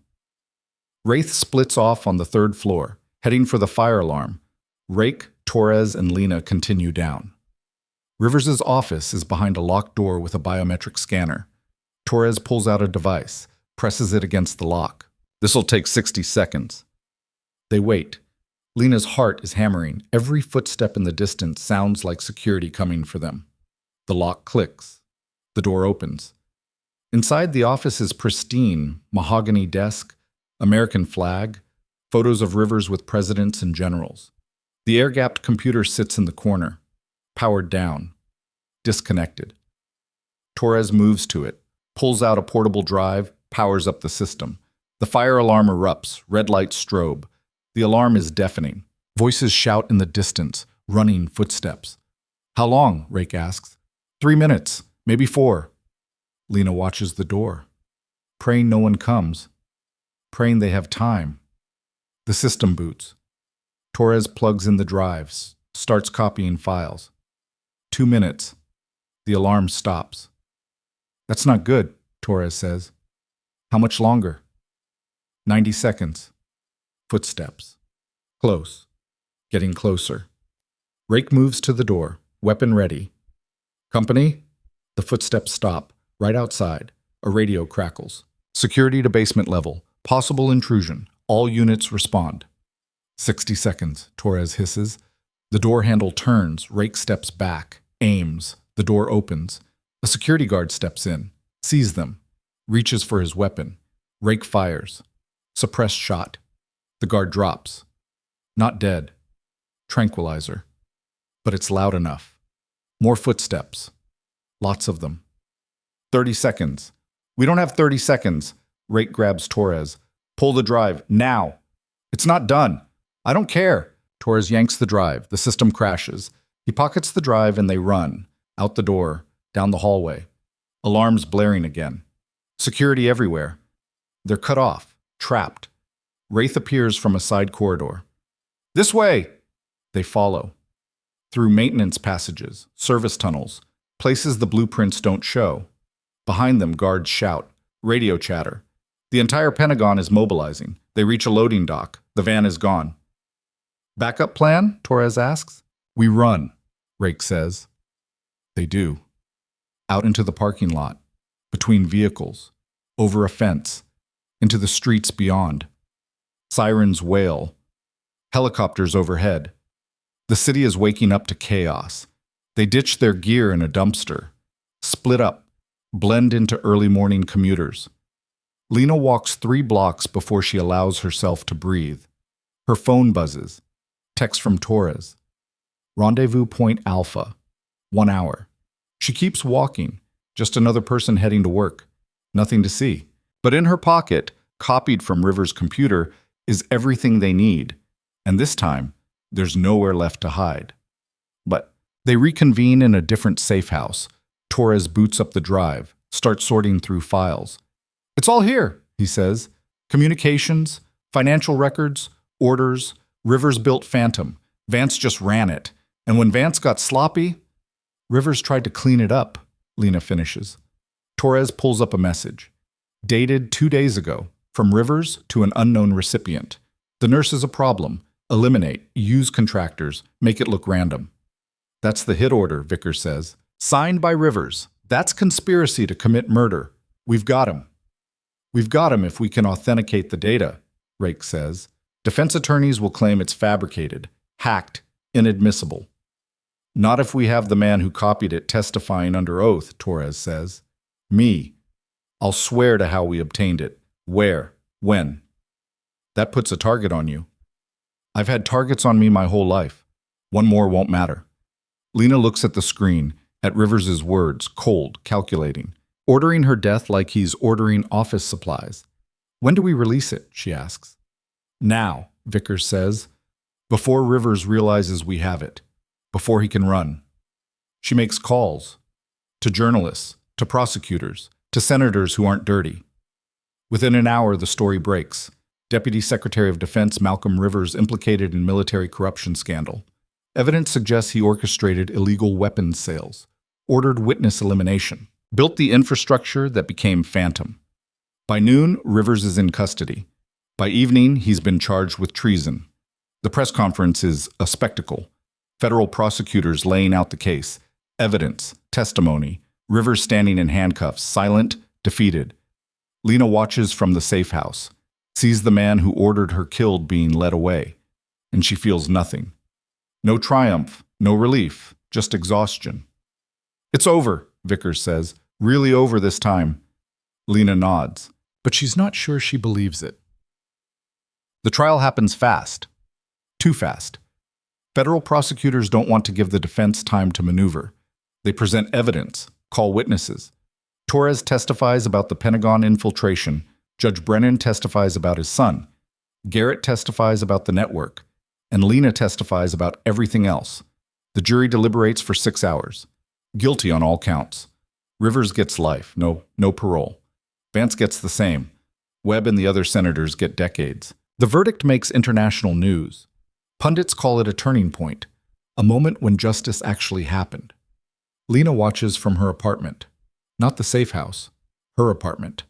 Wraith splits off on the 3rd floor, heading for the fire alarm. Rake, Torres, and Lena continue down. Rivers' office is behind a locked door with a biometric scanner. Torres pulls out a device, presses it against the lock. This'll take 60 seconds. They wait. Lena's heart is hammering. Every footstep in the distance sounds like security coming for them. The lock clicks. The door opens. Inside, the office is pristine. Mahogany desk, American flag, photos of Rivers with presidents and generals. The air-gapped computer sits in the corner, powered down, disconnected. Torres moves to it, pulls out a portable drive, powers up the system. The fire alarm erupts, red lights strobe. The alarm is deafening. Voices shout in the distance, running footsteps. How long? Rake asks. 3 minutes, maybe 4. Lena watches the door, praying no one comes, praying they have time. The system boots. Torres plugs in the drives, starts copying files. 2 minutes. The alarm stops. That's not good, Torres says. How much longer? 90 seconds. Footsteps. Close. Getting closer. Rake moves to the door, weapon ready. Company? The footsteps stop, right outside. A radio crackles. Security to basement level. Possible intrusion. All units respond. 60 seconds, Torres hisses. The door handle turns. Rake steps back, aims. The door opens. A security guard steps in, sees them, reaches for his weapon. Rake fires. Suppressed shot. The guard drops. Not dead. Tranquilizer. But it's loud enough. More footsteps. Lots of them. 30 seconds. We don't have 30 seconds. Rake grabs Torres. Pull the drive, now. It's not done. I don't care. Torres yanks the drive. The system crashes. He pockets the drive and they run. Out the door. Down the hallway. Alarms blaring again. Security everywhere. They're cut off. Trapped. Wraith appears from a side corridor. This way! They follow. Through maintenance passages, service tunnels, places the blueprints don't show. Behind them, guards shout. Radio chatter. The entire Pentagon is mobilizing. They reach a loading dock. The van is gone. Backup plan? Torres asks. We run, Rake says. They do. Out into the parking lot, between vehicles, over a fence, into the streets beyond. Sirens wail. Helicopters overhead. The city is waking up to chaos. They ditch their gear in a dumpster, split up, blend into early morning commuters. Lena walks 3 blocks before she allows herself to breathe. Her phone buzzes. Text from Torres. Rendezvous point Alpha. 1 hour. She keeps walking, just another person heading to work. Nothing to see. But in her pocket, copied from River's computer, is everything they need. And this time, there's nowhere left to hide. But they reconvene in a different safe house. Torres boots up the drive, starts sorting through files. It's all here, he says. Communications, financial records, orders, Rivers built Phantom. Vance just ran it. And when Vance got sloppy, Rivers tried to clean it up, Lena finishes. Torres pulls up a message. Dated 2 days ago, from Rivers to an unknown recipient. The nurse is a problem. Eliminate, use contractors, make it look random. That's the hit order, Vickers says. Signed by Rivers. That's conspiracy to commit murder. We've got him. We've got him if we can authenticate the data, Rake says. Defense attorneys will claim it's fabricated, hacked, inadmissible. Not if we have the man who copied it testifying under oath, Torres says. Me. I'll swear to how we obtained it, where, when. That puts a target on you. I've had targets on me my whole life. One more won't matter. Lena looks at the screen, at Rivers' words, cold, calculating, ordering her death like he's ordering office supplies. When do we release it, she asks. Now, Vickers says, before Rivers realizes we have it, before he can run. She makes calls to journalists, to prosecutors, to senators who aren't dirty. Within an hour, the story breaks. Deputy Secretary of Defense Malcolm Rivers implicated in military corruption scandal. Evidence suggests he orchestrated illegal weapons sales, ordered witness elimination, built the infrastructure that became Phantom. By noon, Rivers is in custody. By evening, he's been charged with treason. The press conference is a spectacle. Federal prosecutors laying out the case, evidence, testimony, Rivers standing in handcuffs, silent, defeated. Lena watches from the safe house, sees the man who ordered her killed being led away, and she feels nothing. No triumph, no relief, just exhaustion. It's over, Vickers says. Really over this time. Lena nods, but she's not sure she believes it. The trial happens fast. Too fast. Federal prosecutors don't want to give the defense time to maneuver. They present evidence, call witnesses. Torres testifies about the Pentagon infiltration. Judge Brennan testifies about his son. Garrett testifies about the network. And Lena testifies about everything else. The jury deliberates for 6 hours. Guilty on all counts. Rivers gets life, no parole. Vance gets the same. Webb and the other senators get decades. The verdict makes international news. Pundits call it a turning point, a moment when justice actually happened. Lena watches from her apartment. Not the safe house, her apartment.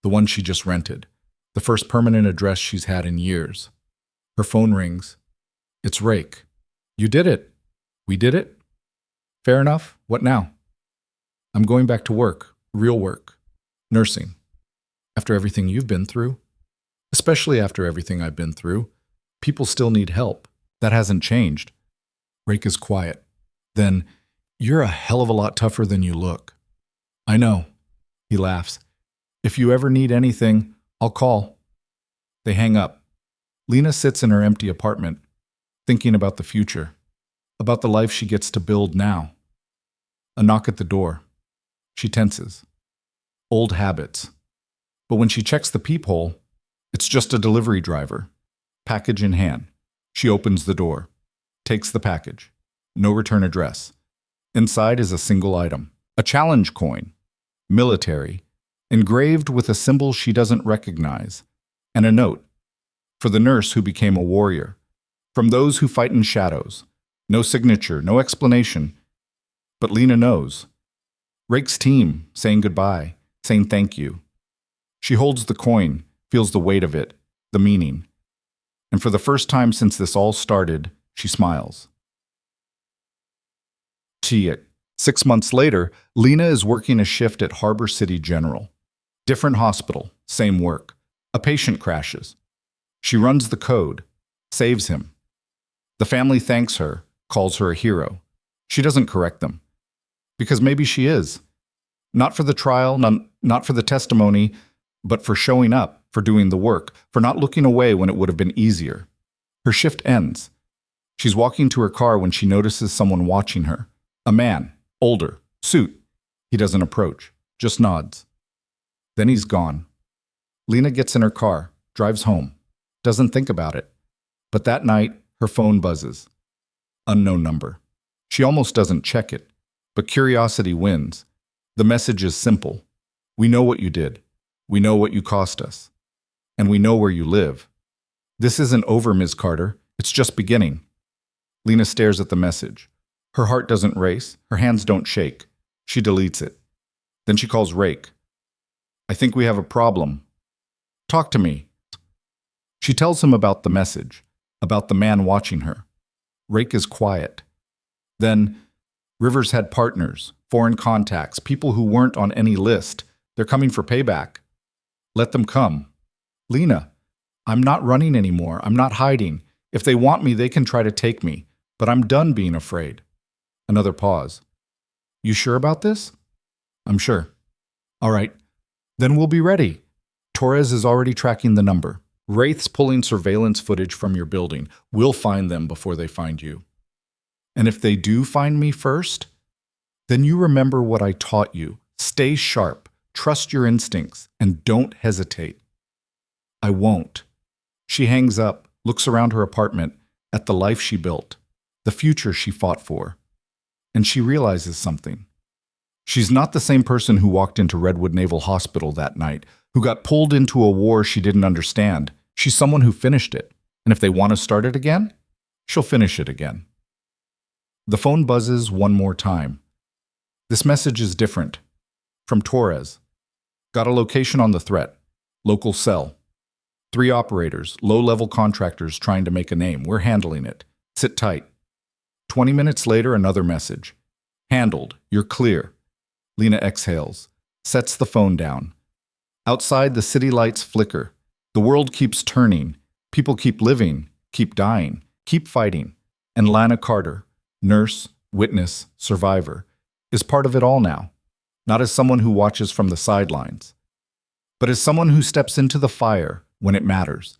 The one she just rented. The first permanent address she's had in years. Her phone rings. It's Rake. You did it. We did it? Fair enough. What now? I'm going back to work. Real work. Nursing. After everything you've been through. Especially after everything I've been through. People still need help. That hasn't changed. Rake is quiet. Then, you're a hell of a lot tougher than you look. I know. He laughs. If you ever need anything, I'll call. They hang up. Lena sits in her empty apartment, thinking about the future, about the life she gets to build now. A knock at the door. She tenses. Old habits. But when she checks the peephole, it's just a delivery driver, package in hand. She opens the door, takes the package. No return address. Inside is a single item, a challenge coin, military, engraved with a symbol she doesn't recognize, and a note, for the nurse who became a warrior, from those who fight in shadows. No signature, no explanation. But Lena knows. Rake's team, saying goodbye, saying thank you. She holds the coin, feels the weight of it, the meaning. And for the first time since this all started, she smiles. 6 months later, Lena is working a shift at Harbor City General. Different hospital, same work. A patient crashes. She runs the code, saves him. The family thanks her, calls her a hero. She doesn't correct them. Because maybe she is. Not for the trial, not for the testimony, but for showing up, for doing the work, for not looking away when it would have been easier. Her shift ends. She's walking to her car when she notices someone watching her. A man, older, suit. He doesn't approach, just nods. Then he's gone. Lena gets in her car, drives home, doesn't think about it. But that night, her phone buzzes. Unknown number. She almost doesn't check it, but curiosity wins. The message is simple. We know what you did. We know what you cost us. And we know where you live. This isn't over, Ms. Carter. It's just beginning. Lena stares at the message. Her heart doesn't race, her hands don't shake. She deletes it. Then she calls Rake. I think we have a problem. Talk to me. She tells him about the message, about the man watching her. Rake is quiet. Then, Rivers had partners, foreign contacts, people who weren't on any list. They're coming for payback. Let them come. Lena, I'm not running anymore. I'm not hiding. If they want me, they can try to take me. But I'm done being afraid. Another pause. You sure about this? I'm sure. All right. Then we'll be ready. Torres is already tracking the number. Wraith's pulling surveillance footage from your building. We'll find them before they find you. And if they do find me first, then you remember what I taught you. Stay sharp, trust your instincts, and don't hesitate. I won't. She hangs up, looks around her apartment, at the life she built, the future she fought for. And she realizes something. She's not the same person who walked into Redwood Naval Hospital that night, who got pulled into a war she didn't understand. She's someone who finished it. And if they want to start it again, she'll finish it again. The phone buzzes one more time. This message is different. From Torres. Got a location on the threat. Local cell. 3 operators, low-level contractors trying to make a name. We're handling it. Sit tight. 20 minutes later, another message. Handled. You're clear. Lena exhales. Sets the phone down. Outside, the city lights flicker. The world keeps turning. People keep living, keep dying, keep fighting. And Lana Carter, nurse, witness, survivor, is part of it all now. Not as someone who watches from the sidelines, but as someone who steps into the fire when it matters.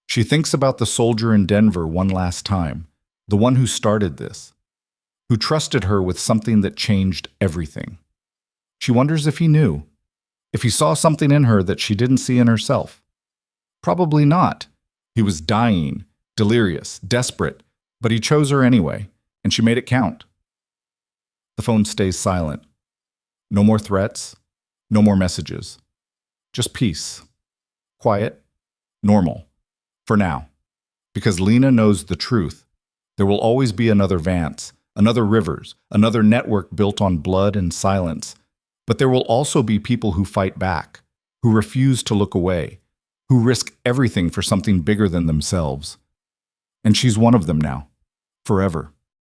She thinks about the soldier in Denver one last time, the one who started this, who trusted her with something that changed everything. She wonders if he knew, if he saw something in her that she didn't see in herself. Probably not. He was dying, delirious, desperate, but he chose her anyway, and she made it count. The phone stays silent. No more threats, no more messages. Just peace. Quiet, normal. For now. Because Lena knows the truth. There will always be another Vance, another Rivers, another network built on blood and silence. But there will also be people who fight back, who refuse to look away, who risk everything for something bigger than themselves. And she's one of them now. Forever.